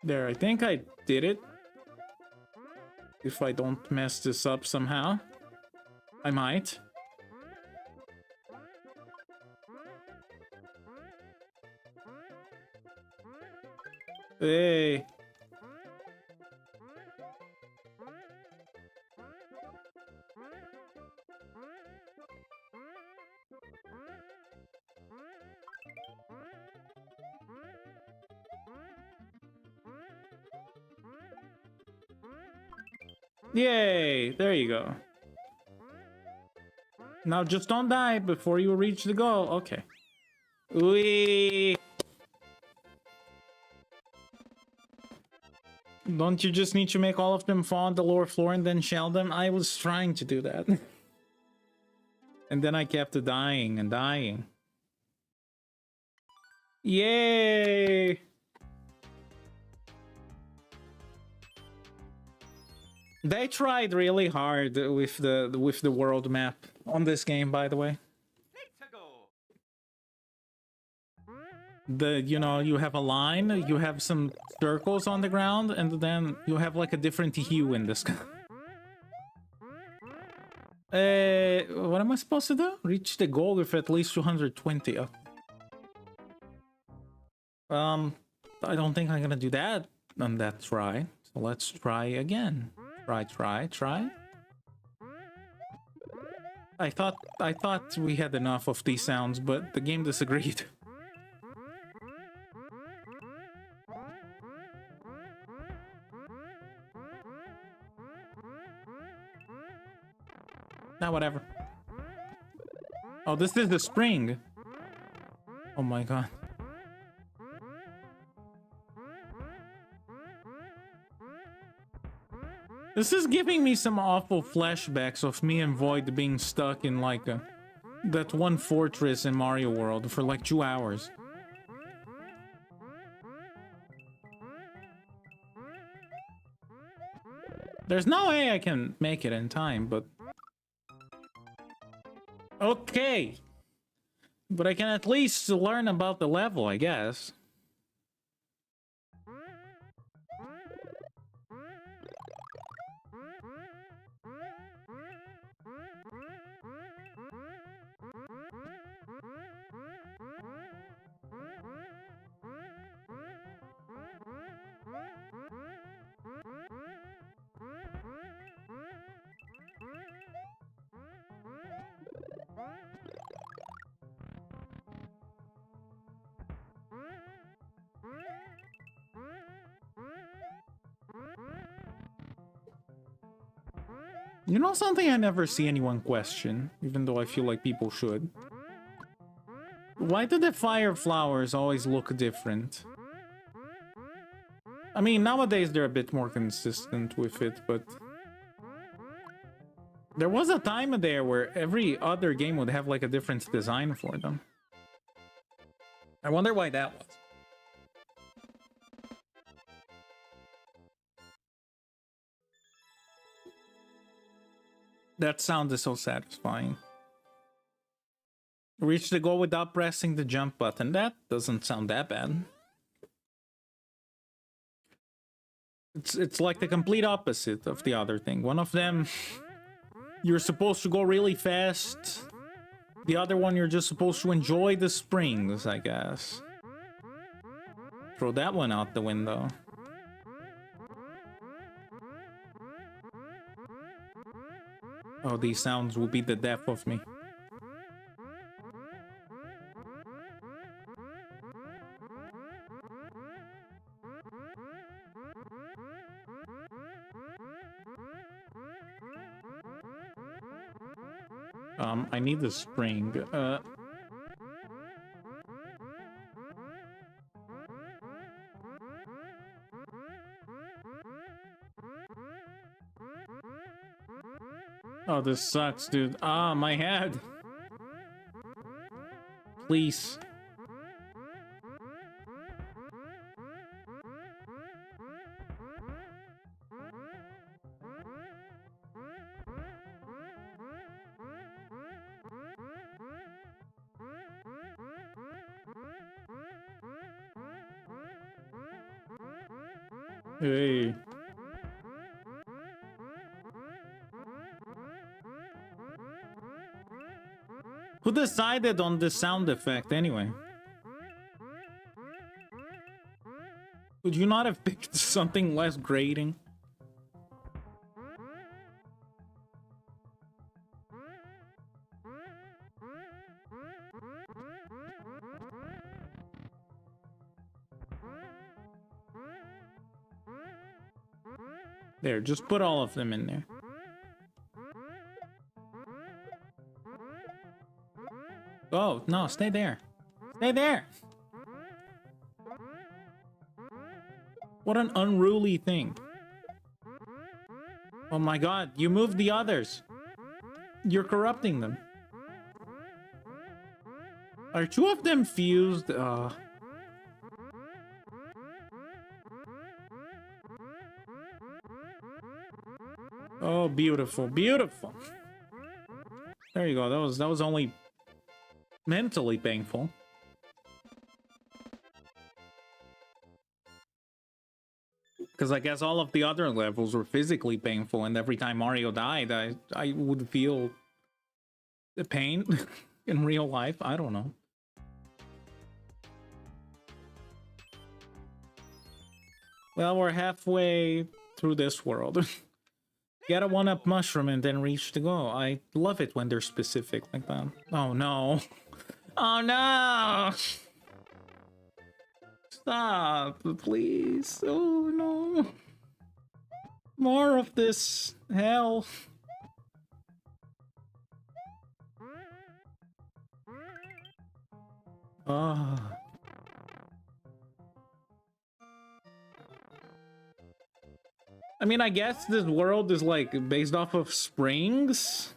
There, I think I did it. If I don't mess this up somehow. I might. Hey. Yay! There you go. Now just don't die before you reach the goal. Okay. Wee. Don't you just need to make all of them fall on the lower floor and then shell them? I was trying to do that. And then I kept dying and dying. Yay! They tried really hard with the world map on this game, by the way. You know, you have a line, you have some circles on the ground, and then you have like a different hue in this. What am I supposed to do? Reach the goal with at least 220. I don't think I'm gonna do that on that try. So let's try again. Try. I thought we had enough of these sounds, but the game disagreed. Now, whatever. Oh, this is the spring. Oh my god. This is giving me some awful flashbacks of me and Void being stuck in like that one fortress in Mario World for like 2 hours. There's no way I can make it in time, but... Okay! But I can at least learn about the level, I guess. You know something I never see anyone question, even though I feel like people should? Why do the fire flowers always look different? I mean, nowadays they're a bit more consistent with it, but... There was a time there where every other game would have like a different design for them. I wonder why that was. That sound is so satisfying. Reach the goal without pressing the jump button. That doesn't sound that bad. It's like the complete opposite of the other thing. One of them, you're supposed to go really fast. The other one, you're just supposed to enjoy the springs, I guess. Throw that one out the window. Oh, these sounds will be the death of me. I need the spring. Oh, this sucks, dude. Ah, my head. Please. Hey. Who decided on the sound effect anyway? Could you not have picked something less grating? There, just put all of them in there. Oh, no, stay there. Stay there! What an unruly thing. Oh my god, you moved the others. You're corrupting them. Are two of them fused? Oh, beautiful, beautiful. There you go. That was only mentally painful. Because I guess all of the other levels were physically painful, and every time Mario died, I would feel the pain in real life. I don't know. Well, we're halfway through this world. Get a one-up mushroom and then reach the goal. I love it when they're specific like that. Oh no. Oh no! Stop, please. Oh no. More of this hell. Ah. I mean, I guess this world is like based off of springs.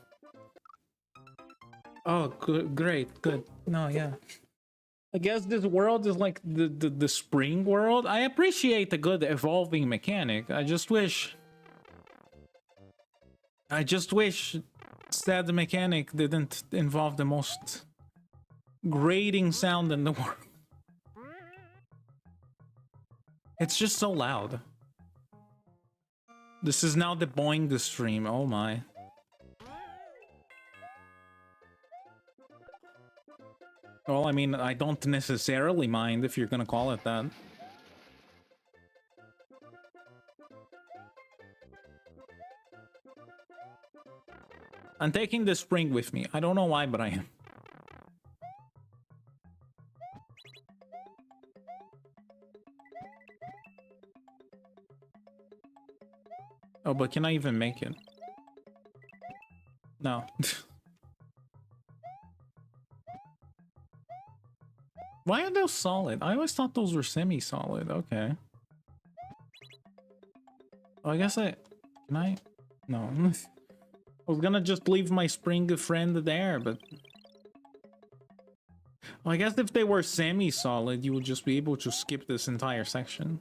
Oh, good, great, good. No, yeah. I guess this world is like the spring world. I appreciate the good evolving mechanic. I just wish said mechanic didn't involve the most grating sound in the world. It's just so loud. This is now the boing the stream. Oh my. Well, I mean, I don't necessarily mind if you're gonna call it that. I'm taking the spring with me. I don't know why, but I am. Oh, but can I even make it? No. Why are those solid? I always thought those were semi-solid. Okay. Oh, I guess can I? No. I was gonna just leave my spring friend there, but... Well, I guess if they were semi-solid, you would just be able to skip this entire section.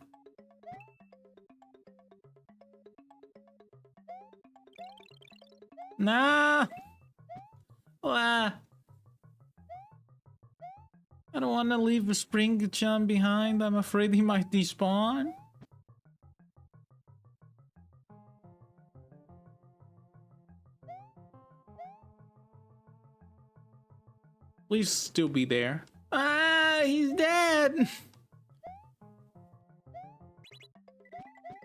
Nah! Ah! I don't want to leave a spring chum behind. I'm afraid he might despawn. Please still be there. Ah, he's dead.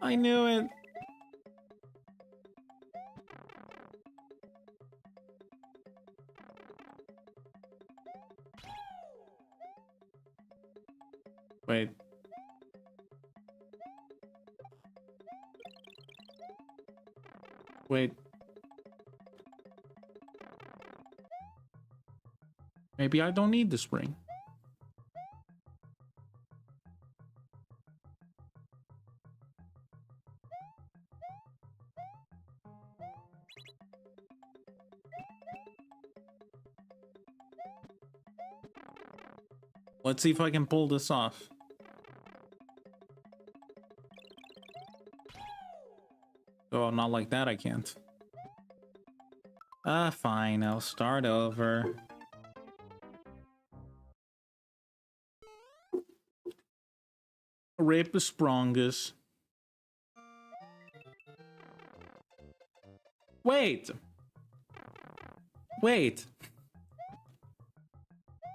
I knew it. Wait. Wait. Maybe I don't need the spring. Let's see if I can pull this off. Oh, not like that, I can't. Ah, fine, I'll start over. Rip Sprongus. Wait. Wait.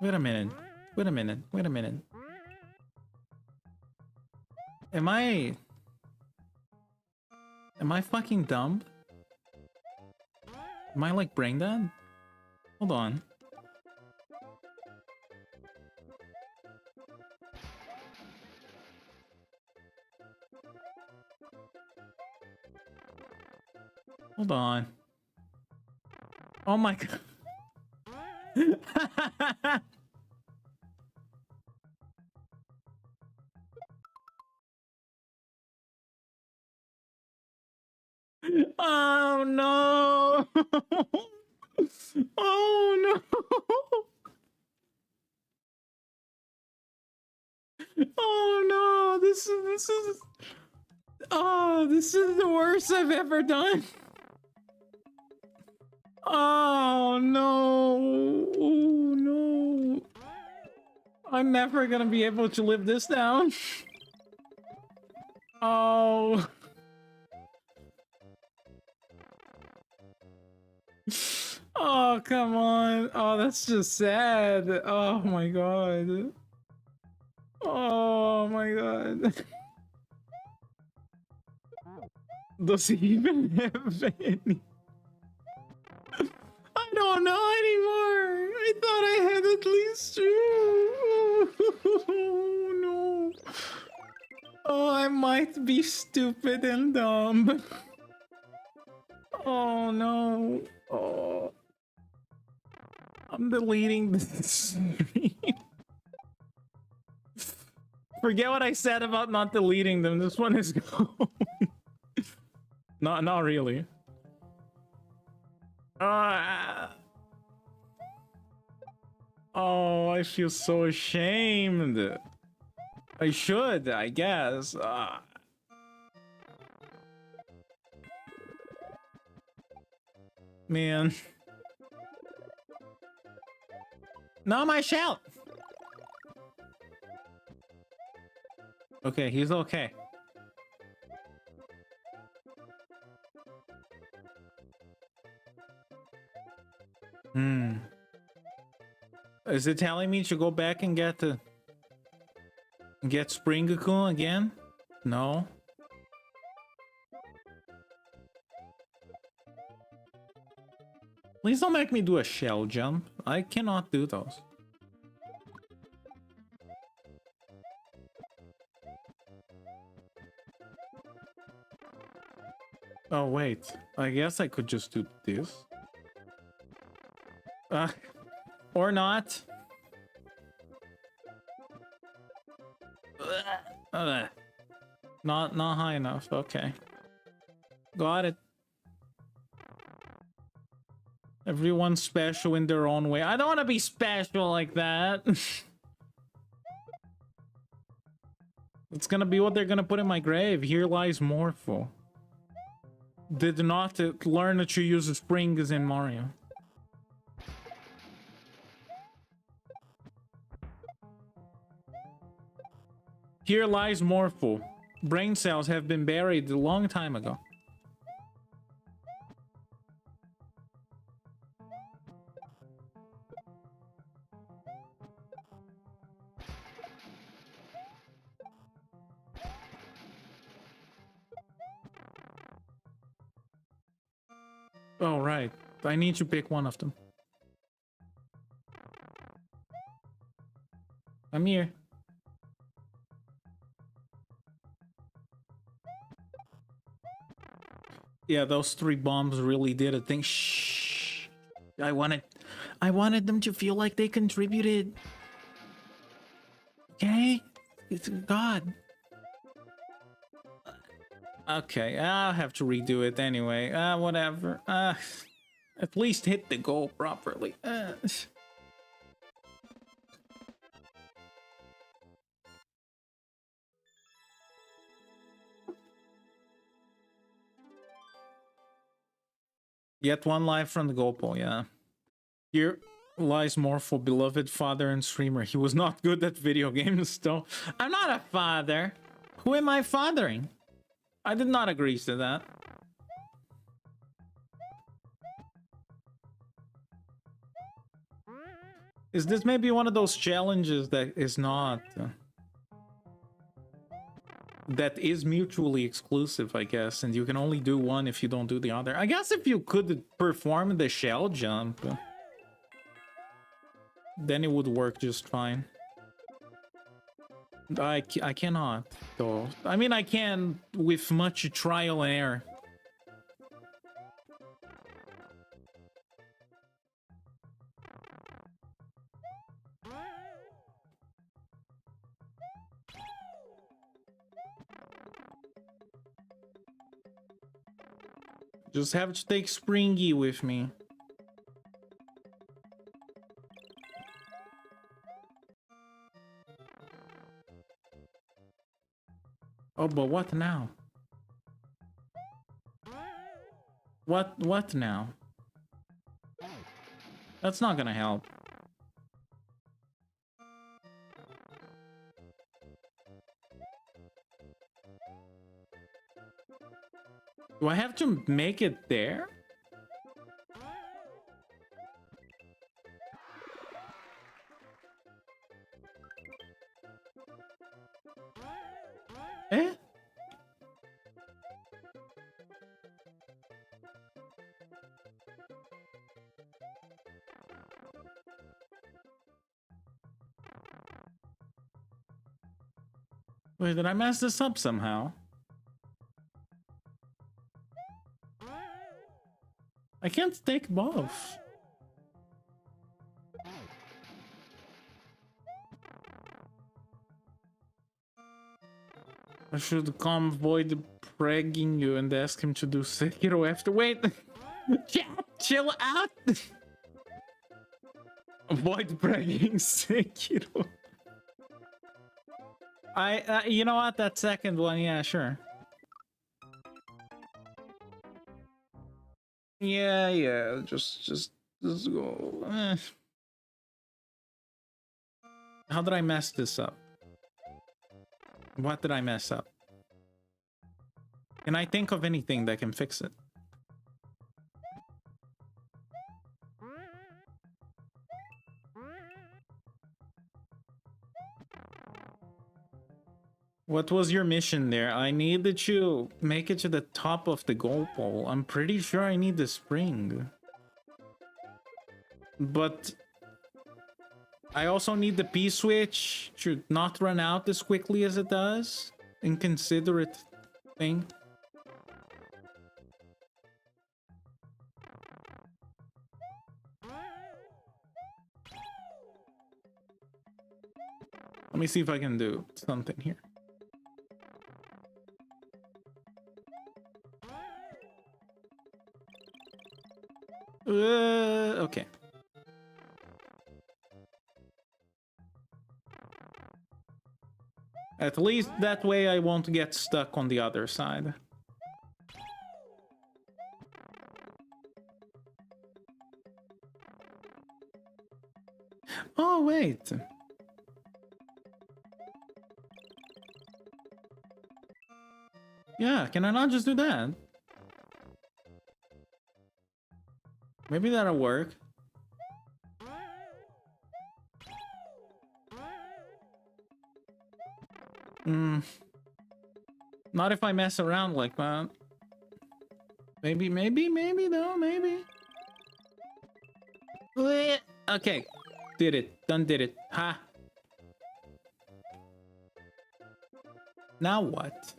Wait a minute. Wait a minute. Wait a minute. Am I fucking dumb? Am I like brain dead? Hold on. Hold on. Oh my god. Oh no. Oh no. Oh no. This is oh, this is the worst I've ever done. Oh no. Oh no. I'm never gonna be able to live this down. Oh. Oh, come on. Oh, that's just sad. Oh my god. Oh my god. Does he even have any? I don't know anymore. I thought I had at least two. Oh no. Oh, I might be stupid and dumb. Oh no. Oh. I'm deleting this stream. Forget what I said about not deleting them. This one is going. Not really. Oh, I feel so ashamed. I should, I guess. Man. No, my shout. Okay, he's okay. Is it telling me to go back and get Springaku again? No. Please don't make me do a shell jump. I cannot do those. Oh wait, I guess I could just do this. Or not. Not high enough. Okay. Got it. Everyone's special in their own way. I don't want to be special like that. It's gonna be what they're gonna put in my grave. Here lies Morpho. Did not learn that you use the springs in Mario. Here lies Morpho. Brain cells have been buried a long time ago. Oh, right. I need to pick one of them. I'm here. Yeah, those 3 bombs really did a thing. Shh. I wanted them to feel like they contributed. Okay? It's God. Okay, I'll have to redo it anyway. Whatever. At least hit the goal properly. Yet one life from the goal pole, yeah. Here lies Morpho, beloved father and streamer. He was not good at video games, though. I'm not a father. Who am I fathering? I did not agree to that. Is this maybe one of those challenges that is not... that is mutually exclusive, I guess, and you can only do one if you don't do the other. I guess if you could perform the shell jump, then it would work just fine. I cannot, though. I mean, I can with much trial and error. Just have to take Springy with me. Oh, but what now? What now? That's not gonna help. Do I have to make it there? Eh? Wait, did I mess this up somehow? I can't take both. I should come avoid pragging you and ask him to do Sekiro after. Wait, chat, chill out. Avoid pragging Sekiro. You know what? That second one, yeah, sure. Yeah, just go. How did I mess this up? What did I mess up? Can I think of anything that can fix it? What was your mission there? I need that you make it to the top of the goal pole. I'm pretty sure I need the spring. But I also need the P-switch to not run out as quickly as it does. Inconsiderate thing. Let me see if I can do something here. Okay. At least that way I won't get stuck on the other side. Oh, wait. Yeah, can I not just do that? Maybe that'll work. Not if I mess around like that. Maybe though, maybe. Okay. Did it. Done did it. Ha. Now what?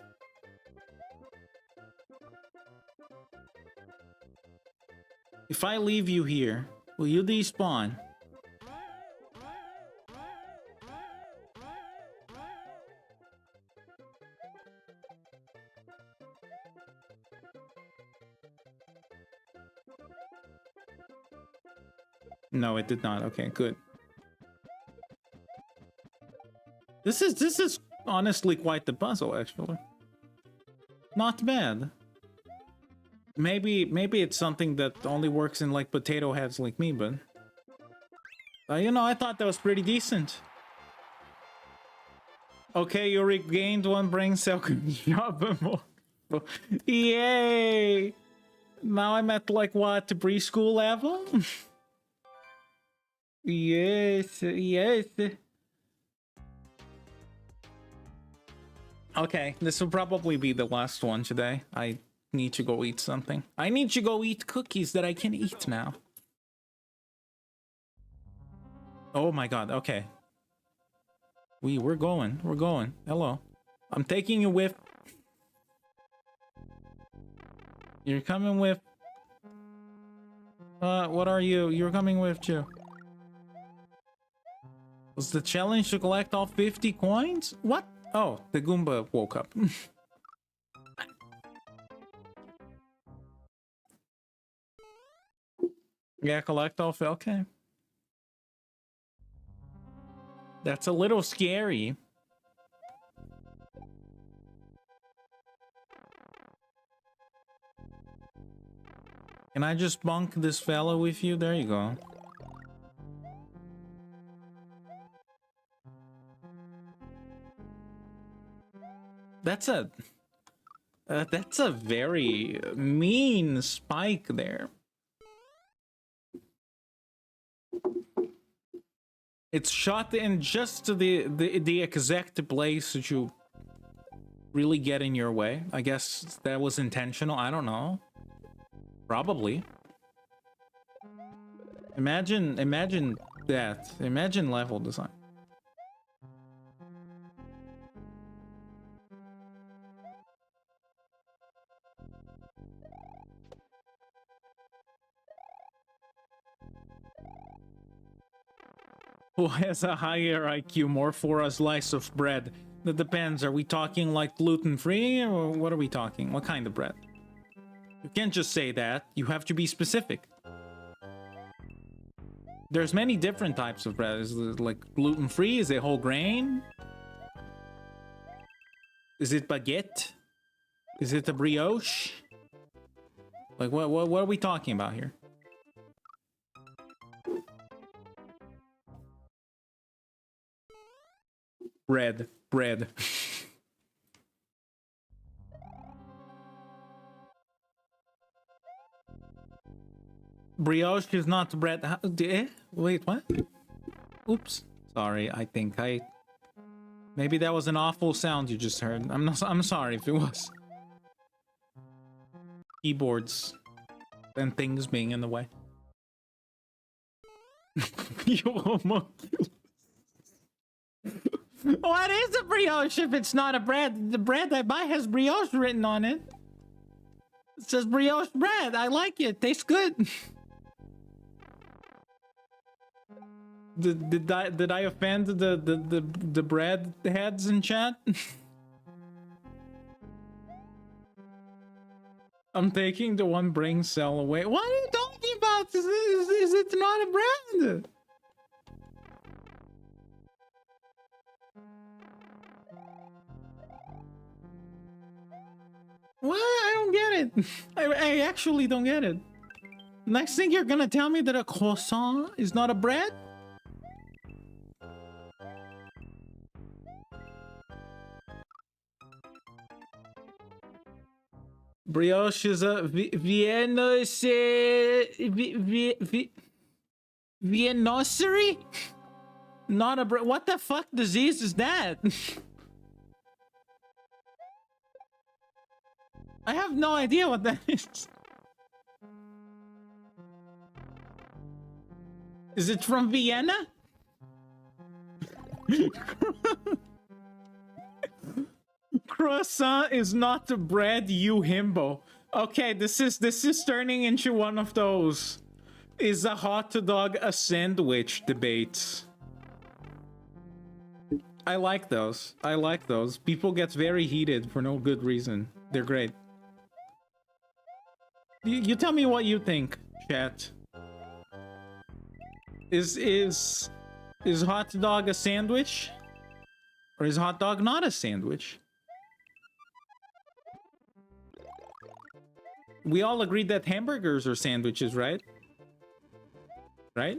If I leave you here, will you despawn? No, it did not. Okay, good. This is honestly quite the puzzle, actually. Not bad. Maybe it's something that only works in like potato heads like me, but you know, I thought that was pretty decent. Okay, you regained one brain cell. Yay! Now I'm at like what, preschool level? Yes, yes. Okay, this will probably be the last one today. I need to go eat something. I need to go eat cookies that I can eat now. Oh my god, okay. We're going. We're going. Hello. I'm taking you with. You're coming with. What are you? You're coming with too. Was the challenge to collect all 50 coins? What? Oh, the Goomba woke up. Yeah, collect all. Okay. That's a little scary. Can I just bunk this fellow with you? There you go. That's a very mean spike there. It's shot in just the exact place that you really get in your way. I guess that was intentional. I don't know. Probably. Imagine that. Imagine level design. Who has a higher IQ, more for a slice of bread? That depends. Are we talking like gluten-free, or what are we talking? What kind of bread? You can't just say that. You have to be specific. There's many different types of bread. Is it like gluten-free? Is it whole grain? Is it baguette? Is it a brioche? Like what are we talking about here? Bread. Brioche is not bread. Wait, what? Oops. Sorry, I think maybe that was an awful sound you just heard. I'm sorry if it was. Keyboards and things being in the way. You homunculus. What is a brioche if it's not a bread? The bread I buy has brioche written on it. It says brioche bread. I like it. Tastes good. Did I offend the bread heads in chat? I'm taking the one brain cell away. What are you talking about? Is it not a bread? What? I don't get it. I actually don't get it. Next thing you're gonna tell me that a croissant is not a bread? Brioche is a Viennosery? Not a bread. What the fuck disease is that? I have no idea what that is. Is it from Vienna? Croissant is not the bread, you himbo. Okay, this is turning into one of those is a hot dog a sandwich debates. I like those. I like those. People get very heated for no good reason. They're great. You tell me what you think, chat. Is hot dog a sandwich? Or is hot dog not a sandwich? We all agreed that hamburgers are sandwiches, right? Right?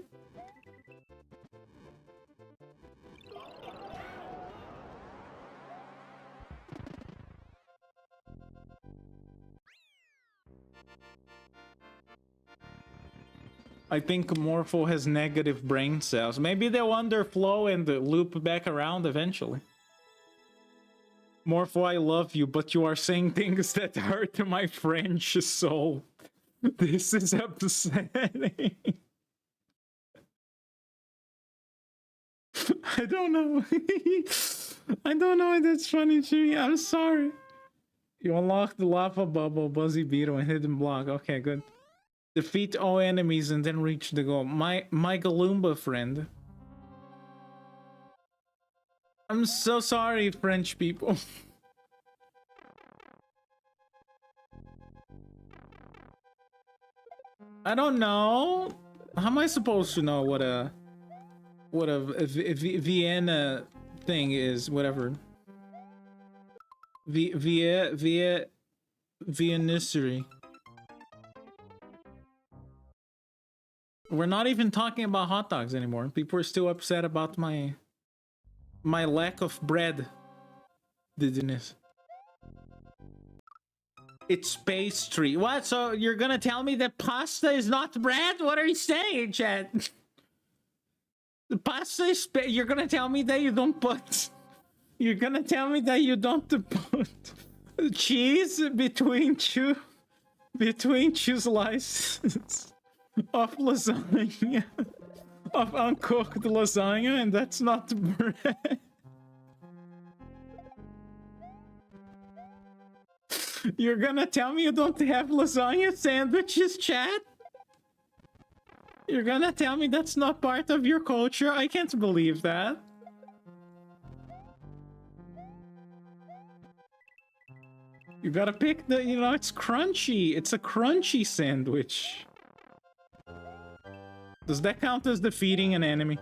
I think Morpho has negative brain cells. Maybe they'll underflow and loop back around eventually. Morpho, I love you, but you are saying things that hurt my French soul. This is upsetting. I don't know. I don't know if that's funny to me. I'm sorry. You unlock the lava bubble, Buzzy Beetle, and hidden block. Okay, good. Defeat all enemies and then reach the goal. My Galumba friend. I'm so sorry, French people. I don't know. How am I supposed to know what a Vienna thing is? Whatever. Viennisserie. We're not even talking about hot dogs anymore. People are still upset about my lack of bread. Dizziness. It's pastry. What? So you're gonna tell me that pasta is not bread? What are you saying, Chad? The pasta is you're gonna tell me that you don't put... You're gonna tell me that you don't put cheese between two slices of lasagna, of uncooked lasagna, and that's not bread. You're gonna tell me you don't have lasagna sandwiches, Chad? You're gonna tell me that's not part of your culture? I can't believe that. You gotta pick the, you know, it's crunchy. It's a crunchy sandwich. Does that count as defeating an enemy?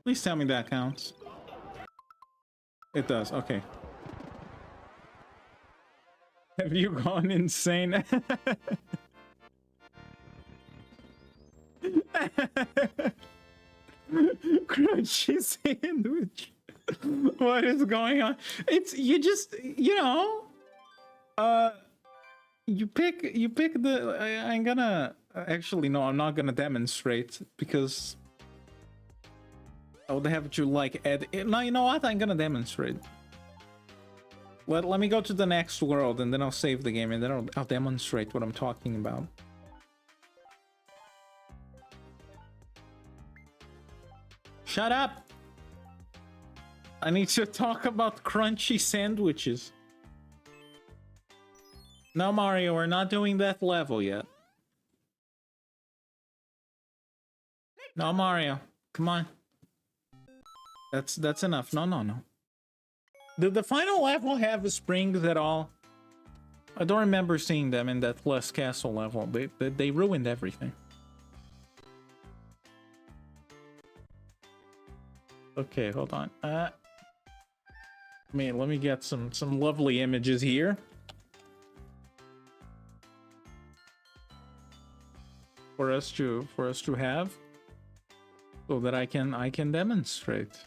Please tell me that counts. It does, okay. Have you gone insane? Crunchy sandwich. What is going on? It's, you just, you know, you pick the, I'm gonna, actually, no, I'm not gonna demonstrate because I would have to like add, no, you know what? I'm gonna demonstrate. Let me go to the next world and then I'll save the game and then I'll demonstrate what I'm talking about. Shut up! I need to talk about crunchy sandwiches. No, Mario, we're not doing that level yet. No, Mario, come on. That's enough. No. Did the final level have springs at all? I don't remember seeing them in that last castle level. They ruined everything. Okay, hold on. Man, let me get some lovely images here. For us to have, so that I can demonstrate.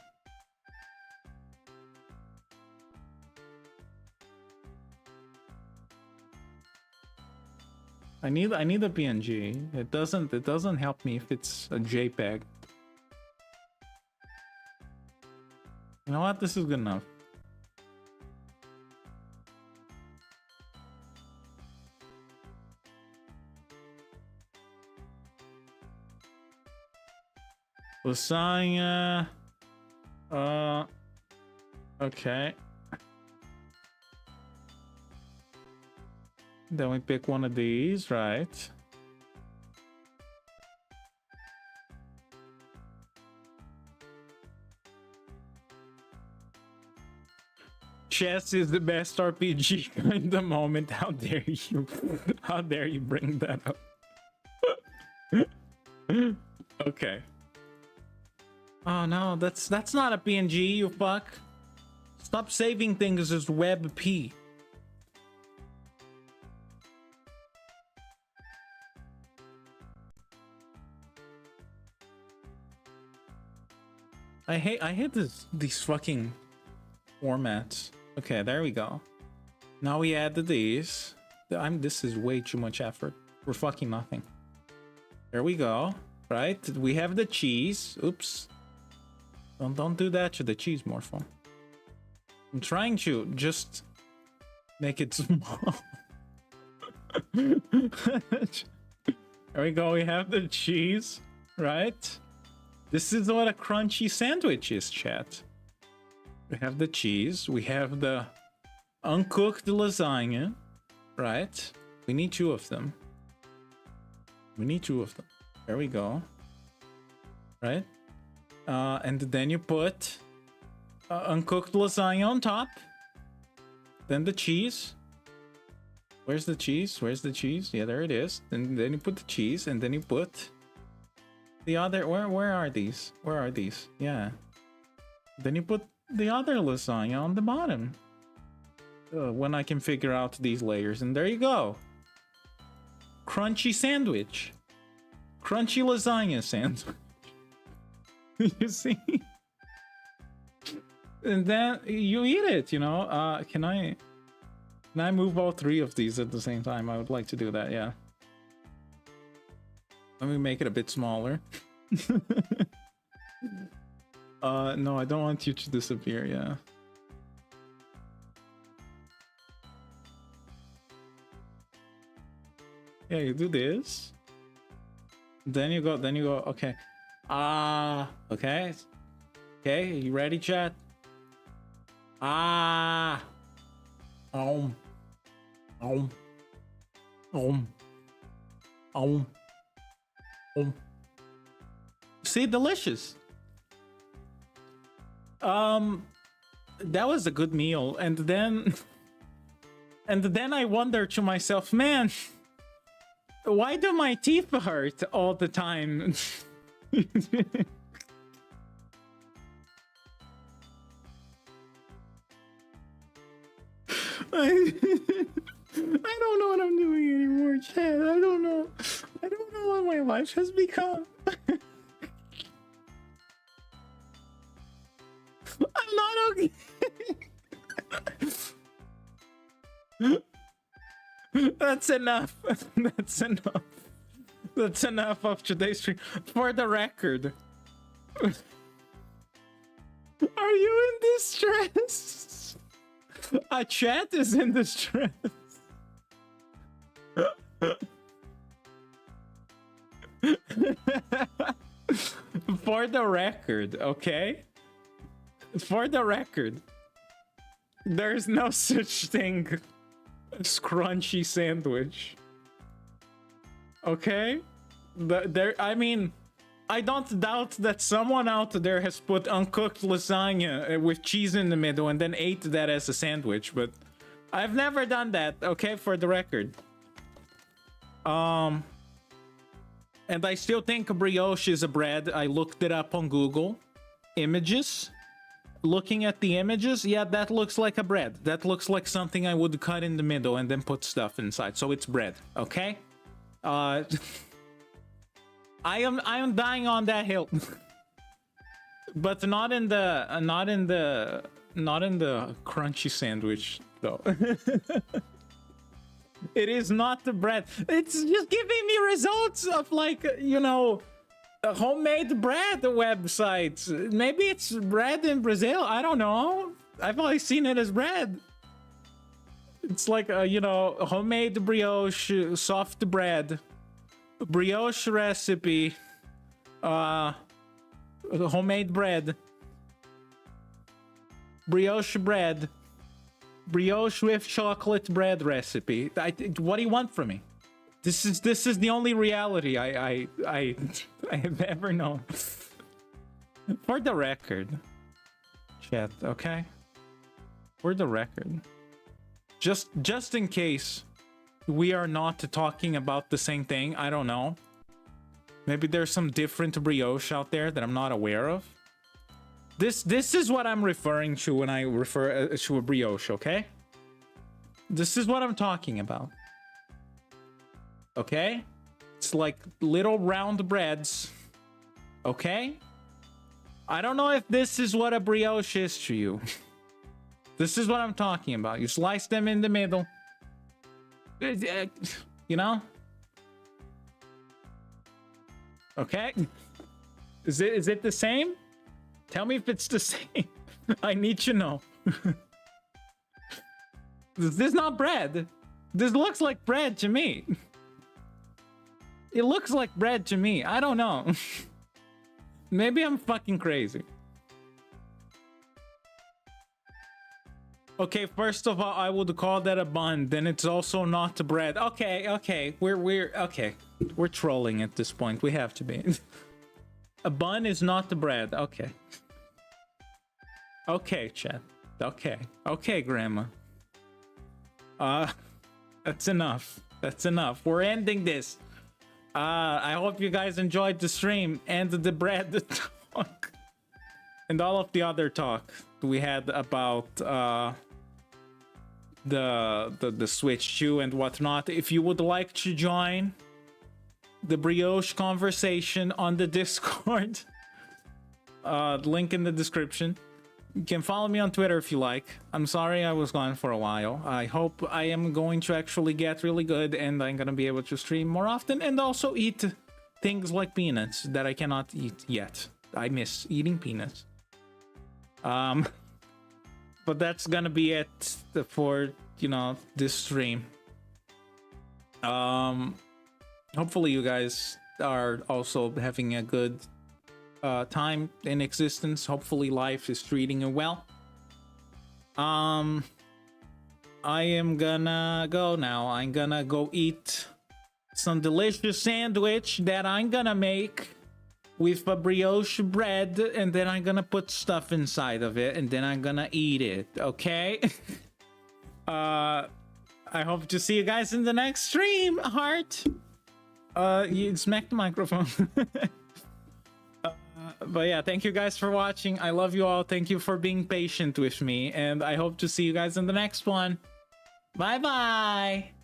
I need a PNG. It doesn't help me if it's a JPEG. You know what? This is good enough. Lasagna. Okay. Then we pick one of these, right? Chess is the best RPG in the moment. How dare you? How dare you bring that up? Okay. Oh no, that's not a PNG, you fuck. Stop saving things as WebP. I hate these fucking formats. Okay, there we go. Now we added these. This is way too much effort for fucking nothing. There we go. Right? We have the cheese. Oops. Don't do that to the cheese, Morpho. I'm trying to just make it small. There we go. We have the cheese, right? This is what a crunchy sandwich is, chat. We have the cheese. We have the uncooked lasagna, right? We need two of them. We need two of them. There we go. Right? And then you put uncooked lasagna on top. Then the cheese. Where's the cheese? Where's the cheese? Yeah, there it is. And then you put the cheese, and then you put the other. Where are these? Where are these? Yeah. Then you put the other lasagna on the bottom. When I can figure out these layers, and there you go. Crunchy sandwich. Crunchy lasagna sandwich. You see? And then you eat it, you know. Can I move all three of these at the same time? I would like to do that, yeah. Let me make it a bit smaller. No, I don't want you to disappear, yeah. Yeah, you do this. Then you go, okay. Okay. Okay, you ready, chat? Om. Om. Om. Om. Om. See, delicious. That was a good meal, and then I wonder to myself, man, why do my teeth hurt all the time? I don't know what I'm doing anymore, Chad. I don't know what my life has become. I'm not okay. That's enough. That's enough. That's enough of today's stream. For the record, are you in distress? A chat is in distress. For the record, okay? For the record, there's no such thing as crunchy sandwich. Okay? I mean, I don't doubt that someone out there has put uncooked lasagna with cheese in the middle and then ate that as a sandwich, but I've never done that, okay? For the record. And I still think brioche is a bread. I looked it up on Google. Images. Looking at the images, yeah, that looks like a bread. That looks like something I would cut in the middle and then put stuff inside. So it's bread, okay? I am dying on that hill. But not in the crunchy sandwich though. It is not the bread. It's just giving me results of, like, you know, homemade bread websites. Maybe it's bread in Brazil. I don't know. I've always seen it as bread. It's like you know, homemade brioche, soft bread, brioche recipe, homemade bread, brioche bread, brioche with chocolate bread recipe. What do you want from me? This is the only reality I have ever known. For the record, chat, okay? For the record, just in case we are not talking about the same thing, I don't know. Maybe there's some different brioche out there that I'm not aware of. This is what I'm referring to when I refer to a brioche, okay? This is what I'm talking about. Okay? It's like little round breads. Okay? I don't know if this is what a brioche is to you. This is what I'm talking about. You slice them in the middle. You know? Okay. Is it the same? Tell me if it's the same. I need to know. This is not bread. This looks like bread to me. It looks like bread to me. I don't know. Maybe I'm fucking crazy. Okay, first of all, I would call that a bun. Then it's also not bread. Okay. We're trolling at this point. We have to be. A bun is not the bread. Okay. Okay, chat. Okay, grandma. That's enough. That's enough. We're ending this. I hope you guys enjoyed the stream and the bread talk and all of the other talk we had about the Switch 2 and whatnot. If you would like to join the brioche conversation on the Discord, link in the description. You can follow me on Twitter if you like. I'm sorry I was gone for a while. I hope I am going to actually get really good and I'm gonna be able to stream more often and also eat things like peanuts that I cannot eat yet. I miss eating peanuts. But that's gonna be it for, you know, this stream. Hopefully you guys are also having a good time in existence. Hopefully life is treating you well. I am gonna go now. I'm gonna go eat some delicious sandwich that I'm gonna make with a brioche bread, and then I'm gonna put stuff inside of it, and then I'm gonna eat it, okay? I hope to see you guys in the next stream, heart. You smacked the microphone. But yeah, thank you guys for watching. I love you all. Thank you for being patient with me, and I hope to see you guys in the next one. Bye bye.